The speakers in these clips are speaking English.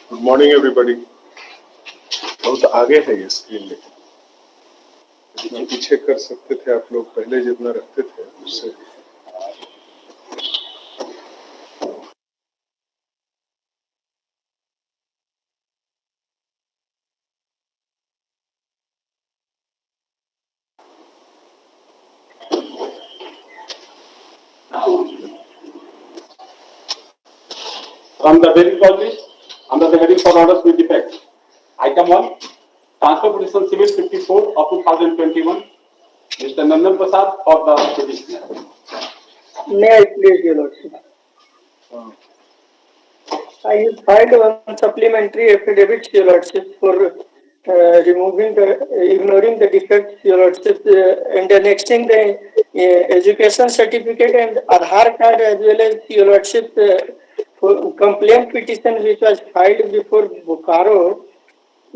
Good morning everybody. बहुत आगे है ये स्क्रीन, लेकिन जितना पीछे कर सकते थे आप लोग पहले, जितना रखते थे उससे। From the very first list, under the heading for orders with defect. Item 1, Transfer Petition Civil 54 of 2021. Mr. Nandan Prasad for the petitioner. May I please, Your Lordship? I have filed one supplementary affidavit, Your Lordship, for ignoring the defects, Your Lordship, and annexing the education certificate and Aadhaar card, as well as, Your Lordship, for complaint petition which was filed before Bokaro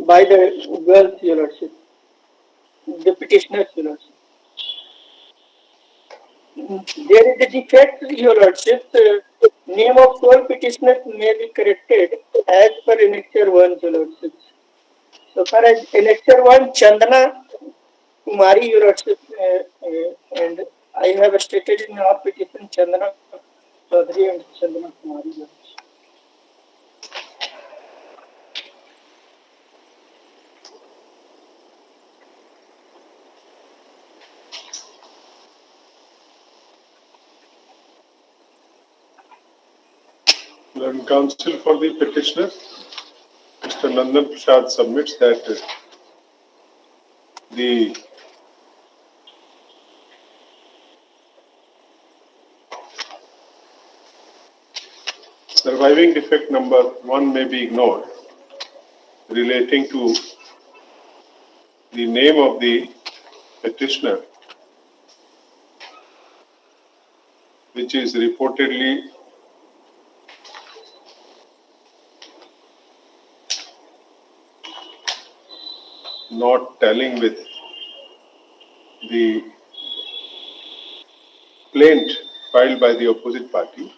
by the girls, Your Lordship, the petitioners, Your Lordship. There is a defect, Your Lordship. Name of sole petitioners may be corrected as per Annexure 1, Your Lordship. So far as Annexure 1, Chandana Kumari, Your Lordship, and I have stated in our petition Chandana Chaudhary and Chandana Kumari, Your Lordship. Learned counsel for the petitioner, Mr. Nandan Prasad, submits that the surviving defect number 1 may be ignored, relating to the name of the petitioner, which is reportedly not tallying with the plaint filed by the opposite party,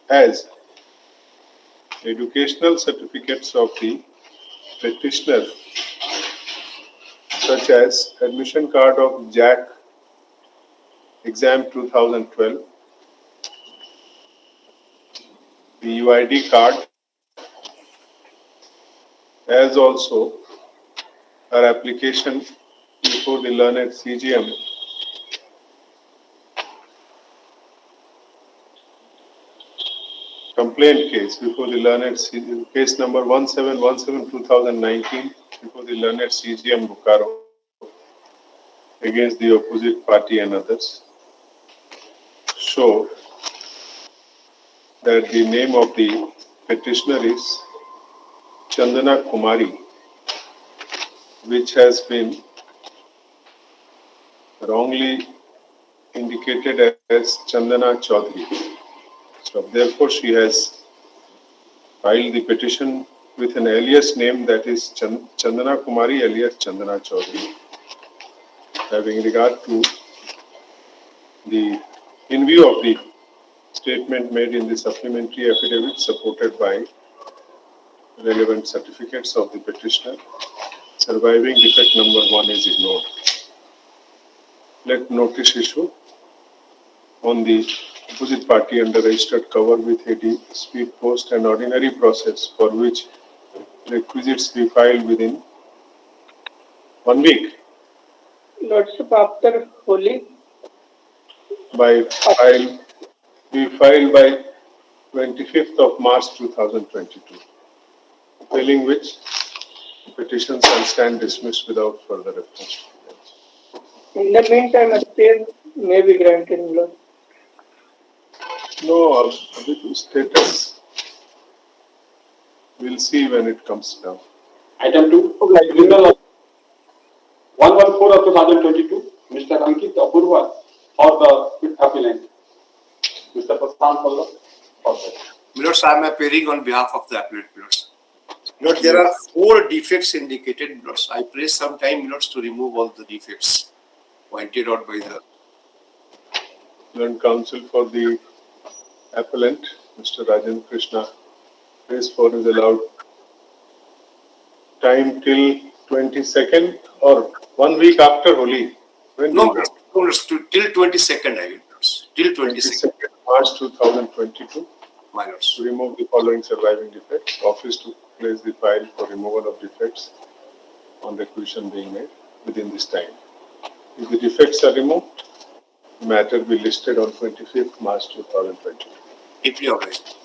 as educational certificates of the petitioner, such as admission card of JAC exam 2012, the UID card, as also our application before the learned CGM complaint case before the learned case number 1717/2019 before the learned CGM Bokaro against the opposite party and others, show that the name of the petitioner is Chandana Kumari, which has been wrongly indicated as Chandana Chaudhary. So therefore she has filed the petition with an alias name, that is Chandana Kumari alias Chandana Chaudhary. Having regard to the, in view of the statement made in the supplementary affidavit supported by relevant certificates of the petitioner, surviving defect number 1 is ignored. Let notice issue on the opposite party under registered cover with AD, speed post and ordinary process, for which requisites be filed within 1 week Lordship, after Holi, be filed by 25th of March 2022, failing which petitions shall stand dismissed without further reference. in the meantime, a stay may be granted, Lord. No, अभी तो status we'll see when it comes down. Item 2, Tribunal 114 of 2022. Mr. Ankit Apurva for the appellant. Mr. Prasad for the that. Lords, I am appearing on behalf of the appellate, Lords. Lord, there are 4 defects indicated, Lords. I pray some time, Lords, to remove all the defects pointed out by the Learned counsel for the appellant, Mr. Rajan Krishna, prays for is allowed time till 22nd or 1 week after Holi. When No, do you no, till 22nd, I will, my lords. Till 22nd, 22nd March 2022. my lords. To remove the following surviving defects. Office to place the file for removal of defects on requisition being made within this time. If the defects are removed, matter will be listed on 25th March 2022. Deeply obliged.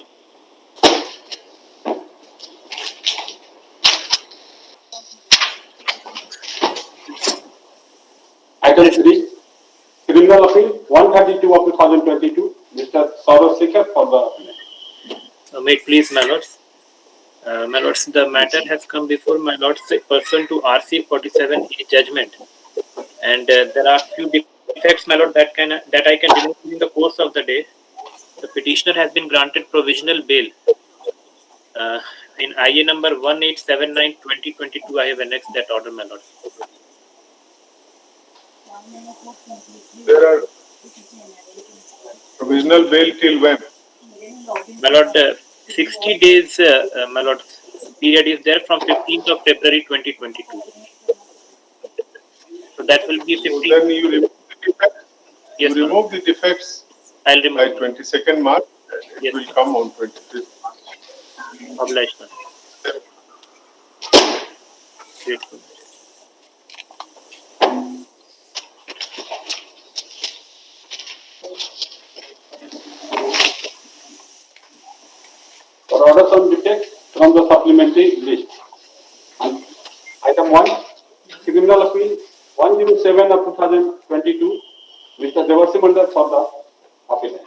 Item 3, criminal appeal 132 of 2022, Mr. Saurav Sekhar for the appellant. May it please, my lords. My lords, the matter has come before my lords pursuant to RC 47A judgment, and there are few defects, my lord, that I can remove in the course of the day. The petitioner has been granted provisional bail. In IA number 1879/2022, I have annexed that order, my lords. There are provisional bail till when? My lord, 60 days, my lord, period is there from 15th of February 2022. So that will be So 15. then you remove the defects. Yes, You my lord. remove the defects I'll by remove. 22nd March. It Yes, will sir. come on 25th March. Obliged, my lord. Grateful. For orders on defects from the supplementary list. And item 1, criminal appeal 107 of 2022, Mr. Devarsi Mandal for the appellant.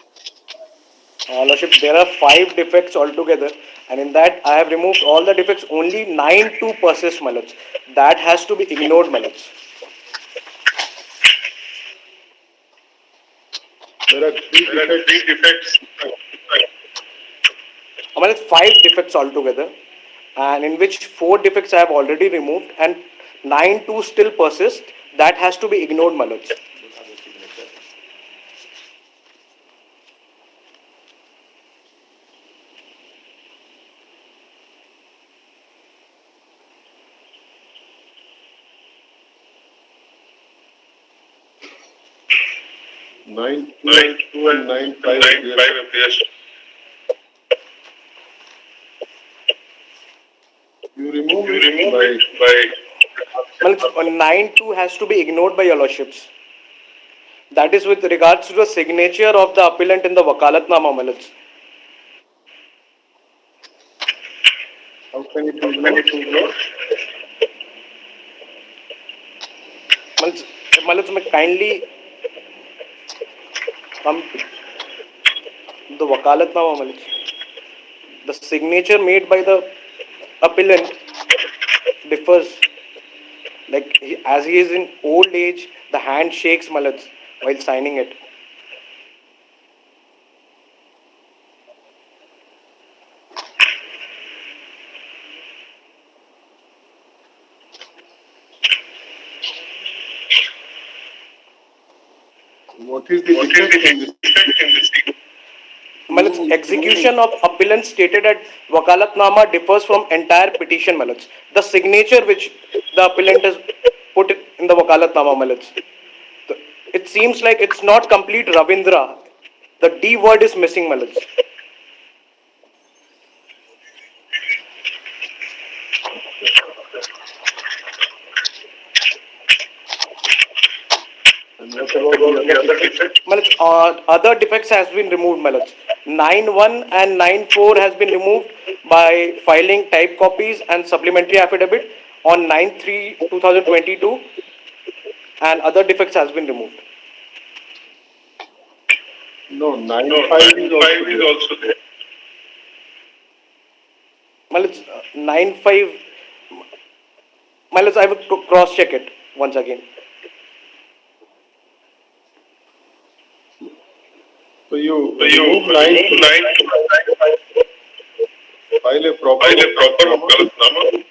Lordship, there are 5 defects altogether, and in that I have removed all the defects. Only 9 to persist, my lords. That has to be ignored, my lords. There are three defects. My lords, 5 defects altogether, and in which 4 defects I have already removed, and 9 to still persist. That has to be ignored, my lords. Nine two and 9-5 appears. You remove it by My lords, 9 to has to be ignored by your lordships. That is with regards to the signature of the appellant in the Wakalatnama, my lords. how can it be ignored? My lords, may kindly come to the Wakalatnama, my lords. The signature made by the appellant differs. Like as he is in old age, the hand shakes, my lords, while signing it. What is the defect in this? My lords, execution of appellant stated at Wakalatnama differs from entire petition, my lords. The signature which the appellant has put in the Wakalatnama, my lords. It seems like it's not complete Ravindra. The D word is missing, my lords. And what about the other defect? My lords, other defects has been removed, my lords. 9.1 and 9.4 has been removed by filing type copies and supplementary affidavit on 9/3/2022, and other defects has been removed. No, 9-5 is also there. My lords, 9.5. My lords, I will cross check it once again. So you remove 9 file a proper Wakalatnama.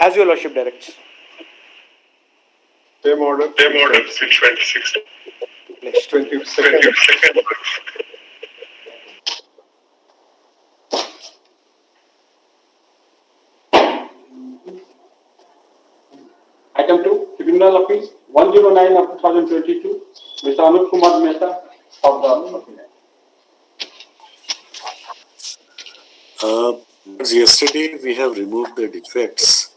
As your lordship directs. Same order. 626. Next. 22nd. Item 2, Tribunal Appeals 109 of 2022, Mr. Anup Kumar Mehta of the appeal. Yesterday we have removed the defects.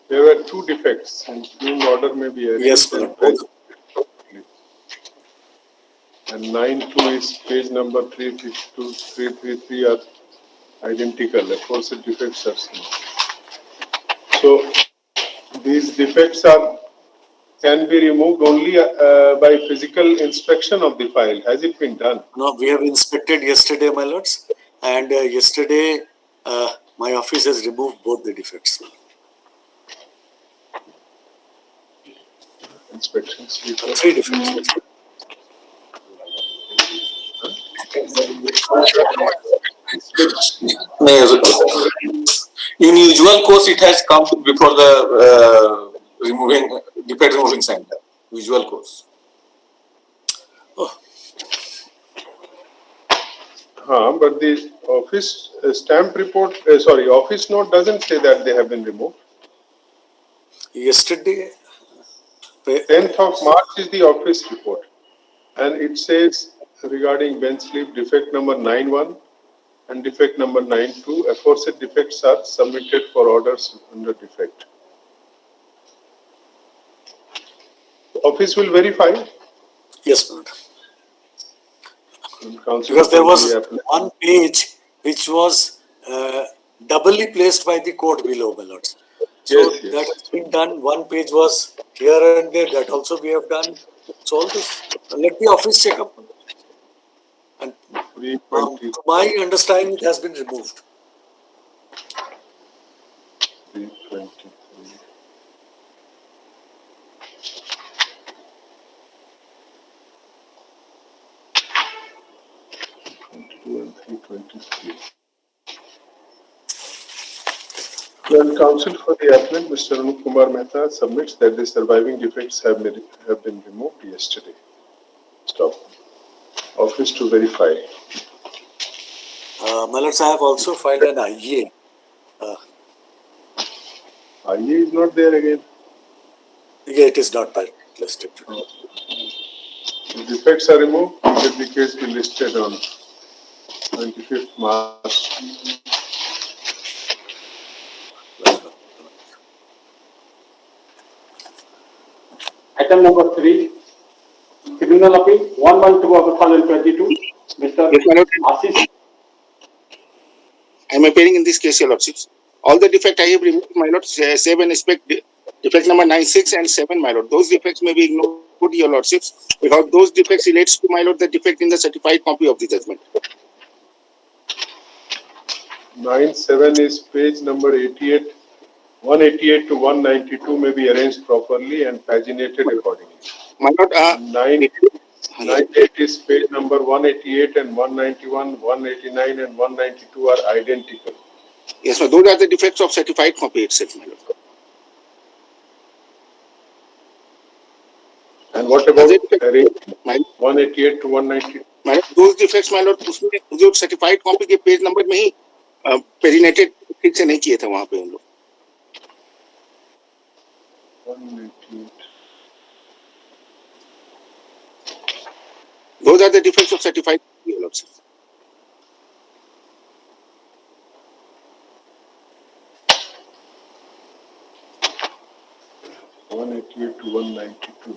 There were two defects, and new order may be arranged. Yes, and sir. And 9.2 is page number 352, 333 are identical. Aforesaid defects are seen. So these defects can be removed only by physical inspection of the file. Has it been done? No, we have inspected yesterday, my lords, and yesterday my office has removed both the defects. Inspections. Three defects. In usual course, it has come before the defect removing center. Usual course. But the office stamp report, office note doesn't say that they have been removed. Yesterday, 10th of March is the office report, and it says regarding bench sleep defect number 91 and defect number 92, aforesaid defects are submitted for orders under defect. Office will verify. yes, my lord. Council Because there was the one page which was doubly placed by the court below, my lords. So Yes. that has been done. One page was here and there. That also we have done. So all this, let the office check up. And 320, to my understanding, it has been removed. 323. And 323. When counsel for the appellant, Mr. Anup Kumar Mehta, submits that the surviving defects have been removed yesterday. Stop. Office to verify. My lords, I have also filed an IEA. IE is not there again. Yeah, it is not there listed. The defects are removed. Let the case be listed on 25th March. Item number 3, Tribunal Appeal 112 of 2022, Mr. Yes, my lord. Ashish. I am appearing in this case, your lordships. All the defect I have removed, my lord, save and expect defect number 96 and 7, my lord. Those defects may be ignored, your lordships, because those defects relates to, my lord, the defect in the certified copy of the judgment. 97 is page number 88. 188 to 192 may be arranged properly and paginated accordingly. My lord, 98 is page number 188 and 191, 189 and 192 are identical. yes, sir, those are the defects of certified copy itself, my lord. And what about arrangement? 188 to 192? My lord, those defects, my lord, उसमें जो certified copy के page number में ही पेजिनेटेड ठीक से नहीं किए थे वहां पे हम लोग. 188. Those are the defects of certified copy, your lordships. To 192.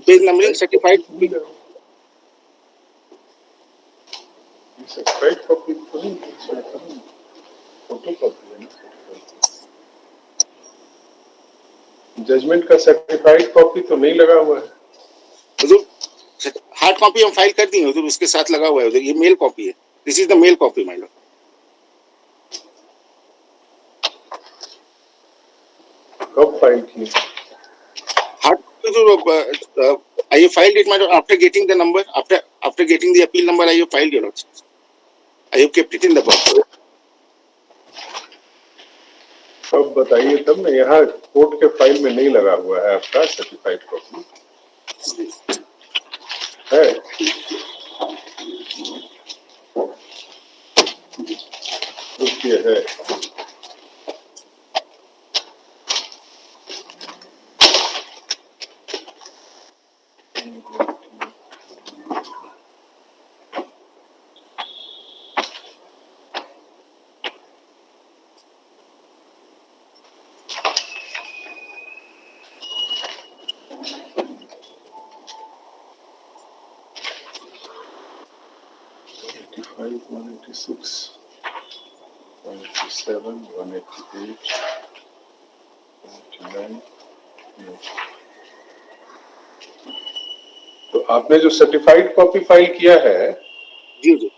Page numbering certified copy. Certified copy तो नहीं, फोटो कॉपी है ना. जजमेंट का सर्टिफाइड कॉपी तो नहीं लगा हुआ है. हार्ड कॉपी हम फाइल कर दी है, उसके साथ लगा हुआ है उधर. ये मेल कॉपी है. This is the mail copy, my lord. कब फाइल की? Hard copy I have filed it, my lord, after getting the number, after getting the appeal number, I have filed, your lordship. I have kept it in the box. अब बताइए तब ना, यहाँ court के file में नहीं लगा हुआ है आपका सर्टिफाइड कॉपी है? रुकिए, है। Five, 186, 187, 188, 189. तो आपने जो सर्टिफाइड कॉपी फाइल किया है, जी जी,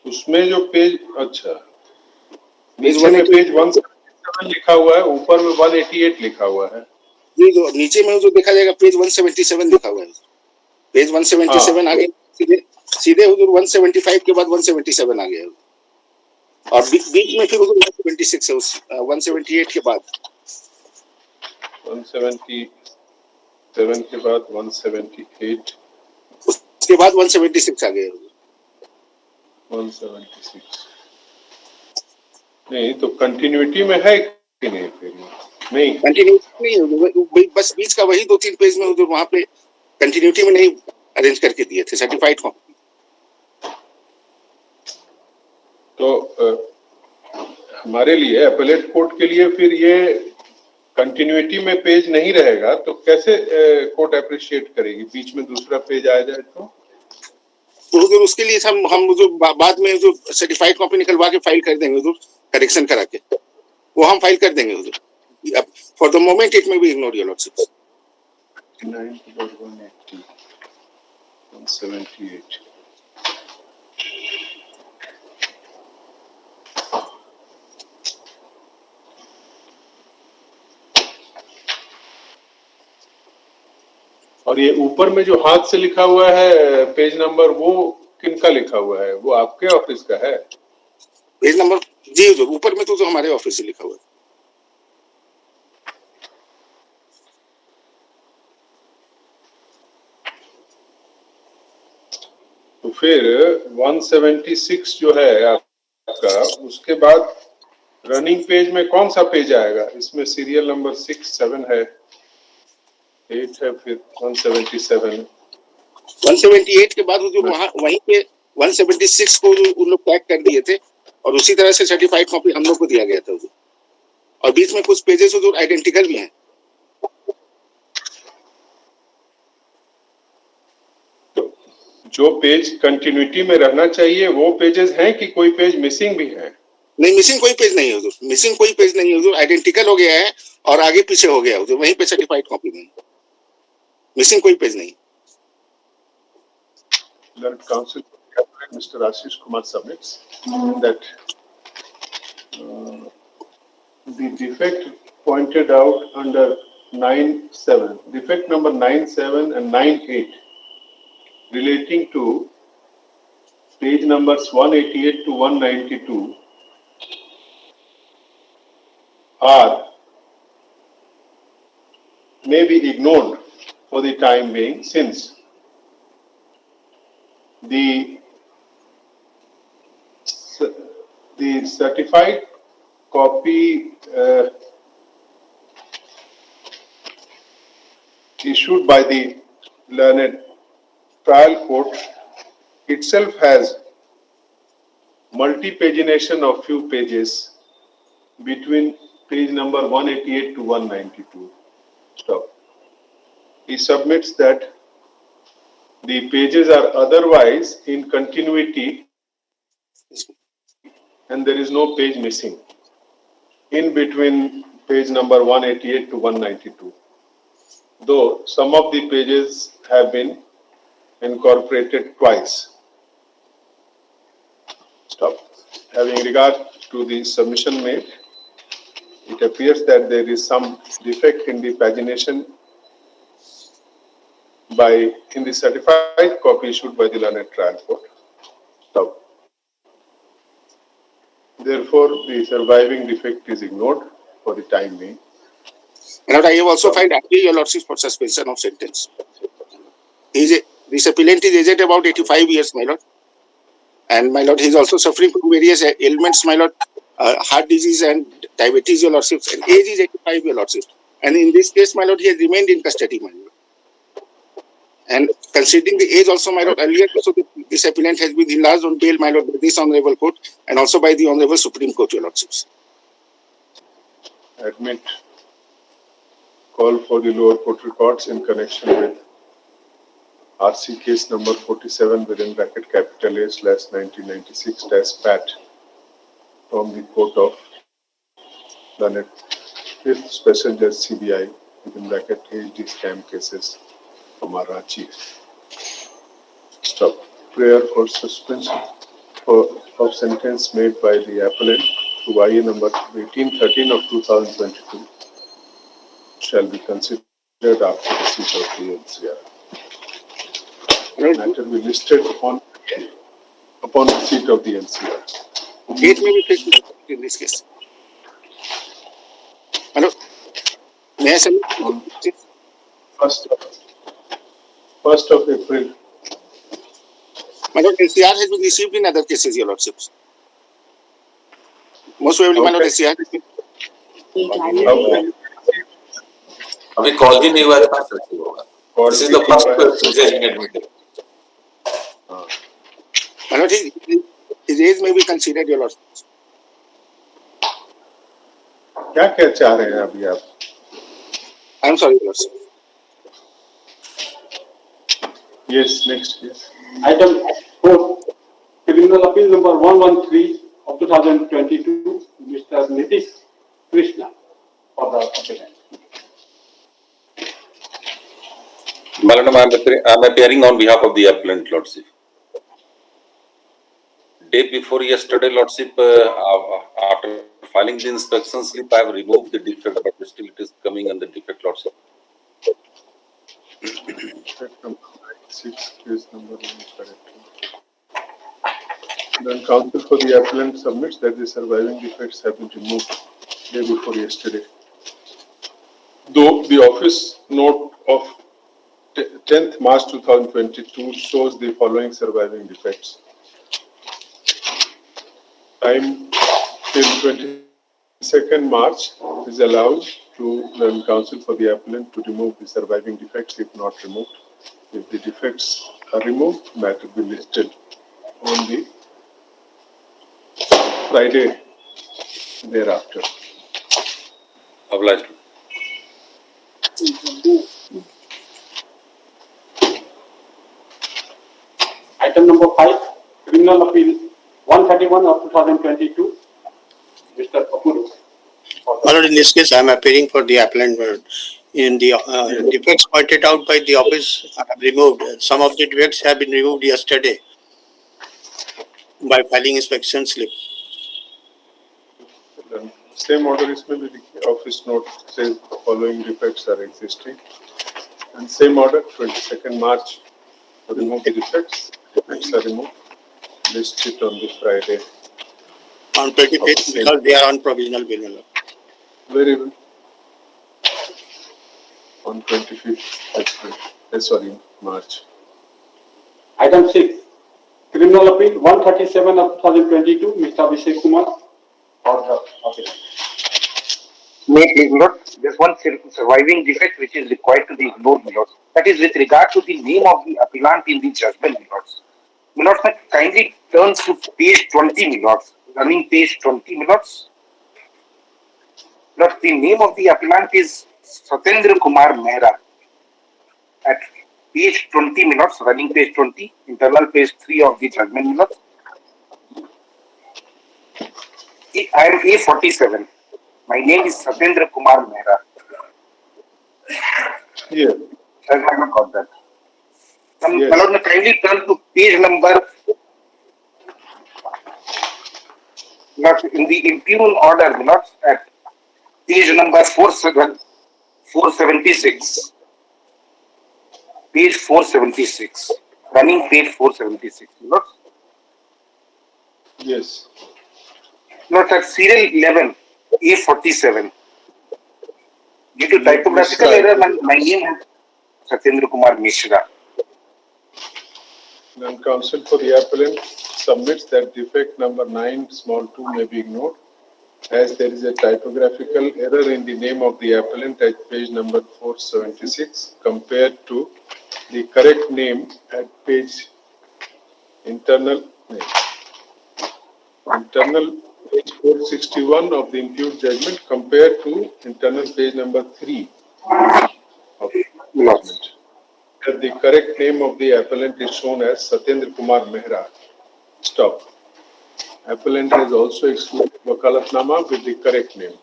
उसमें जो पेज, अच्छा, पेज नीचे में पेज 177 लिखा हुआ है, ऊपर में 188 लिखा हुआ है। जी, जो नीचे में जो देखा जाएगा पेज 177 लिखा हुआ है। पेज 177 आगे सीधे हुजूर 175 के बाद 177 आ गया, और बीच में फिर हुजूर 176 है, उस 178 के बाद 177 के बाद 178, उसके बाद 176 आ गया। 176 नहीं तो कंटिन्यूटी में है कि नहीं? फिर नहीं कंटिन्यूटी नहीं है, बस बीच का वही 2-3 पेज में हुजूर वहां पे कंटिन्यूटी में नहीं अरेंज करके दिए थे सर्टिफाइड फॉर्म। तो हमारे लिए अपीलेट कोर्ट के लिए फिर ये कंटिन्यूटी में पेज नहीं रहेगा तो कैसे कोर्ट अप्रिशिएट करेगी? बीच में दूसरा पेज आ जाए तो हुजूर उसके लिए हम जो बाद में जो सर्टिफाइड कॉपी निकलवा के फाइल कर देंगे हुजूर, करेक्शन करा के वो हम फाइल कर देंगे हुजूर। फॉर द मोमेंट इट में बी इग्नोर, योर लॉर्डशिप। 180, 178 और ये ऊपर में जो हाथ से लिखा हुआ है पेज नंबर, वो किनका लिखा हुआ है? वो आपके ऑफिस का है? पेज नंबर जी हुजूर, ऊपर में तो जो हमारे ऑफिस से लिखा हुआ है। तो फिर 176 जो है आपका, उसके बाद रनिंग पेज में कौन सा पेज आएगा? इसमें सीरियल नंबर 6, 7 है, 8 है, फिर 177। 178 के बाद हुजूर वहीं पे 176 को उन लोग पैक कर दिए थे, और उसी तरह से सर्टिफाइड कॉपी हम लोग को दिया गया था हुजूर, और बीच में कुछ पेजेस हुजूर आइडेंटिकल भी हैं। तो जो पेज कंटिन्यूटी में रहना चाहिए वो पेजेस हैं कि कोई पेज मिसिंग भी है? नहीं, मिसिंग कोई पेज नहीं है हुजूर, मिसिंग कोई पेज नहीं है हुजूर, आइडेंटिकल हो गया है और आगे पीछे हो गया हुजूर, वहीं पे सर्टिफाइड कॉपी में मिसिंग कोई पेज नहीं। Learned Counsel Mr. Ashish Kumar submits that the defect pointed out under 9(7), defect number 9(7) and 9(8) relating to page numbers 188 to 192 may be ignored for the time being, since the certified copy issued by the learned trial court itself has multi-pagination of few pages between page number 188 to 192. Stop. He submits that the pages are otherwise in continuity and there is no page missing in between page number 188 to 192, though some of the pages have been incorporated twice. Stop. Having regard to the submission made, it appears that there is some defect in the pagination in the certified copy issued by the learned trial court. Now, therefore, the surviving defect is ignored for the time being. My lord, I have also filed appeal, your lordship, for suspension of sentence. This appellant is aged about 85 years, my lord. And my lord, he is also suffering from various ailments, my lord, heart disease and diabetes, your lordship. And age is 85, your lordship. And in this case, my lord, he has remained in custody, my lord. And considering the age also, my lord, earlier also this appellant has been enlarged on bail, my lord, by this honorable court and also by the honorable Supreme Court, your lordships. Admit call for the lower court records in connection with RC case number 47 within bracket capital A slash 1996 dash PAT from the court of Learned 5th Special Judge CBI within bracket HD scam cases from Ranchi. Stop. Prayer for suspension of sentence made by the appellant to YA number 1813 of 2022 shall be considered after receipt of the NCR. Matter will be listed upon receipt of the NCR. Date may be fixed in this case. My lord, may I submit? On 1st of April. My lord, NCR has been received in other cases, your lordships. Most probably, my lord, NCR has been. अभी call भी नहीं हुआ है पास रखी होगा. This is the first judgment admitted. My lord, his age may be considered, your lordships. क्या चाह रहे हैं अभी आप? I am sorry, your lordship. Yes, next case. Item 4, criminal appeal number 113 of 2022, Mr. Nitish Krishna for the appellant. Madam, I am appearing on behalf of the appellant, Lordship. Day before yesterday, Lordship, after filing the inspection slip, I have removed the defect, but still it is coming under defect, Lordship. Defect number 96, case number 1 correct. Then counsel for the appellant submits that the surviving defects have been removed day before yesterday. Though the office note of 10th March 2022 shows the following surviving defects. Time till 22nd March is allowed to then counsel for the appellant to remove the surviving defects if not removed. If the defects are removed, matter will be listed on the Friday thereafter. Obliged. Item number 5, criminal appeal 131 of 2022, Mr. Apuru. My lord, in this case, I am appearing for the appellant. In the defects pointed out by the office, I have removed. Some of the defects have been removed yesterday by filing inspection slip. Then same order is maybe the office note says following defects are existing. And same order, 22nd March, to remove the defects. Defects are removed. List it on the Friday. On 25th, because they are on provisional bail, my lord. Very well. On 25th April, March. Item 6, criminal appeal 137 of 2022, Mr. Abhishek Kumar for the appellant. May please note, there's one surviving defect which is required to be ignored, my lord. That is with regard to the name of the appellant in the judgment, my lords. My lords, kindly turn to page 20, my lords. Running page 20, my lords. Lord, the name of the appellant is Satendra Kumar Mehra. At page 20, my lords, running page 20, internal page 3 of the judgment, my lords. I am A47. My name is Satendra Kumar Mehra. Yeah. I have not got that. Yes. My lord, kindly turn to page number. Not in the impugn order, not at page number 476. page 476, running page 476. Yes. Not at serial 11, A47. Due to typographical Misra. error, my name is Satyendra Kumar Mishra. Then counsel for the appellant submits that defect number 9 small 2 may be ignored as there is a typographical error in the name of the appellant at page number 476 compared to the correct name at page internal page 461 of the imputed judgment compared to internal page number 3 of the judgment. That the correct name of the appellant is shown as Satyendra Kumar Mehra. Stop. Appellant has also excluded Wakalatnama with the correct name.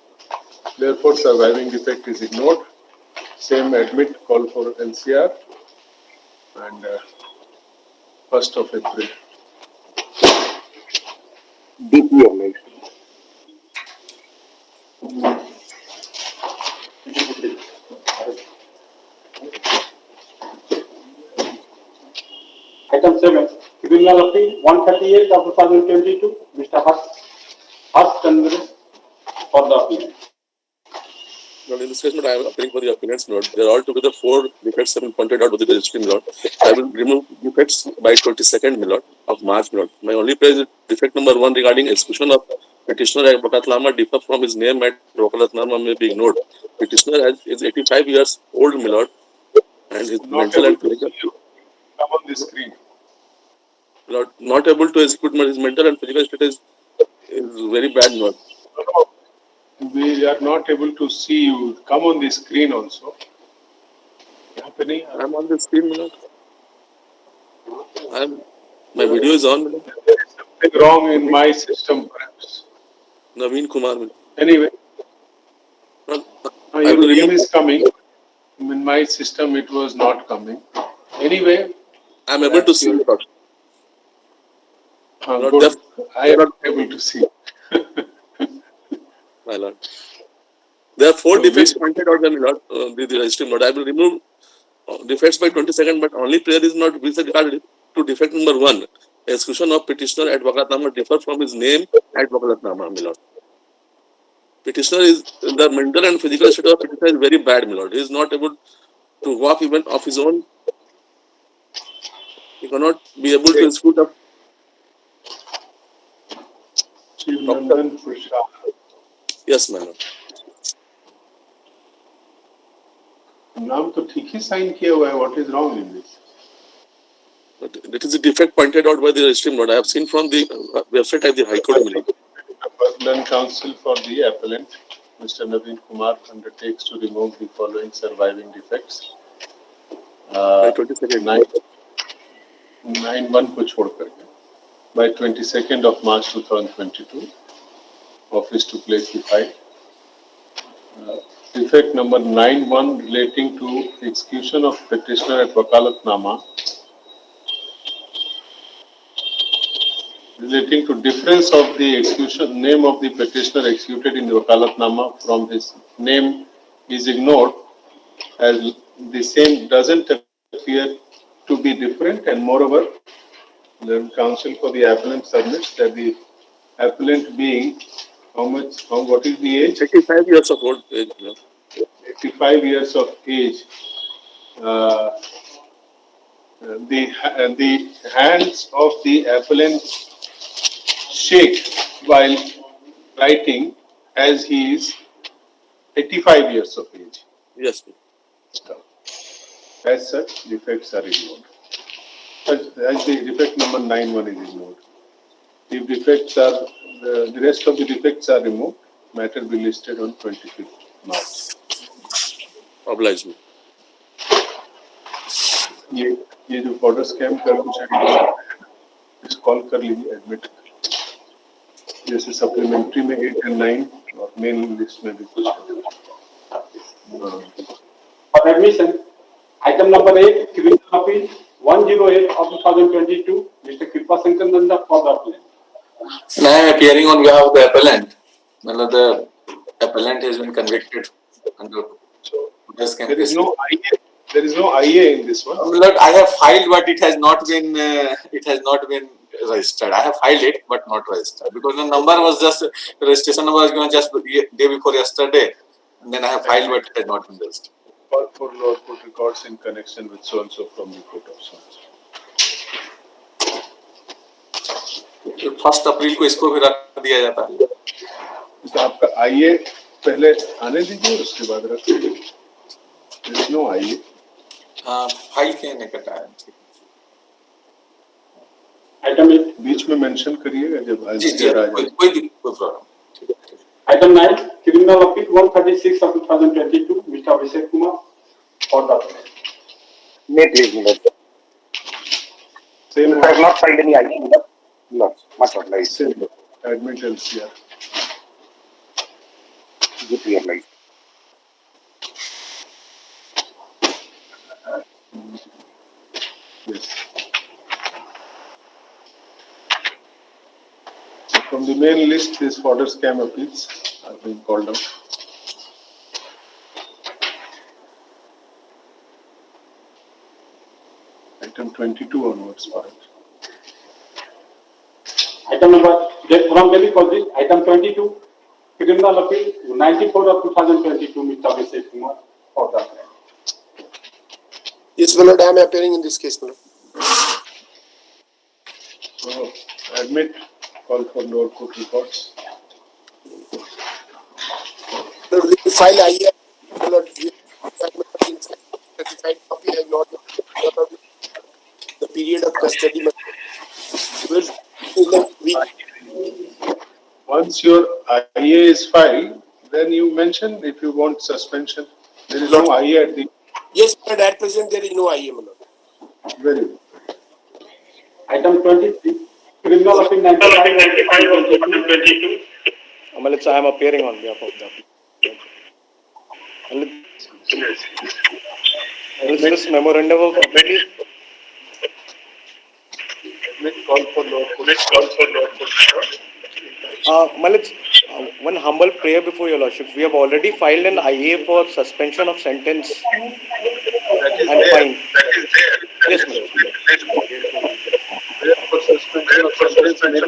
Therefore, surviving defect is ignored. Same admit call for LCR and 1st of April. DPM. Item 7, criminal appeal 138 of 2022, Mr. Harsh Chandra for the appeal. In this case, I am appealing for the appellant's note. There are altogether 4 defects have been pointed out by the registry note. I will remove defects by 22nd Milord of March Milord. My only praise is defect number 1 regarding execution of petitioner Wakalatnama differ from his name at Wakalatnama may be ignored. Petitioner is 85 years old Milord and his Not mental able and to physical. see you. Come on the screen. Milord, not able to execute his mental and physical state is very bad Milord. No. We are not able to see you. Come on the screen also. I am on the screen Milord. My video is on Milord. There is something wrong in my system, perhaps. Naveen Kumar Milord. Anyway, I your will name remove. is coming. In my system, it was not coming. Anyway, I am able to see Milord. good. I am able to see. My lord. There are 4 So defects pointed out by Milord, the registry Milord. I will remove defects by 22nd, but only prayer is not with regard to defect number 1. Execution of petitioner at Wakalatnama differ from his name at Wakalatnama, Milord. Petitioner is the mental and physical state of petitioner is very bad, Milord. He is not able to walk even of his own. He cannot be able to execute a doctor. Yes, my lord. नाम तो ठीक ही sign किया हुआ है. What is wrong in this? But that is the defect pointed out by the registry Milord. I have seen from the website of the High Court, Milord. Then counsel for the appellant, Mr. Naveen Kumar, undertakes to remove the following surviving defects. By 22nd. 9-1 को छोड़ करके. By 22nd of March 2022, office to place the file. Defect number 9-1 relating to execution of petitioner at Wakalatnama relating to difference of the execution name of the petitioner executed in the Wakalatnama from his name is ignored as the same doesn't appear to be different, and moreover, the counsel for the appellant submits that the appellant being what is the age? 85 years of old age. 85 years of age. The hands of the appellant shake while writing as he is 85 years of age. Yes. As such, defects are ignored. As the defect number 9-1 is ignored. If defects are, the rest of the defects are removed, matter will be listed on 25th March. Oblige me. ये जो border scam का कुछ है, इस call कर लीजिए admit. जैसे supplementary में 8 and 9 और मेन लिस्ट में भी कुछ For admission, item number 8, criminal appeal 108 of 2022, Mr. Kripa Shankar Nanda for the appeal. And I am appearing on behalf of the appellant. The appellant has been convicted under border scam. There is no There is no IA in this one. Lord, I have filed, but it has not been registered. I have filed it, but not registered because the number was just registration number was given just day before yesterday, and then I have filed, but it has not been registered. Call for lower court records in connection with so and so from the court of so and so. 1 अप्रैल को इसको भी रख दिया जाता है। तो आपका IA पहले आने दीजिए, उसके बाद रख दीजिए। There is no IA. File के नहीं कटा है। Item 8. बीच में मेंशन करिएगा जब जी जी, कोई problem. Item 9, criminal appeal 136 of 2022, Mr. Abhishek Kumar, for the appellant. May please, my lord. Same I have not filed any ID, my lord. Much obliged. same admit LCR. Good to your life. Yes. So from the main list, these fodder scam appeals are being called out. Item 22 onwards, Bharat. Item number, from Delhi for this, item 22, criminal appeal 94 of 2022, Mr. Abhishek Kumar, for the appellant. Yes, my lord, I am appearing in this case, my lord. So, admit, call for lower court records. Lord, we file IA, my lord, we have certified copy. I have not the period of custody. Will in a week. Once your IA is filed, then you mention if you want suspension. There is no IA at the. Yes, but at present there is no IA, my lord. Very good. Item 23, criminal appeal 95 of 2022. I am appearing on behalf of the this memorandum of appeal. Call for lower court. One humble prayer before your lordships. We have already filed an IA for suspension of sentence and fine. Yes, ma'am. For suspension of sentence made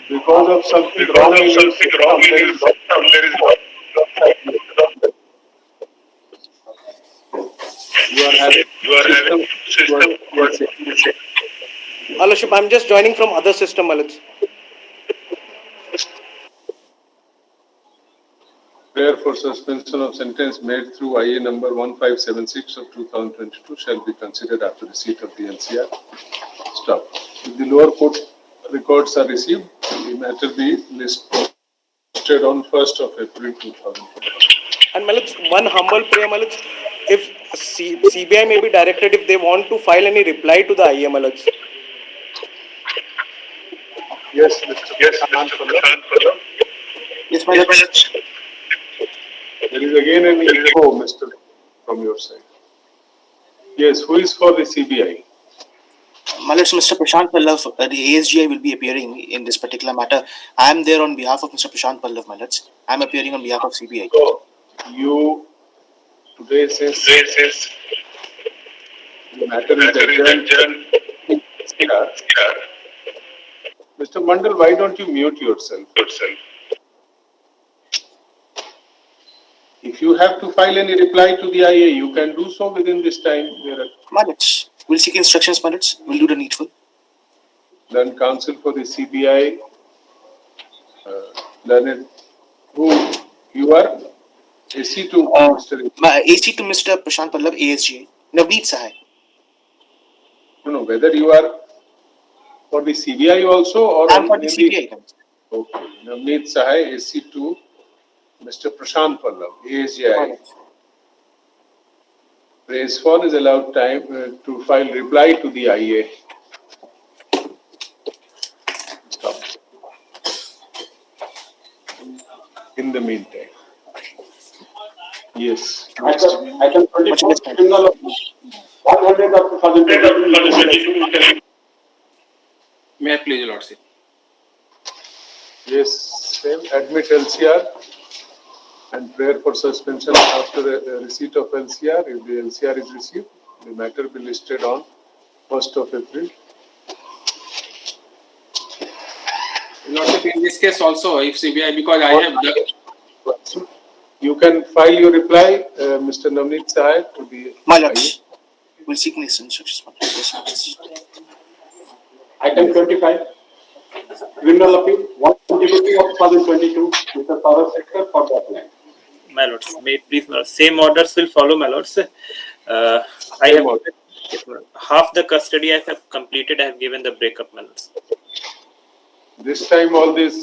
because of something wrong in his system, there is you are having system. Lordship, I'm just joining from other system, Malaj. Prayer for suspension of sentence made through IA number 1576 of 2022 shall be considered after receipt of the LCR. Stop. If the lower court records are received, the matter be listed on 1st of April 2022. And Malaj, one humble prayer, Malaj. If CBI may be directed if they want to file any reply to the IA, Malaj. Yes, Mr. Prashant. Yes, Malaj. There is again an echo, Mr. from your side. Yes, who is for the CBI? Malaj, Mr. Prashant Pallav, the ASGI will be appearing in this particular matter. I am there on behalf of Mr. Prashant Pallav, Malaj. I am appearing on behalf of CBI. So, you today says the matter is adjourned. Mr. Mandal, why don't you mute yourself? If you have to file any reply to the IA, you can do so within this time. Malaj, we'll seek instructions, Malaj. We'll do the needful. Then counsel for the CBI, learned who you are? AC to Mr. AC to Mr. Prashant Pallav, ASGI. Navneet Sahai. No, whether you are for the CBI also or I'm for the CBI. Okay. Navneet Sahai, AC to Mr. Prashant Pallav, ASGI. Praise for is allowed time to file reply to the IA. Stop. In the meantime. Yes. Item 24, criminal appeal 100 of 2022. May I please, Lordship? Yes, same. Admit LCR. and prayer for suspension after the receipt of LCR. If the LCR is received, the matter will be listed on 1st of April. Lordship, in this case also, if CBI, because I have the, You can file your reply, Mr. Navneet Sahai, to the My lords, will seek next instructions. Yes, my lords. item 25, criminal appeal 122 of 2022, Mr. Saurabh Sector for the appellant. My lords, may it please, my lords, same orders will follow, my lords. I have yes, my lord. Half the custody I have completed. I have given the breakup, my lords. This time all these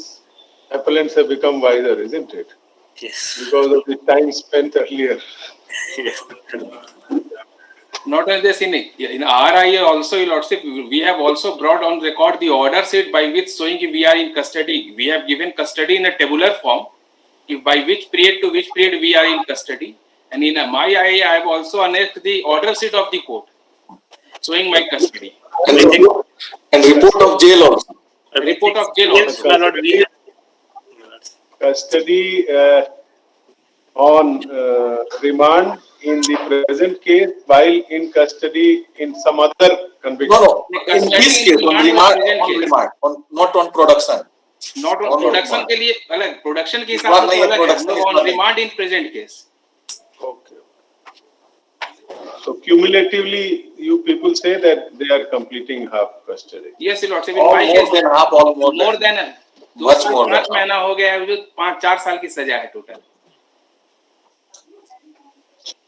appellants have become wiser, isn't it? Yes. Because of the time spent earlier. Yes. Not only this, in RIA also, Your Lordship, we have also brought on record the order sheet by which showing we are in custody. We have given custody in a tabular form, by which period to which period we are in custody. And in my IA, I have also annexed the order sheet of the court, showing my custody. And report of jail also. Report of jail also. My lord, we Custody on remand in the present case while in custody in some other conviction. No. In this case, on remand, not on production. Not on production के लिए अलग production के इस बार हिसाब नहीं से है, अलग production है, इस on बार नहीं। remand in present case. Okay. So cumulatively, you people say that they are completing half custody. Yes, Lordship. Or more than half, or more than much more than 5 महीना हो गया है, जो 5-4 साल की सजा है टोटल.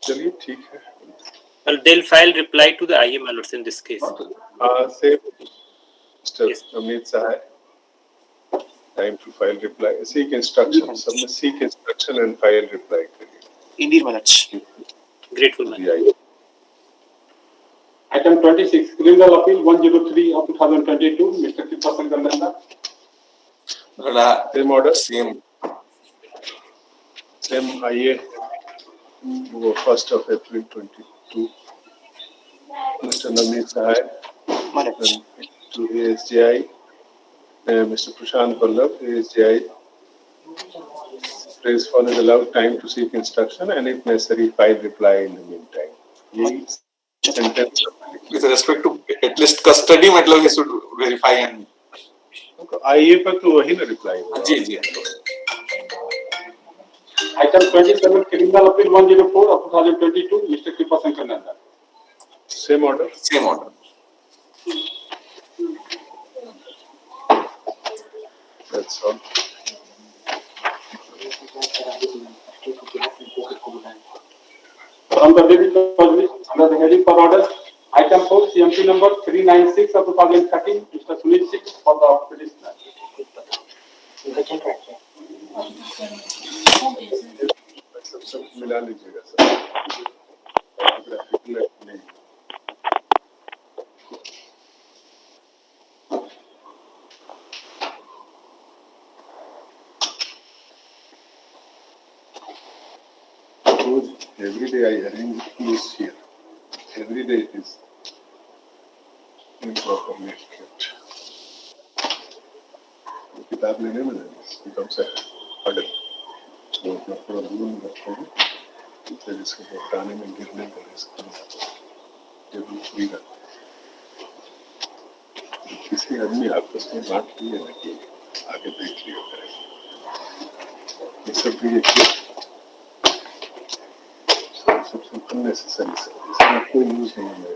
चलिए ठीक है. Well, they'll file reply to the IA, my lords, in this case. Say, Mr. Amit Sahai, time to file reply. Seek instruction. Submit, seek instruction and file reply. Indeed, my lords. Grateful, my lord. Item 26, criminal appeal 103 of 2022, Mr. Kipasan Gandanda. Same order. Same IA. 1st of April 22. Mr. Navneet Sahai. To ASJI. Mr. Prashant Pallab, ASJI. Praise for is allowed time to seek instruction and if necessary file reply in the meantime. Please. Sentence. with respect to at least custody, मतलब we should verify and. IA पर तो वही ना reply होगा. जी. Item 27, criminal appeal 104 of 2022, Mr. Kipasan Gandanda. Same order. Same order. That's all. From the debit under the heading for orders, item 4, CMP number 396 of 2013, Mr. Sunil Singh for the petitioner. सब मिला लीजिएगा sir. Every day I arrange news here. Every day it is improperly kept. किताब लेने में becomes a hurdle. तो अपना पूरा दूर में रखते हैं. फिर इसको हटाने में गिरने का रिस्क टेबल फ्री रखते हैं. किसी आदमी आपस में बात की है ना कि आगे देख लिया करें. ये सब भी सबसे unnecessary सर. इसमें कोई यूज नहीं है.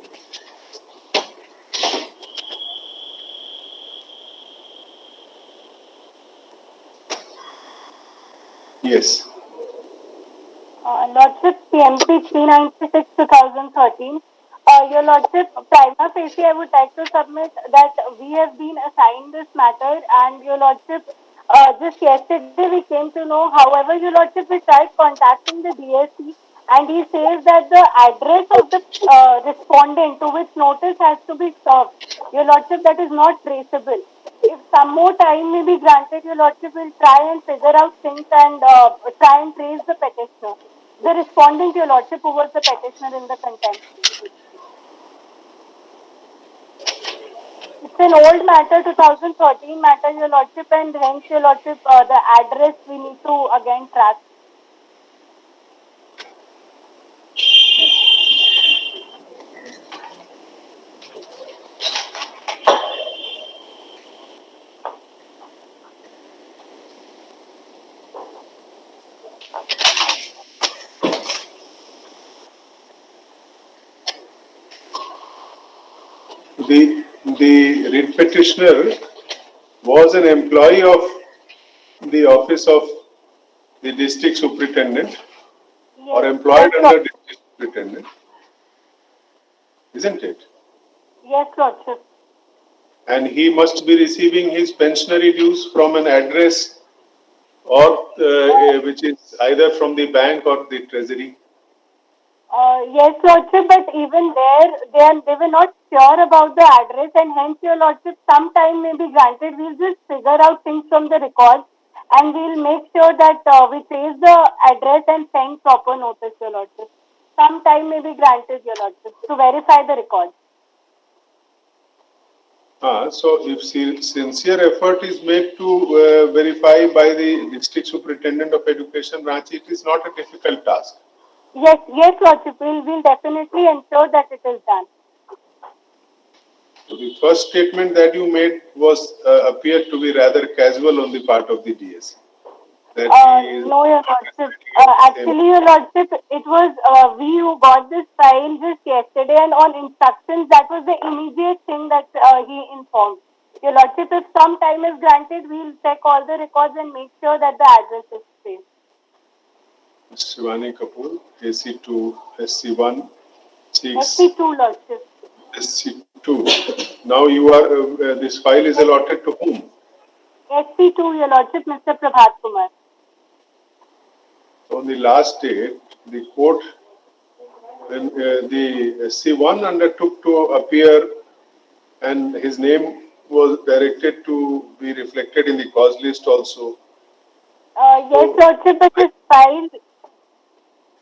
Yes. Lordship, CMP 396 2013. Your Lordship, prima facie, I would like to submit that we have been assigned this matter, and Your Lordship, just yesterday we came to know. However, Your Lordship, we tried contacting the DSC, and he says that the address of the respondent to which notice has to be served, Your Lordship, that is not traceable. If some more time may be granted, Your Lordship will try and figure out things and try and trace the petitioner. The respondent, Your Lordship, who was the petitioner in the contempt. It's an old matter, 2013 matter, Your Lordship, and hence, Your Lordship, the address we need to again track. The writ petitioner was an employee of the office of the district superintendent or Yes, employed under district superintendent, isn't it? yes, Lordship. And he must be receiving his pensionary dues from an address or which is either from the bank or the treasury. Yes, Lordship, but even there, they were not sure about the address, and hence, Your Lordship, some time may be granted. We'll just figure out things from the records, and we'll make sure that we trace the address and send proper notice, Your Lordship. Some time may be granted, Your Lordship, to verify the records. So if sincere effort is made to verify by the district superintendent of education, Ranchi, it is not a difficult task. Yes, yes, Lordship, we'll definitely ensure that it is done. So the first statement that you made was appeared to be rather casual on the part of the DS. That he is No, Your Lordship. Actually, Your Lordship, it was we who got this file just yesterday, and on instructions, that was the immediate thing that he informed. Your Lordship, if some time is granted, we'll check all the records and make sure that the address is saved. Shivani Kapoor, AC2, SC1, 6. SC2, Lordship. SC2. Now you are, this file is allotted to whom? SC2, Your Lordship, Mr. Prabhat Kumar. On the last date, the court, when the SC1 undertook to appear and his name was directed to be reflected in the cause list also. Yes, Lordship, but this file.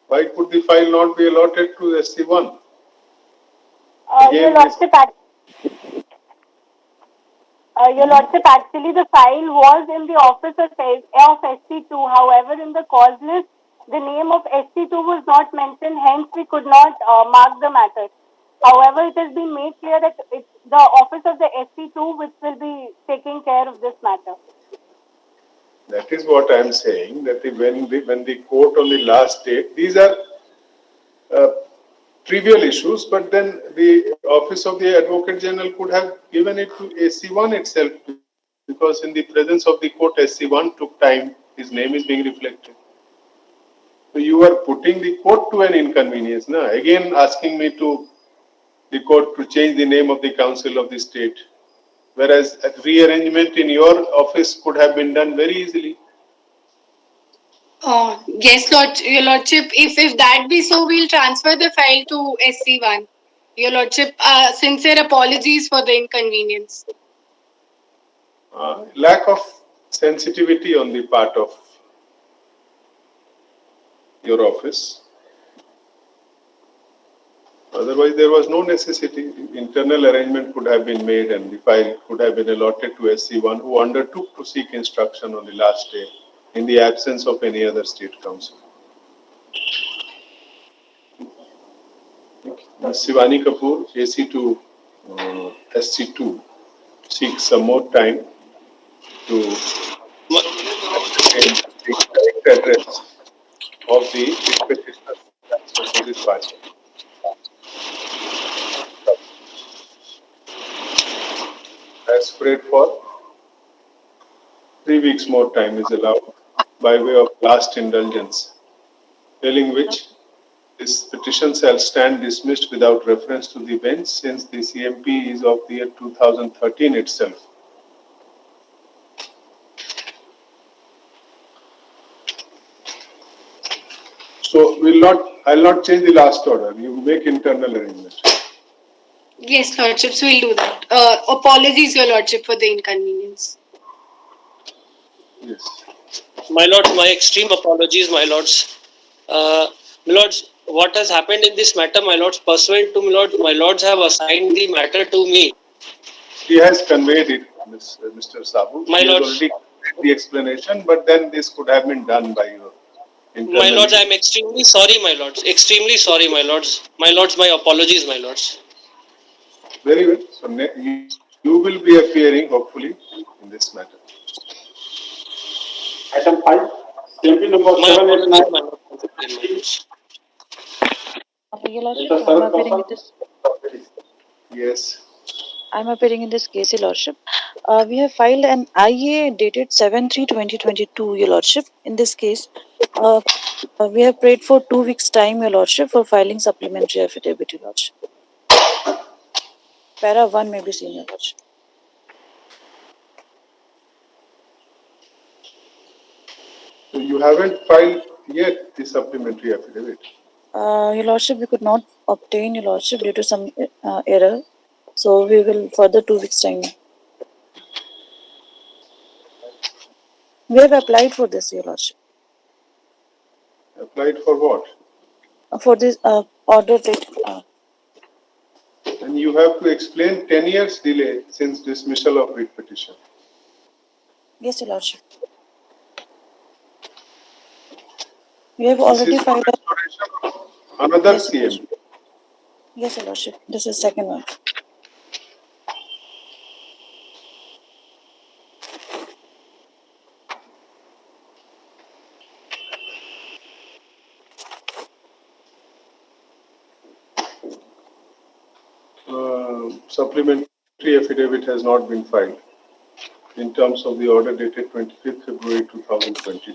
Why could the file not be allotted to SC1? Your Lordship, actually, the file was in the office of SC2. However, in the cause list, the name of SC2 was not mentioned. Hence, we could not mark the matter. However, it has been made clear that it's the office of the SC2 which will be taking care of this matter. That is what I am saying. That when the court on the last date, these are trivial issues, but then the office of the Advocate General could have given it to SC1 itself, because in the presence of the court, SC1 took time. His name is being reflected. So you are putting the court to an inconvenience, na? Again asking me to the court to change the name of the council of the state, whereas a rearrangement in your office could have been done very easily. Yes, Your Lordship. If that be so, we'll transfer the file to SC1. Your Lordship, sincere apologies for the inconvenience. Lack of sensitivity on the part of your office. Otherwise, there was no necessity. Internal arrangement could have been made and the file could have been allotted to SC1, who undertook to seek instruction on the last day in the absence of any other state council. Ms. Shivani Kapoor, AC2, SC2, seeks some more time to ascertain the correct address of the petitioner. So this file. As prayed for, 3 weeks more time is allowed by way of last indulgence, failing which this petition shall stand dismissed without reference to the bench, since the CMP is of the year 2013 itself. So I'll not change the last order. You make internal arrangement. Yes, Lordships, we'll do that. Apologies, Your Lordship, for the inconvenience. Yes. My lords, my extreme apologies, my lords. My lords, what has happened in this matter, my lords, pursuant to my lords have assigned the matter to me. He has conveyed it, Mr. Sabu. My he lords, has already conveyed the explanation, but then this could have been done by you. My lords, I am extremely sorry, my lords. Extremely sorry, my lords. My lords, my apologies, my lords. Very well. So you will be appearing, hopefully, in this matter. Item 5, CMP number My 789. apologies, my lord. Once again, my lords. Your Lordship, Mr. I'm Sarat appearing in Hasan. this. Yes. I'm appearing in this case, Your Lordship. We have filed an IA dated 7/3/2022, Your Lordship. In this case, uh, we have prayed for 2 weeks' time, Your Lordship, for filing supplementary affidavit, Your Lordship. Para 1 may be seen, Your Lordship. So you haven't filed yet the supplementary affidavit. Your Lordship, we could not obtain, Your Lordship, due to some error. So we will further 2 weeks' time. We have applied for this, Your Lordship. Applied for what? For this order date. And you have to explain 10 years delay since dismissal of writ petition. Yes, Your Lordship. We have This already is for filed restoration of another Yes, Your CM. Lordship. Yes, Your Lordship. This is second one. Supplementary affidavit has not been filed in terms of the order dated 25th February 2022,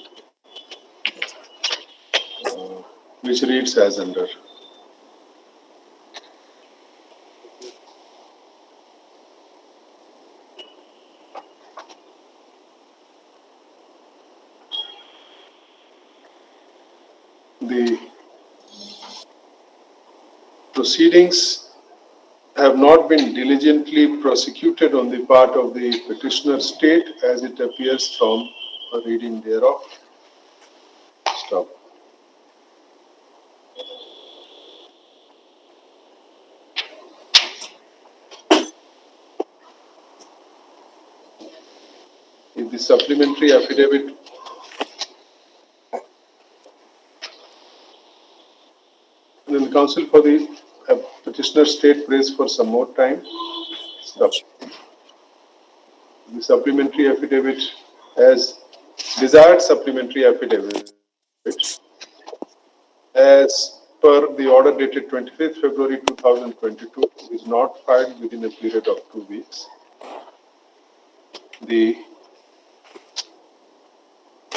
which reads as under. The proceedings have not been diligently prosecuted on the part of the petitioner state as it appears from a reading thereof. Stop. If the supplementary affidavit then the counsel for the petitioner state prays for some more time. Stop. The supplementary affidavit as desired supplementary affidavit as per the order dated 25th February 2022 is not filed within a period of 2 weeks. The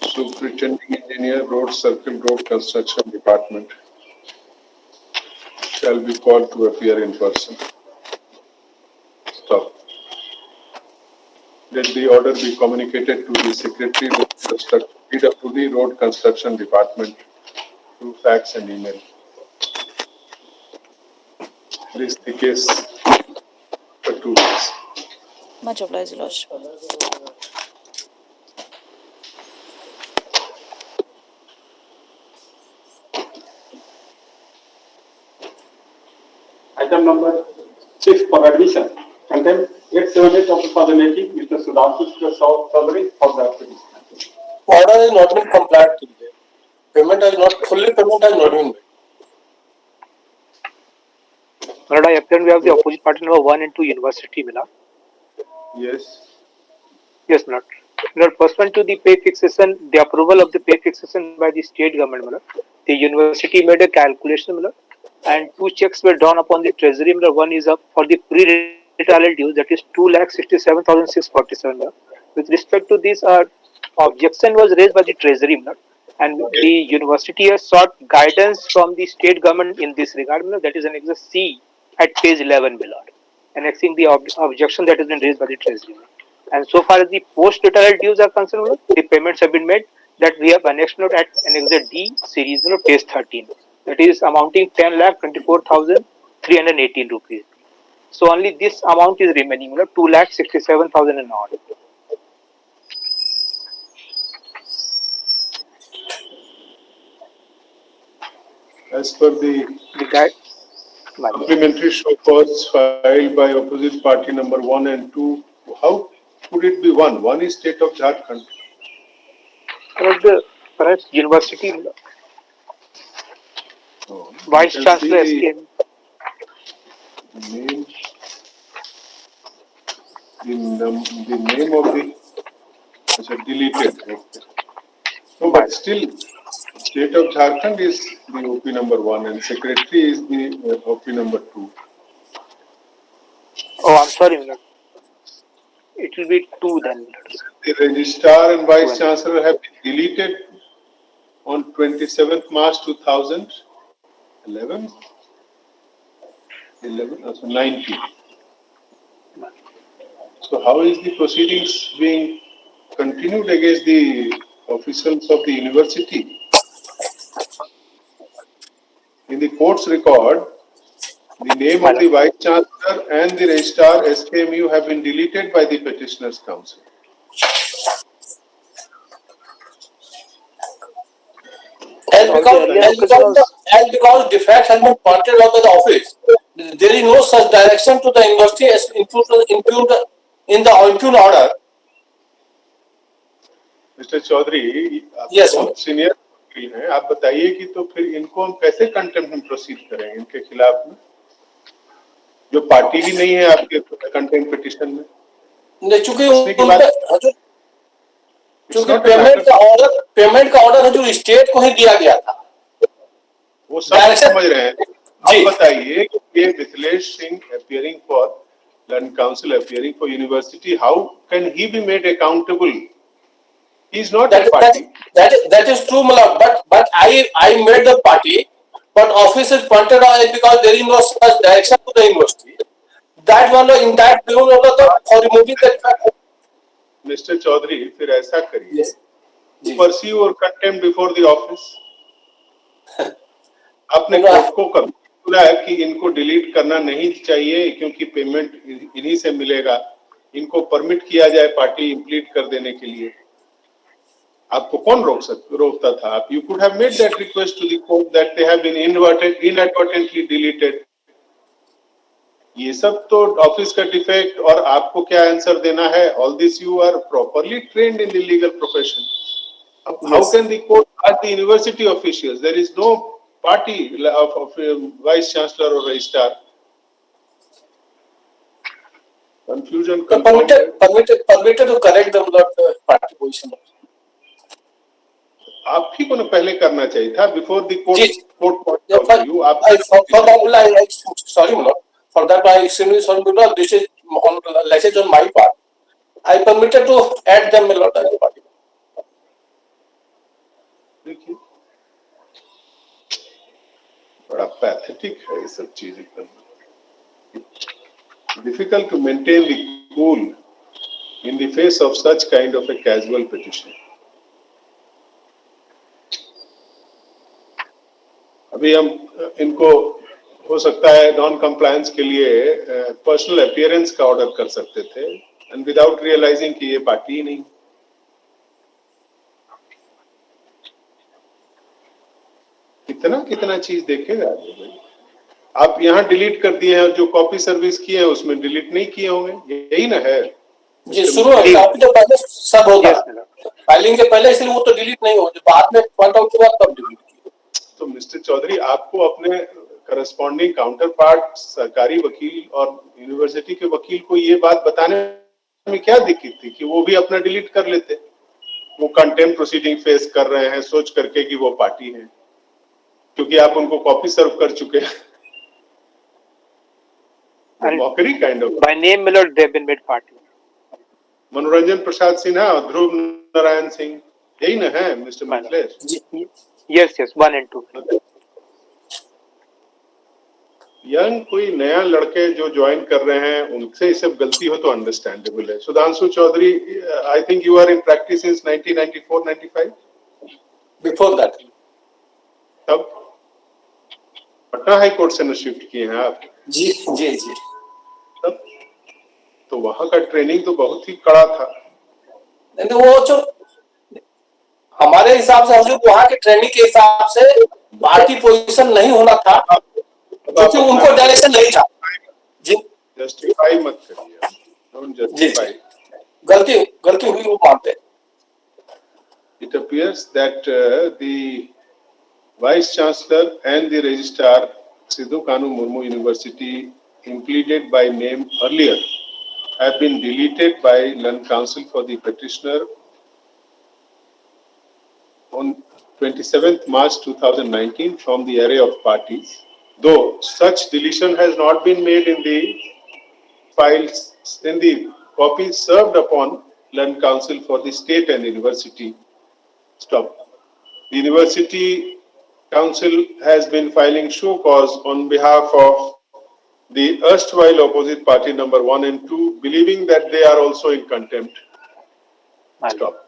Superintending Engineer, Road Circle Road Construction Department shall be called to appear in person. Stop. Let the order be communicated to the Secretary of PWD Road Construction Department through fax and email. This is the case for 2 weeks. Much obliged, Your Lordship. Item number 6 for admission. Content 878 of 2018, Mr. Sudhanshu Chaudhary for the application. Order has not been complied till date. Payment has not been made. My lord, I appear we have the opposite party number 1 and 2 university, my lord. Yes. Yes, my lord. My lord, pursuant to the pay fixation, the approval of the pay fixation by the state government, my lord, the university made a calculation, my lord, and 2 checks were drawn upon the treasury, my lord. One is up for the pre-retiral dues, that is 2,67,647, my lord. With respect to this, objection was raised by the treasury, my lord, and the university has sought guidance from the state government in this regard, my lord. That is an exercise C at page 11, my lord, annexing the objection that has been raised by the treasury. And so far as the post-retiral dues are concerned, the payments have been made that we have annexed note at Annex D series, page 13. That is amounting 10,24,318 rupees. So only this amount is remaining, 2,67,000 and odd. As per the supplementary show cause filed by opposite party number 1 and 2, how could it be 1? 1 is state of Jharkhand. Perhaps university Oh, vice chancellor scheme. Name, the name of the deleted. Okay. No, but still, state of Jharkhand is the OP number 1 and secretary is the OP number 2. Oh, I'm sorry, my lord. It will be 2 then, my lord. The registrar and vice chancellor have been deleted on 27th March 2011, 19. So how is the proceedings being continued against the officials of the university? In the court's record, the name of the vice chancellor and the registrar SKMU have been deleted by the petitioners' council. And because defect has been pointed out by the office, there is no such direction to the university as impute in the impute order. Mister Chaudhary, आप बहुत senior हैं, आप बताइए कि तो फिर इनको हम कैसे कंटेम्प्ट में प्रोसीड करें इनके खिलाफ में, जो पार्टी भी नहीं है आपके कंटेम्प्ट पिटीशन में? चूंकि पेमेंट का ऑर्डर जो स्टेट को ही दिया गया था, वो सब समझ रहे हैं। आप बताइए कि ये Mithilesh Singh appearing for London Council, appearing for university, how can he be made accountable? He is not a party. That is true, but I made the party, but office is pointed out because there is no such direction to the university. That one in that view for removing that. Mr. Chaudhary, फिर ऐसा करिए, pursue or contempt before the office. आपने court को कभी बोला है कि इनको डिलीट करना नहीं चाहिए क्योंकि पेमेंट इन्हीं से मिलेगा, इनको परमिट किया जाए पार्टी इंप्लीट कर देने के लिए? आपको कौन रोकता था? आप you could have made that request to the court that they have been inadvertently deleted. ये सब तो ऑफिस का डिफेक्ट, और आपको क्या आंसर देना है? All this you are properly trained in the legal profession. How can the court ask the university officials? There is no party of vice chancellor or registrar. Confusion. Permitted to correct the party position. आप ही को ना पहले करना चाहिए था before the court. You sorry, for that I extremely sorry, this is message on my part. I permitted to add them as a party. देखिए, बड़ा pathetic है ये सब चीजें करना. Difficult to maintain the cool in the face of such kind of a casual petition. अभी हम इनको हो सकता है नॉन कंप्लायंस के लिए पर्सनल अपीयरेंस का ऑर्डर कर सकते थे, एंड विदाउट रियलाइजिंग कि ये पार्टी ही नहीं. कितना चीज देखेगा भाई. आप यहाँ डिलीट कर दिए हैं, जो कॉपी सर्विस किए हैं उसमें डिलीट नहीं किए होंगे, यही ना है जी. शुरू कॉपी तो पहले सब होगा, फाइलिंग के पहले, इसलिए वो तो डिलीट नहीं हो, बाद में पॉइंट आउट हुआ तब डिलीट किया. तो मिस्टर चौधरी, आपको अपने करस्पॉन्डिंग काउंटर पार्ट सरकारी वकील और यूनिवर्सिटी के वकील को ये बात बताने में क्या दिक्कत थी कि वो भी अपना डिलीट कर लेते? वो कंटेम्प्ट प्रोसीडिंग फेस कर रहे हैं सोच करके कि वो पार्टी है, क्योंकि आप उनको कॉपी सर्व कर चुके हैं. Mockery kind of. By name, my lord, they have been made party. मनोरंजन प्रसाद सिन्हा, ध्रुव नारायण सिंह, यही ना है mister Mithilesh? Yes, 1 and 2. Young कोई नया लड़के जो ज्वाइन कर रहे हैं उनसे ये सब गलती हो तो अंडरस्टैंडेबल है. Sudhanshu Chaudhary, I think you are in practice since 1994-95. Before that तब पटना हाई कोर्ट से न शिफ्ट किए हैं आप? जी जी जी. तब तो वहां का ट्रेनिंग तो बहुत ही कड़ा था. नहीं तो वो जो हमारे हिसाब से जो वहां के ट्रेनिंग के हिसाब से पार्टी पोजीशन नहीं होना था, क्योंकि उनको डायरेक्शन नहीं था. जी. जस्टिफाई मत करिए, डोंट जस्टिफाई. गलती हुई वो मानते हैं. It appears that the Vice Chancellor and the Registrar, Sidhu Kanu Murmu University, implemented by name earlier, have been deleted by London Council for the petitioner on 27th March 2019 from the array of parties, though such deletion has not been made in the files in the copies served upon Learned Council for the State and University. Stop. The University Council has been filing show cause on behalf of the erstwhile opposite party number 1 and 2, believing that they are also in contempt. Stop.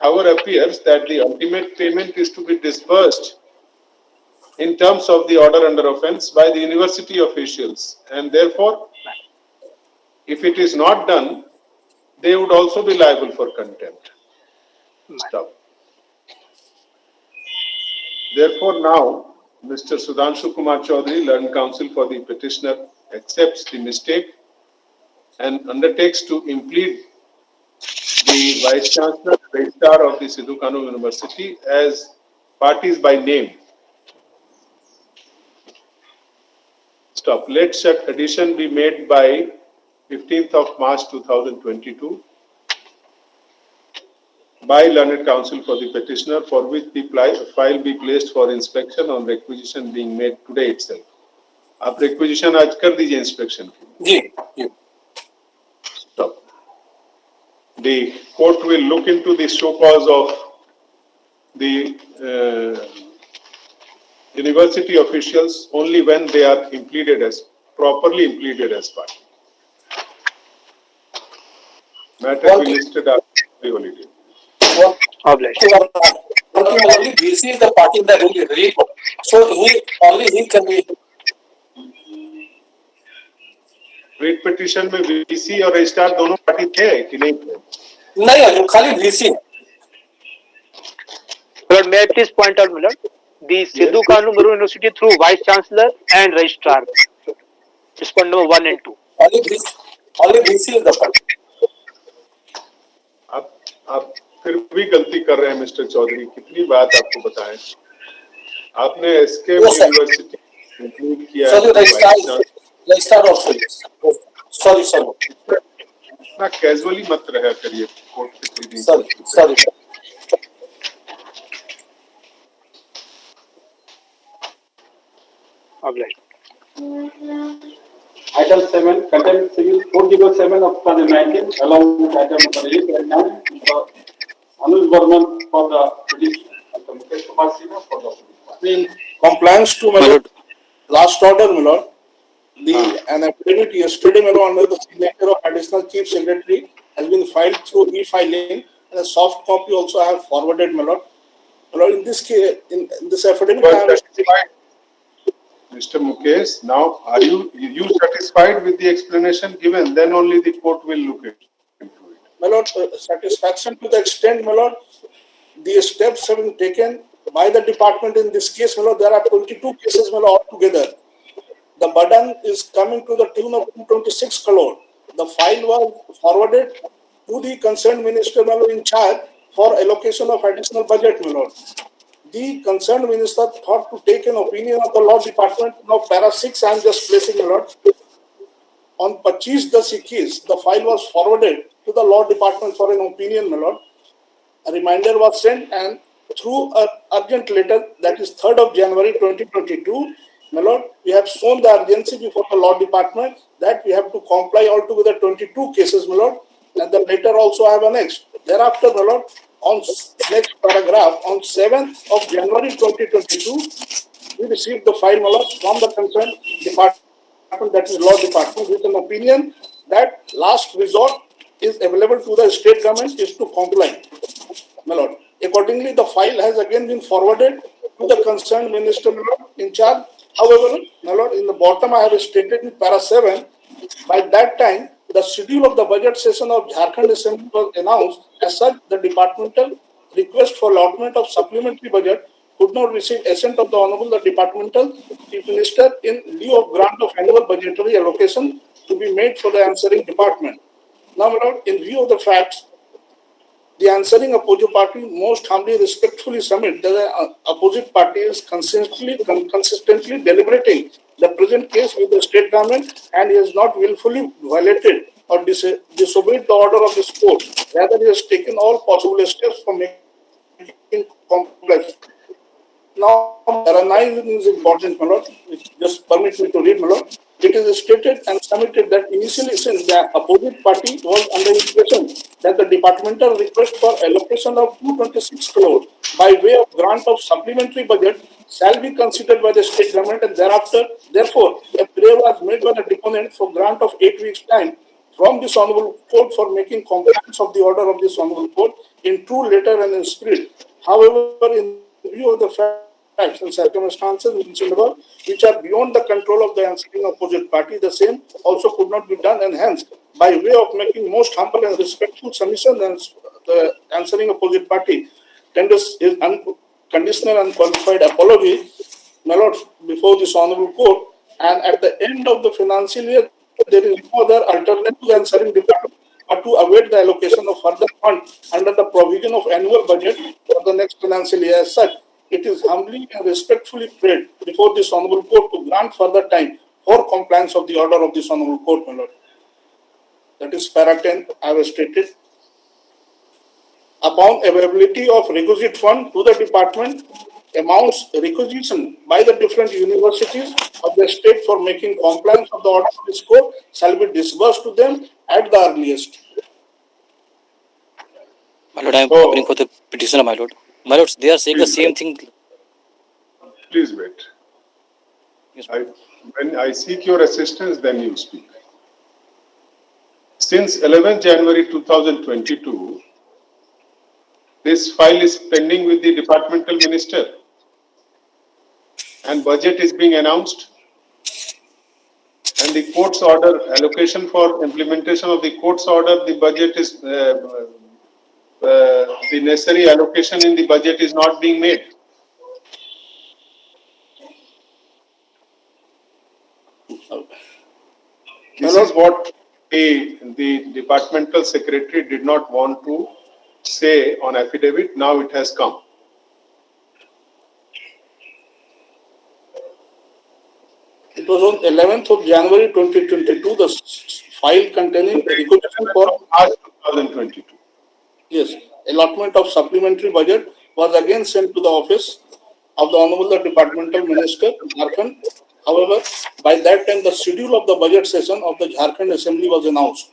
However, appears that the ultimate payment is to be disbursed in terms of the order under offense by the university officials, and therefore, if it is not done, they would also be liable for contempt. Stop. Therefore, now, Mr. Sudhanshu Kumar Chaudhary, Learned Counsel for the petitioner, accepts the mistake and undertakes to implead the Vice Chancellor, Registrar of the Sidhu Kanu University as parties by name. Stop. Let such addition be made by 15th of March 2022 by Learned Counsel for the petitioner, for which the file be placed for inspection on requisition being made today itself. आप requisition आज कर दीजिए inspection की. जी. Stop. The court will look into the show cause of the university officials only when they are properly impleaded as party. Matter be listed after the holiday. Only VC is the party in the relief. So he can be. Read petition में VC और registrar दोनों party थे कि नहीं थे? नहीं है, जो खाली VC. Lord, may I please point out, Lord, the Sidhu Kanu University through Vice Chancellor and Registrar. It's point number 1 and 2. Only VC is the party. आप फिर भी गलती कर रहे हैं मिस्टर चौधरी. कितनी बात आपको बताएं? आपने एसके यूनिवर्सिटी इंक्लूड किया है. Registrar also. Sorry. ना कैजुअली मत रहा करिए कोर्ट के. Sorry. Item 7, contempt civil 407 of 2019, along with item number 8 and 9, Anuj Burman for the petition, and Mukesh Kumar Sinha for the petition. In compliance to my last order, my lord, an affidavit yesterday, my lord, under the signature of additional chief secretary has been filed through e-filing, and a soft copy also I have forwarded, my lord. My lord, in this case, in this affidavit, I have Mr. Mukesh, now are you satisfied with the explanation given? Then only the court will look into it. My lord, satisfaction to the extent, my lord, the steps have been taken by the department in this case, my lord. There are 22 cases, my lord, altogether. The burden is coming to the tune of 226 crore. The file was forwarded to the concerned minister, my lord, in charge for allocation of additional budget, my lord. The concerned minister thought to take an opinion of the law department. Now, para 6, I am just placing, my lord. On 25/10/21, the file was forwarded to the law department for an opinion, my lord. A reminder was sent, and through an urgent letter, that is 3rd of January 2022, my lord, we have shown the urgency before the law department that we have to comply altogether 22 cases, my lord, and the letter also I have annexed. Thereafter, my lord, on next paragraph, on 7th of January 2022, we received the file, my lord, from the concerned department, that is law department, with an opinion that last resort is available to the state government is to comply, my lord. Accordingly, the file has again been forwarded to the concerned minister, my lord, in charge. However, my lord, in the bottom I have stated in para 7, by that time, the schedule of the budget session of Jharkhand Assembly was announced. As such, the departmental request for allotment of supplementary budget could not receive assent of the Honorable the Departmental Chief Minister in lieu of grant of annual budgetary allocation to be made for the answering department. Now, my lord, in view of the facts, the answering opposite party most humbly respectfully submit that the opposite party is consistently deliberating the present case with the state government and he has not willfully violated or disobeyed the order of this court. Rather, he has taken all possible steps for making complex. Now, paradigm is important, my lord. Just permit me to read, my lord. It is stated and submitted that initially since the opposite party was under impression that the departmental request for allocation of 226 crore by way of grant of supplementary budget shall be considered by the state government, and thereafter, therefore, a prayer was made by the deponent for grant of 8 weeks' time from this honorable court for making compliance of the order of this honorable court in true letter and in spirit. However, in view of the facts and circumstances mentioned above, which are beyond the control of the answering opposite party, the same also could not be done, and hence, by way of making most humble and respectful submission, and the answering opposite party tenders his unconditional and qualified apology, my lord, before this honorable court, and at the end of the financial year, there is no other alternative than serving department or to await the allocation of further funds under the provision of annual budget for the next financial year. As such, it is humbly and respectfully prayed before this honorable court to grant further time for compliance of the order of this honorable court, my lord. That is para 10 I have stated. Upon availability of requisite fund to the department, amounts requisition by the different universities of the state for making compliance of the order of this court shall be disbursed to them at the earliest. My lord, I am covering for the petitioner, my lord. My lords, they are saying the same thing. Please wait. Yes, When I seek your assistance, then you speak. Since 11th January 2022, this file is pending with the departmental minister and budget is being announced, and the court's order allocation for implementation of the court's order, the budget is the necessary allocation in the budget is not being made. This is what the departmental secretary did not want to say on affidavit. Now it has come. It was on 11th of January 2022, the file containing requisition for March 2022. Yes, allotment of supplementary budget was again sent to the office of the Honorable Departmental Minister, Jharkhand. However, by that time, the schedule of the budget session of the Jharkhand Assembly was announced.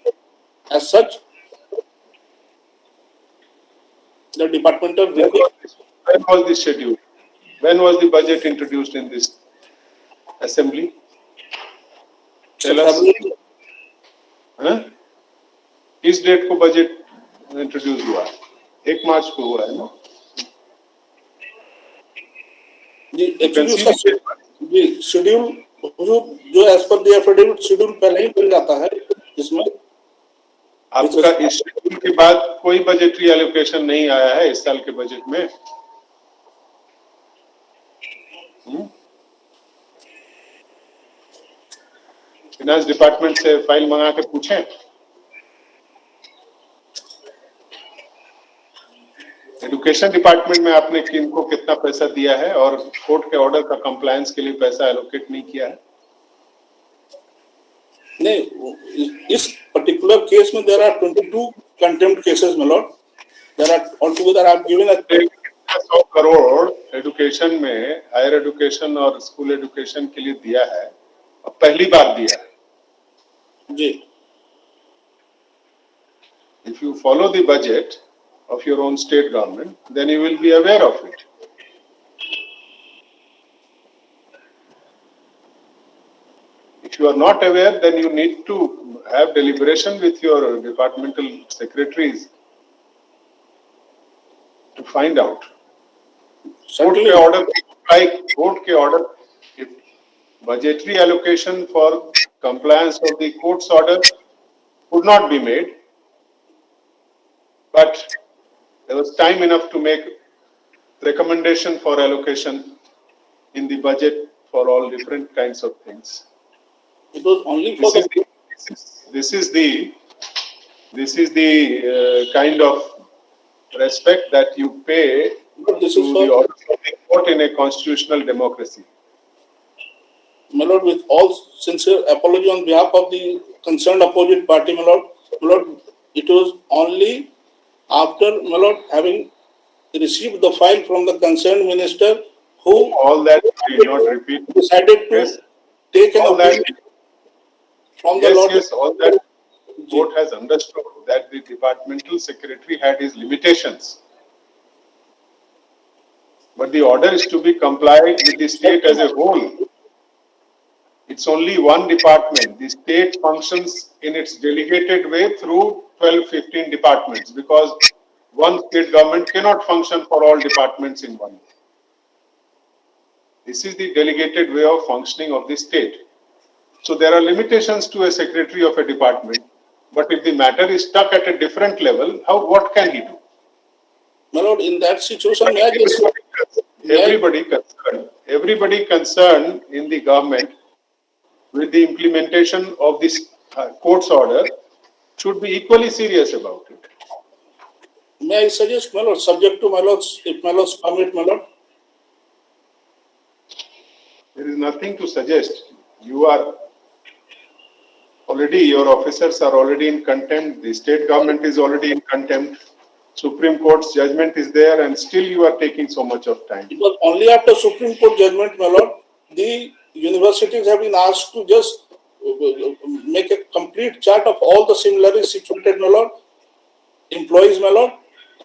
As such, the departmental request. When was the schedule? When was the budget introduced in this assembly? Tell us. किस date को budget introduce हुआ? 1 मार्च को हुआ है ना? जी actually उसका जी शेड्यूल जो as per the affidavit schedule पहले ही बन जाता है, इसमें आपका इस शेड्यूल के बाद कोई बजटरी एलोकेशन नहीं आया है इस साल के बजट में? फाइनेंस डिपार्टमेंट से फाइल मंगा के पूछें। एजुकेशन डिपार्टमेंट में आपने किनको कितना पैसा दिया है और कोर्ट के ऑर्डर का कंप्लायंस के लिए पैसा एलोकेट नहीं किया है? नहीं, इस पर्टिकुलर केस में there are 22 contempt cases my lord. There are altogether I have given a 100 crore education में, हायर एजुकेशन और स्कूल एजुकेशन के लिए दिया है और पहली बार दिया है जी। If you follow the budget of your own state government, then you will be aware of it. If you are not aware, then you need to have deliberation with your departmental secretaries to find out. Court के order court के order, if budgetary allocation for compliance of the court's order could not be made, but there was time enough to make recommendation for allocation in the budget for all different kinds of things. It was only for this is the kind of respect that you pay to the order of the court in a constitutional democracy. My lord, with all sincere apology on behalf of the concerned opposite party, my lord, it was only after, my lord, having received the file from the concerned minister, who All that I did not repeat. decided to Yes, take an all that. opinion from the Yes, Lord. yes, all that court has understood that the departmental secretary had his limitations. But the order is to be complied with the state as a whole. It's only one department. The state functions in its delegated way through 12, 15 departments because one state government cannot function for all departments in one. This is the delegated way of functioning of the state. So there are limitations to a secretary of a department, but if the matter is stuck at a different level, what can he do? My lord, in that situation, everybody concerned in the government with the implementation of this court's order should be equally serious about it. May I suggest, my lord, subject to my lord's, if my lord's permit, my lord? There is nothing to suggest. You are already, your officers are already in contempt, the state government is already in contempt, Supreme Court's judgment is there, and still you are taking so much of time. It was only after Supreme Court judgment, my lord, the universities have been asked to just make a complete chart of all the similarly situated, my lord, employees, my lord,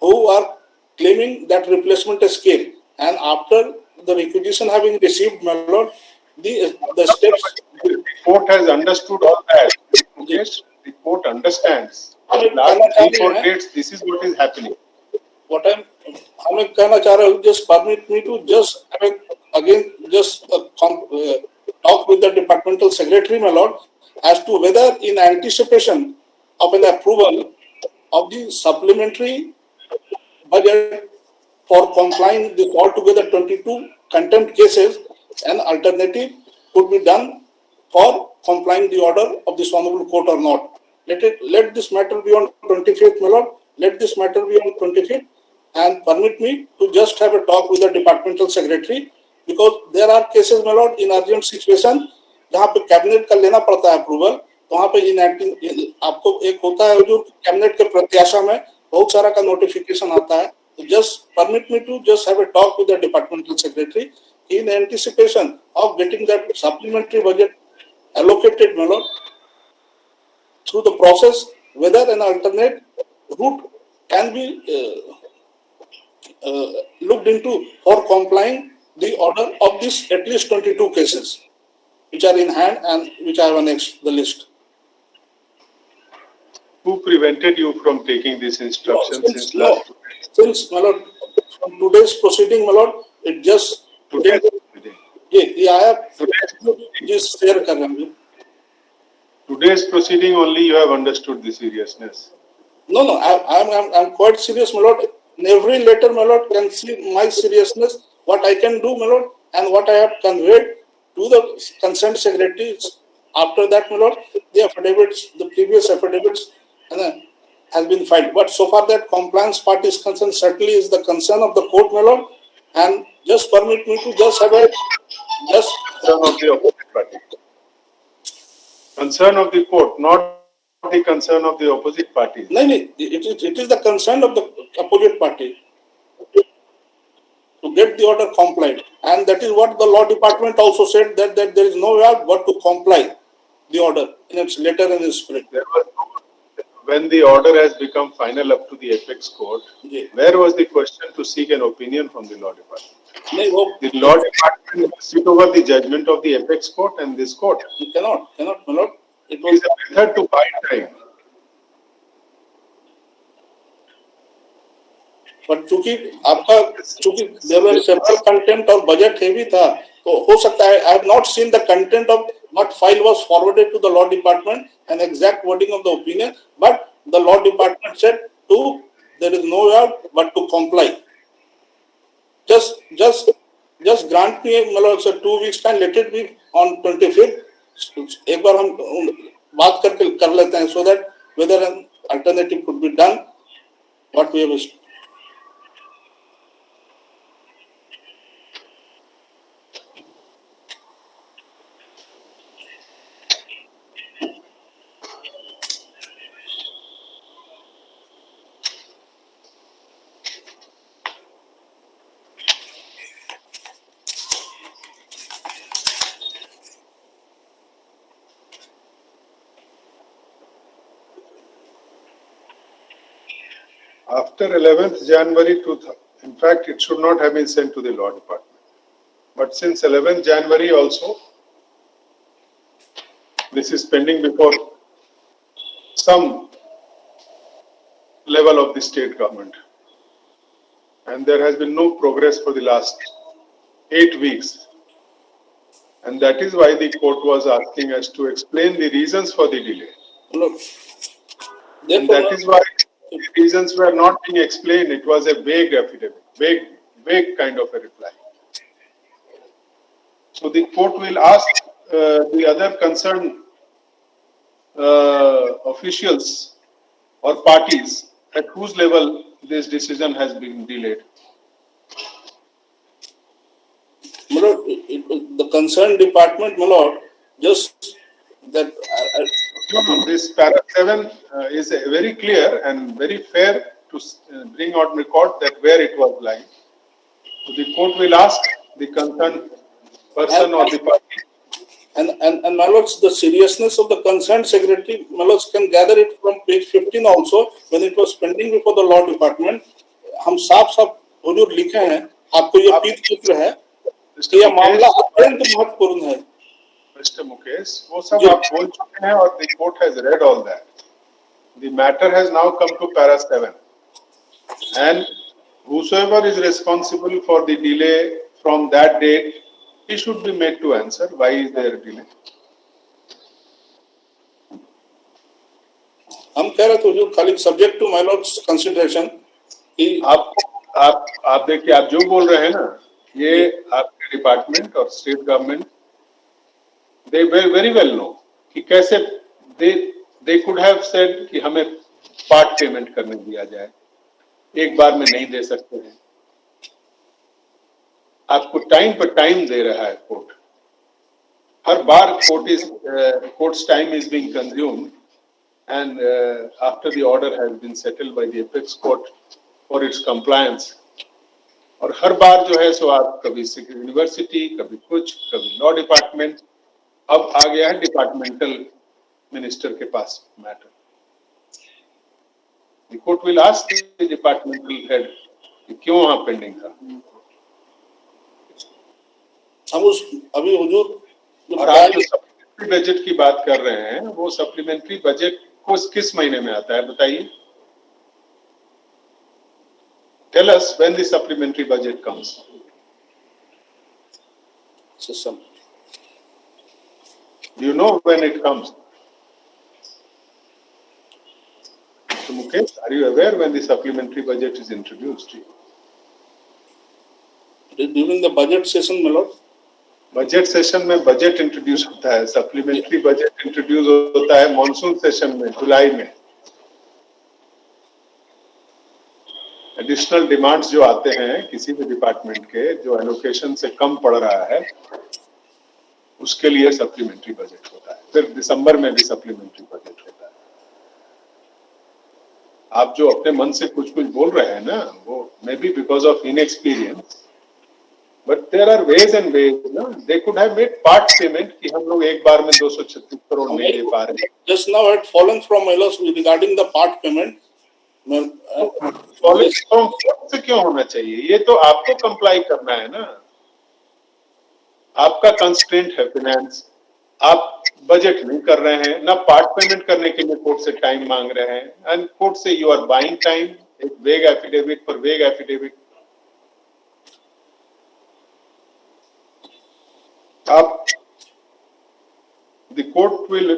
who are claiming that replacement scale. And after the requisition having received, my lord, the steps. The court has understood all that. Yes, the court understands. Last 3-4 dates, this is what is happening. What I'm कहना चाह रहा हूँ, just permit me to just again just talk with the departmental secretary, my lord, as to whether in anticipation of an approval of the supplementary budget for complying with altogether 22 contempt cases, an alternative could be done for complying the order of this honorable court or not. Let this matter be on 25th, my lord. Let this matter be on 25th, and permit me to just have a talk with the departmental secretary, because there are cases, my lord, in urgent situation जहाँ पे cabinet का लेना पड़ता है approval, तो वहाँ पे enacting आपको एक होता है जो कैबिनेट के प्रत्याशा में बहुत सारा का नोटिफिकेशन आता है. So just permit me to just have a talk with the departmental secretary in anticipation of getting that supplementary budget allocated, my lord, through the process, whether an alternate route can be looked into for complying the order of this at least 22 cases which are in hand and which I have annexed the list. Who prevented you from taking this instruction since last 2 days? Since, my lord, from today's proceeding, my lord, it just today. Today's proceeding only you have understood the seriousness. No, I'm quite serious, my lord. In every letter, my lord, can see my seriousness, what I can do, my lord, and what I have conveyed to the concerned secretaries. After that, my lord, the affidavits, the previous affidavits, has been filed. But so far that compliance part is concerned, certainly is the concern of the court, my lord. And just permit me to just have a concern of the opposite party. Concern of the court, not the concern of the opposite party. No, it is the concern of the opposite party to get the order complied, and that is what the law department also said, that there is no way but to comply the order in its letter and its spirit. When the order has become final up to the apex court, where was the question to seek an opinion from the law department? The law department will sit over the judgment of the apex court and this court. You cannot, my lord. It is a method to buy time. But चूंकि there were several content और budget heavy था, तो हो सकता है I have not seen the content of what file was forwarded to the law department and exact wording of the opinion, but the law department said there is no way but to comply. Just grant me, मतलब sir, 2 weeks time, let it be on 25th. एक बार हम बात करके कर लेते हैं, so that whether an alternative could be done, what we have. After 11th January, in fact, it should not have been sent to the law department. But since 11th January also, this is pending before some level of the state government. And there has been no progress for the last 8 weeks. And that is why the court was asking us to explain the reasons for the delay. Look, And that is why the reasons were not being explained. It was a vague affidavit, vague kind of a reply. So the court will ask the other concerned officials or parties at whose level this decision has been delayed. my lord, the concerned department, my lord, just that No, this para 7 is very clear and very fair to bring on record that where it was lying. So the court will ask the concerned person or the party. and my lords, the seriousness of the concerned secretary, my lords, can gather it from page 15 also, when it was pending before the law department. हम साफ साफ हुजूर लिखे हैं, आपको ये पीठ चित्र है कि यह मामला अत्यंत महत्वपूर्ण है. Mr. Mukesh, वो सब आप बोल चुके हैं और the court has read all that. The matter has now come to para 7, and whosoever is responsible for the delay from that date, he should be made to answer why is there a delay. हम कह रहे थे हुजूर खाली subject to my lord's consideration कि आप देखिए, आप जो बोल रहे हैं ना, ये आपके डिपार्टमेंट और state government they very well know कि कैसे they could have said कि हमें पार्ट पेमेंट करने दिया जाए, एक बार में नहीं दे सकते हैं. आपको टाइम पर टाइम दे रहा है court. Her bar court's time is being consumed, and after the order has been settled by the apex court for its compliance. और हर बार जो है सो आप कभी यूनिवर्सिटी, कभी कुछ, कभी लॉ डिपार्टमेंट, अब आ गया है डिपार्टमेंटल मिनिस्टर के पास matter. The court will ask the departmental head कि क्यों वहां पेंडिंग था. हम उस अभी हुजूर और आप जो सप्लीमेंट्री बजट की बात कर रहे हैं, वो सप्लीमेंट्री बजट किस महीने में आता है बताइए. Tell us when the supplementary budget comes. System. Do you know when it comes? So Mukesh, are you aware when the supplementary budget is introduced? During the budget session, my lord. Budget session में budget introduce होता है, supplementary budget introduce होता है monsoon session में, जुलाई में. Additional demands जो आते हैं किसी भी डिपार्टमेंट के, जो एलोकेशन से कम पड़ रहा है, उसके लिए सप्लीमेंट्री बजट होता है. फिर दिसंबर में भी सप्लीमेंट्री बजट होता है. आप जो अपने मन से कुछ बोल रहे हैं ना, वो may be because of inexperience, but there are ways and ways ना. They could have made part payment कि हम लोग एक बार में 236 करोड़ नहीं दे पा रहे. Just now had fallen from my lords regarding the part payment. से क्यों होना चाहिए? ये तो आपको कंप्लाई करना है ना. आपका कंस्ट्रेंट है फाइनेंस, आप बजट नहीं कर रहे हैं ना, पार्ट पेमेंट करने के लिए कोर्ट से टाइम मांग रहे हैं, एंड कोर्ट से यू आर बाइंग टाइम, एक वेग एफिडेविट पर वेग एफिडेविट. आप the court will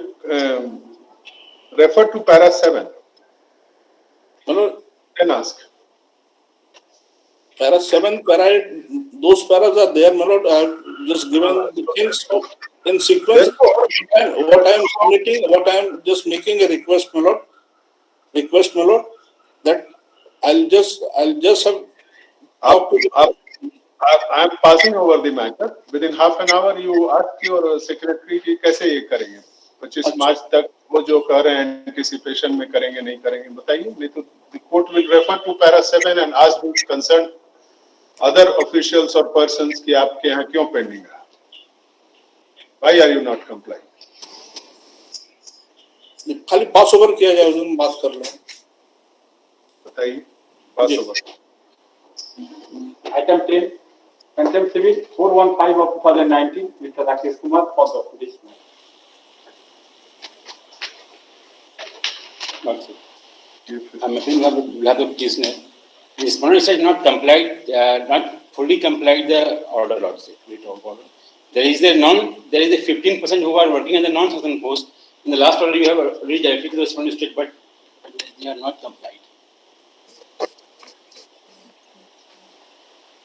refer to para 7. Can ask. Para 7, para 8, those paras are there, my lord. I have just given the things in sequence. What I am submitting, what I am just making a request, my lord. Request, my lord, that I'll just have. I am passing over the matter. Within half an hour, you ask your secretary कि कैसे ये करेंगे. 25 मार्च तक वो जो कर रहे हैं एंटिसिपेशन में करेंगे नहीं करेंगे बताइए. नहीं तो the court will refer to para 7 and ask the concerned other officials or persons कि आपके यहाँ क्यों पेंडिंग है. Why are you not complying? खाली पास ओवर किया जाए, उसमें बात कर लें. बताइए. Pass Yes. over. Item 10, Contempt Civil 415 of 2019, Mr. Rakesh Kumar for the petitioner. Also, I'm appealing on behalf of the petitioner. The respondent has not complied, not fully complied the order also. There is a 15% who are working on the non-citizen post. In the last order, you have already directed to the respondent state, but they are not complied.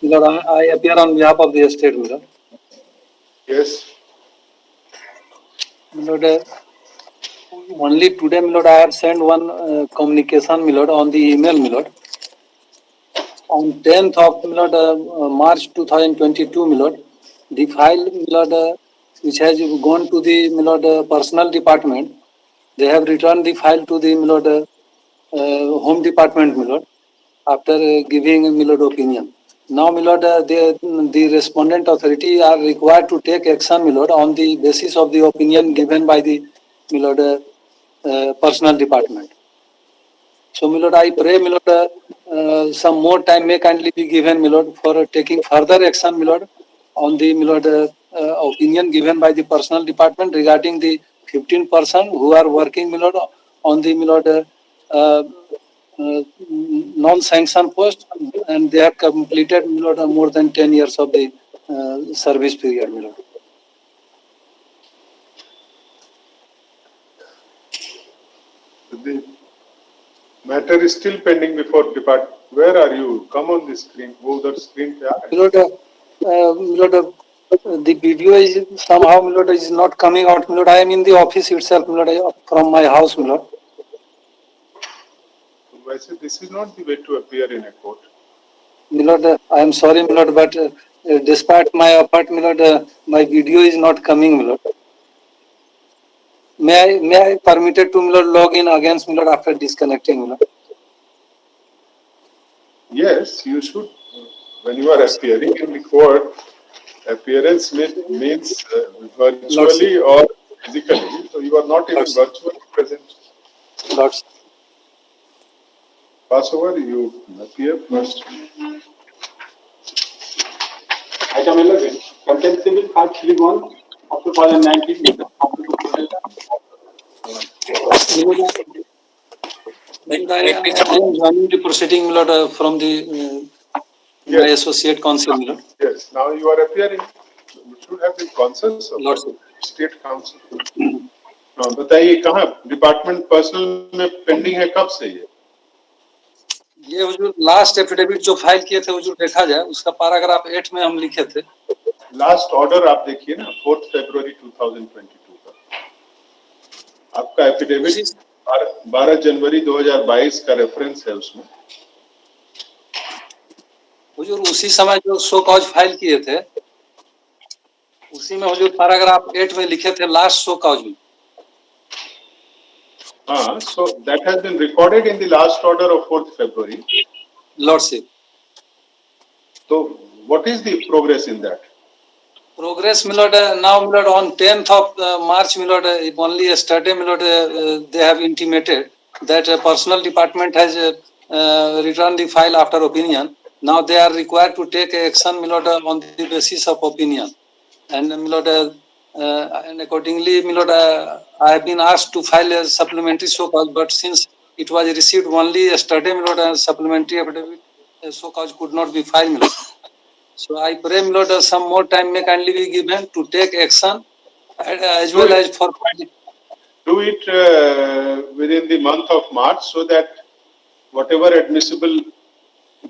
Lord, I appear on behalf of the estate, Lord. Yes. Lord, only today, Lord, I have sent one communication, Lord, on the email, Lord. On 10th of March 2022, Lord, the file, Lord, which has gone to the Lord, personal department, they have returned the file to the Lord, home department, Lord, after giving Lord opinion. Now, Lord, the respondent authority are required to take action, Lord, on the basis of the opinion given by the Lord, personal department. So, Lord, I pray, Lord, some more time may kindly be given, Lord, for taking further action, Lord, on the Lord, opinion given by the personal department regarding the 15% who are working, Lord, on the Lord, non-sanction post, and they have completed, Lord, more than 10 years of the service period, Lord. The matter is still pending before department. Where are you? Come on the screen. वो उधर screen पे आ रहा है? Lord, the video is somehow, Lord, is not coming out. Lord, I am in the office itself, Lord, from my house, Lord. वैसे this is not the way to appear in a court. Lord, I am sorry, Lord, but despite my effort, Lord, my video is not coming, Lord. May I permitted to Lord log in again, Lord, after disconnecting, Lord? Yes, you should. When you are appearing in the court, appearance means virtually or physically. So you are not even virtually present. Lord. Pass over. You appear first. Item 11, Contempt Civil 531 of 2019, Mr. I am joining the proceeding, Lord, from the my associate counsel, Lord. Yes. Now you are appearing. You should have the conscience of state council. हाँ बताइए कहाँ department personal में pending है कब से ये जो last affidavit जो फाइल किए थे वो जो देखा जाए उसका पैराग्राफ 8 में हम लिखे थे लास्ट ऑर्डर आप देखिए ना 4 फरवरी 2022 का आपका एफिडेविट 12 जनवरी 2022 का रेफरेंस है उसमें हुजूर उसी समय जो शो कॉज फाइल किए थे उसी में हुजूर पैराग्राफ 8 में लिखे थे लास्ट शो कॉज में हाँ so that has been recorded in the last order of 4th February lordship so what is the progress in that progress milord now milord on 10th of March milord only yesterday milord they have intimated that personal department has returned the file after opinion now they are required to take action milord on the basis of opinion and milord and accordingly milord I have been asked to file a supplementary so cause but since it was received only yesterday milord supplementary affidavit so cause could not be filed milord. So I pray, Lord, some more time may kindly be given to take action as well as for do it within the month of March so that whatever admissible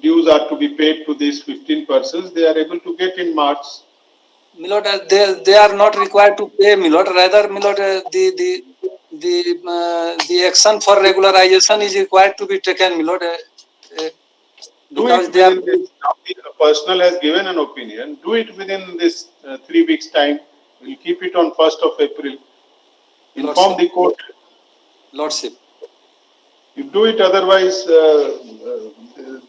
dues are to be paid to these 15 persons, they are able to get in March. Milord, they are not required to pay, Milord. Rather, Milord, the action for regularization is required to be taken, Milord. Do it within this. Now the personal has given an opinion. Do it within this 3 weeks time. We'll keep it on 1st of April. Inform the court. Lordship. You do it otherwise,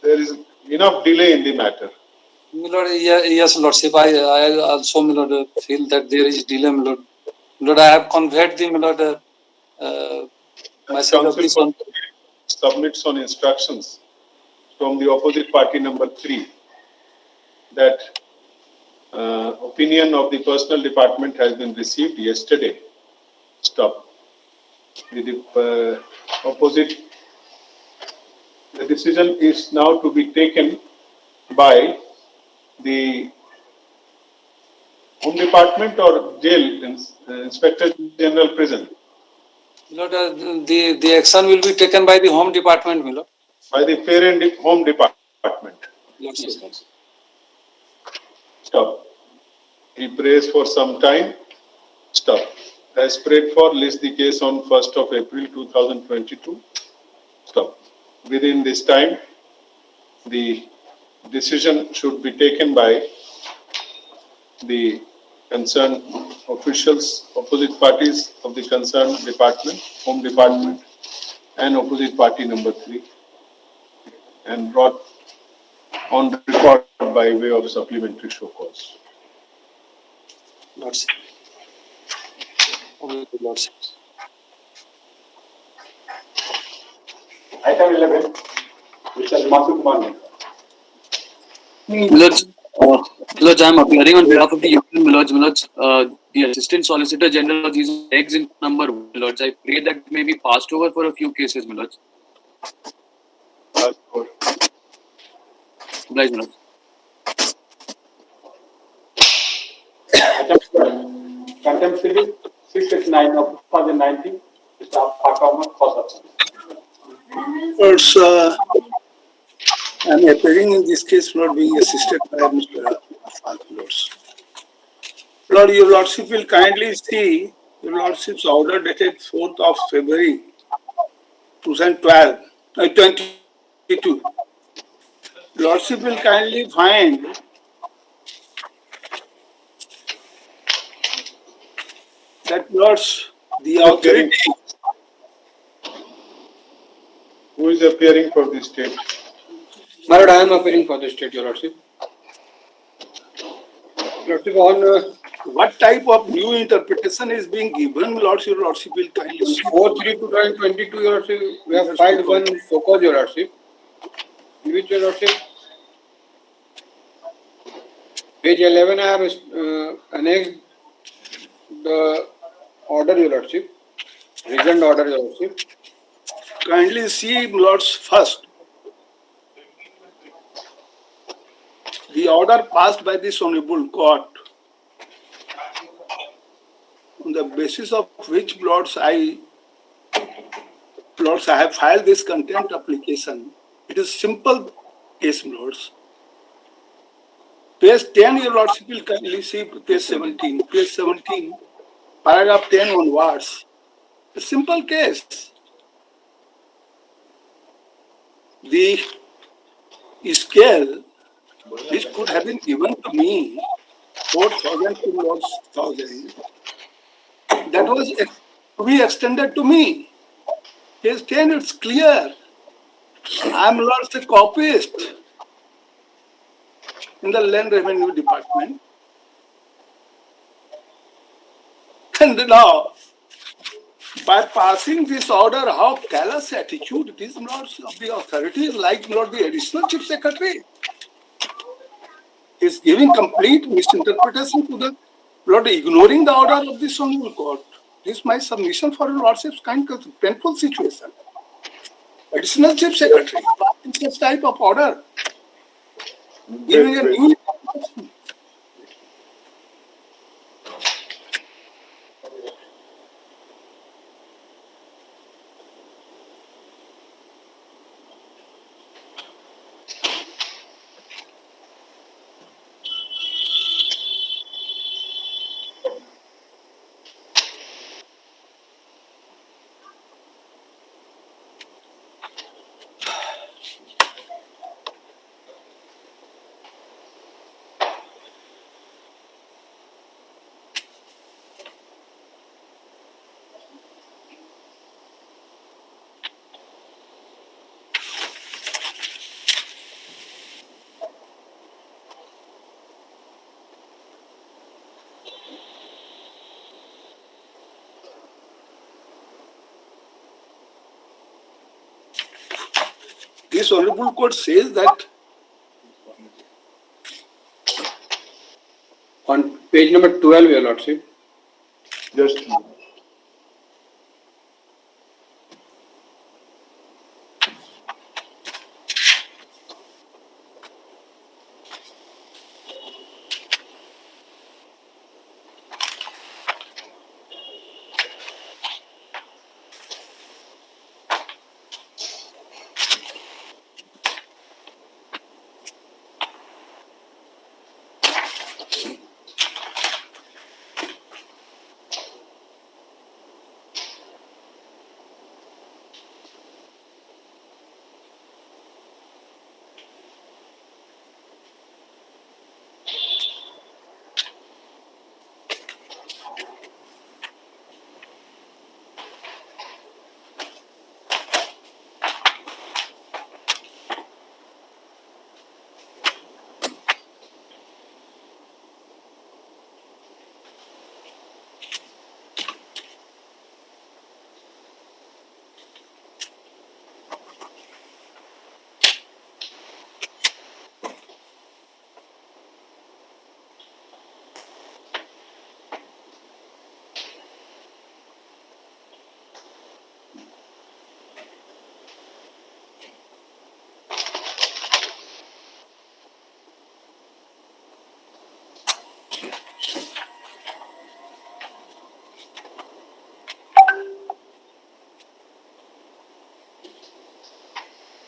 there is enough delay in the matter. Milord, yes, Lordship. I also, Milord, feel that there is delay, Milord. Milord, I have conveyed the Milord message of this one. Submits on instructions. from the opposite party number 3 that opinion of the personal department has been received yesterday. Stop. The opposite, the decision is now to be taken by the Home Department or Jail Inspector General Prison. Lord, the action will be taken by the Home Department, my Lord. By the parent Home Department. Yes, sir. Stop. He prays for some time. Stop. As prayed for, list the case on 1st of April 2022. Stop. Within this time, the decision should be taken by the concerned officials, opposite parties of the concerned department, Home Department, and opposite party number 3, and brought on record by way of supplementary show cause. Lordship. Lordship. Item 11, Mr. Himanshu Kumar. Milords, Milords, I am appearing on behalf of the Union Milords, the Assistant Solicitor General of these eggs in number 1, Milords. I pray that it may be passed over for a few cases, Milords. Oblige, Milords. Contempt Civil 669 of 2019, Mr. Pakama Khosat. Lords, I am appearing in this case, Lord, being assisted by Mr. Afaq, Lords. Lord, your Lordship will kindly see your Lordship's order dated 4th of February 2012, 22. Lordship will kindly find that, Lords, the authority. Who is appearing for the state? My Lord, I am appearing for the state, Your Lordship. Lordship, on What type of new interpretation is being given, Lordship? Your Lordship will kindly see. 4/3/2022, Your Lordship, we have filed one focus, Your Lordship, in which, Your Lordship, page 11, I have annexed the order, Your Lordship, reasoned order, Your Lordship. Kindly see, Lords, first. The order passed by this Honorable Court, on the basis of which, Lords, I have filed this contempt application. It is simple case, Lords. Page 10, your Lordship will kindly see page 17. Page 17, paragraph 10 onwards. A simple case. The scale which could have been given to me, 4,000 to Lord's 1,000, that was to be extended to me. Page 10, it's clear. I am, Lord's, a copyist in the Land Revenue Department. And now, by passing this order, how callous attitude it is, Lords, of the authorities, like Lord the Additional Chief Secretary, is giving complete misinterpretation to the Lord, ignoring the order of this Honorable Court. This is my submission for your Lordship's kind of painful situation. Additional Chief Secretary, passing such type of order, giving a new. this honorable court says that On page number 12, Your Lordship. Just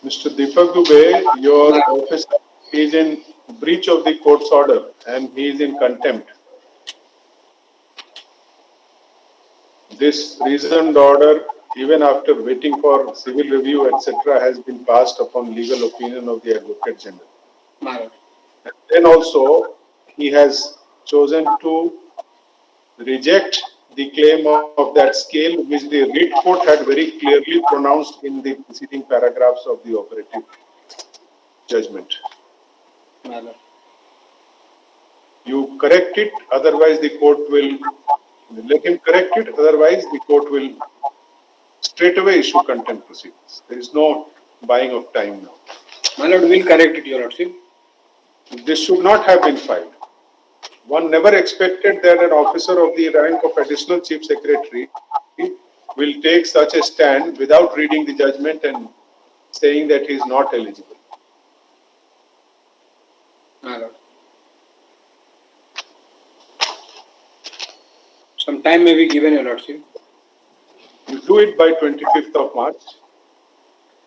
Mr. Deepak Dubey, your officer is in breach of the court's order and he is in contempt. This reasoned order, even after waiting for civil review, etc., has been passed upon legal opinion of the Advocate General. My Lord. And then also, he has chosen to reject the claim of that scale, which the Writ Court had very clearly pronounced in the preceding paragraphs of the operative judgment. My Lord. You correct it, otherwise the court will let him correct it, otherwise the court will straight away issue contempt proceedings. There is no buying of time now. My Lord, will correct it, Your Lordship. This should not have been filed. One never expected that an officer of the rank of Additional Chief Secretary will take such a stand without reading the judgment and saying that he is not eligible. My Lord. Some time may be given, Your Lordship. You do it by 25th of March.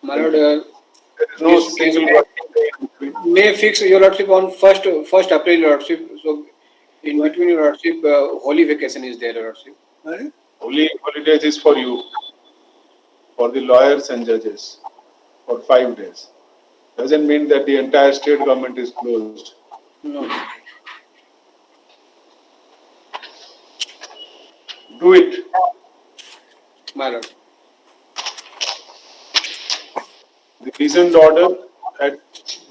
My Lord, there is no this case single working day in between. may fix, Your Lordship, on 1st April, Your Lordship. So, in between, Your Lordship, holy vacation is there, Your Lordship. Holy holidays is for you, for the lawyers and judges, for 5 days. Doesn't mean that the entire state government is closed. No. Do it. My Lord. The reasoned order at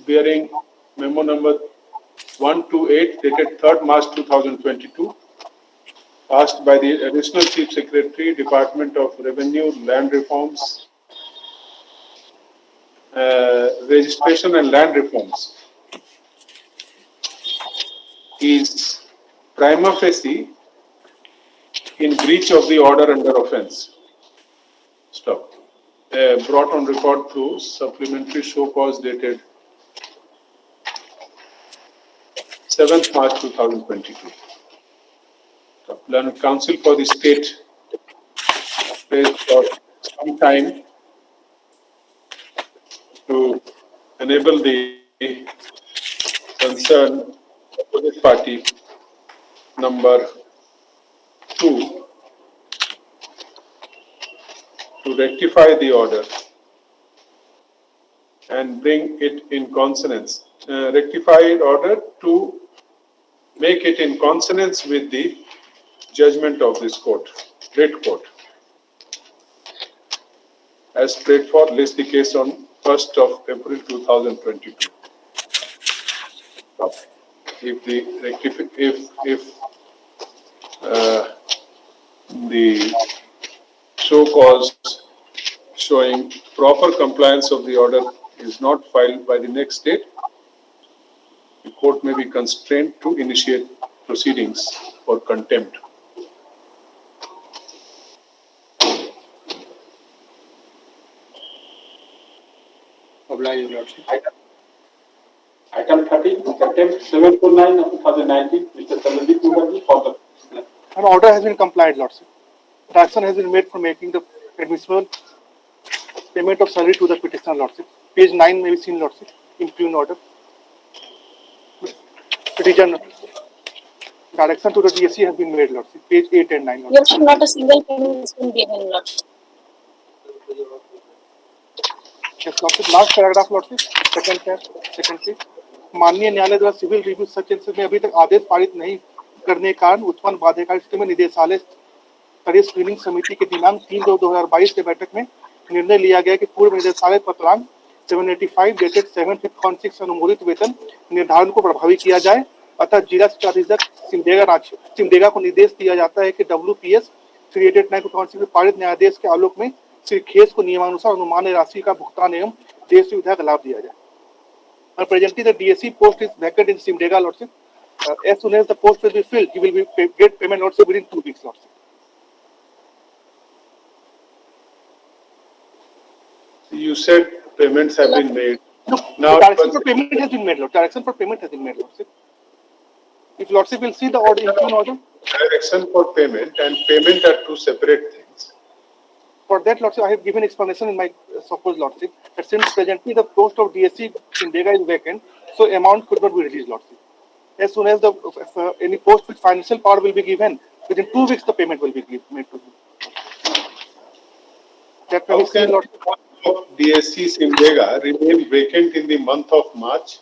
bearing memo number 128 dated 3rd March 2022, passed by the Additional Chief Secretary, Department of Revenue, Land Reforms, Registration and Land Reforms, is prima facie in breach of the order under offence. Stop. Brought on record through supplementary show cause dated 7th March 2022. Learned Counsel for the State pays for some time to enable the concerned opposite party number 2 to rectify the order and bring it in consonance. Rectified order to make it in consonance with the judgment of this court, Writ Court. As prayed for, list the case on 1st of April 2022. If the show cause showing proper compliance of the order is not filed by the next date, the court may be constrained to initiate proceedings for contempt. Oblige, Your Lordship. Item 13, contempt 749 of 2019, Mr. Chandradeep Mukherjee for the. An order has been complied, Lordship. Action has been made for making the admissible payment of salary to the petitioner, Lordship. Page 9 may be seen, Lordship, in plain order. Petition direction to the DSC has been made, Lordship. Page 8 and 9, Lordship. Yes, not a single payment has been given, Lord. Yes, Lordship. Last paragraph, Lordship. Second page. माननीय न्यायालय द्वारा civil review सच में अभी तक आदेश पारित नहीं करने के कारण उत्पन्न बाध्यकारी स्थिति में निदेशालय स्तरीय स्क्रीनिंग समिति के दिनांक 3/2/2022 के बैठक में निर्णय लिया गया कि पूर्व निदेशालय पत्रांक 785 डेटेड 7/5/6 अनुमोदित वेतन निर्धारण को प्रभावी किया जाए। अतः जिला शिक्षा अधीक्षक सिमडेगा को निर्देश दिया जाता है कि WPS 3889 में पारित न्यायादेश के आलोक में श्री खेस को नियमानुसार अनुमान्य राशि का भुगतान एवं देश सुविधा का लाभ दिया जाए। Presently, the DSC post is vacant in Simdega, Lordship. As soon as the post will be filled, he will get payment, Lordship, within 2 weeks, Lordship. You said payments have been made. No, Now, direction for payment has been made, Lord. Direction for payment has been made, Lordship. If Lordship will see the order, in order. Direction for payment and payment are two separate things. For that, Lordship, I have given explanation in my supposed Lordship. That since presently the post of DSC Simdega is vacant, so amount could not be released, Lordship. As soon as the any post with financial power will be given, within 2 weeks the payment will be made to him. That How can DSC Simdega remain vacant in the month of March?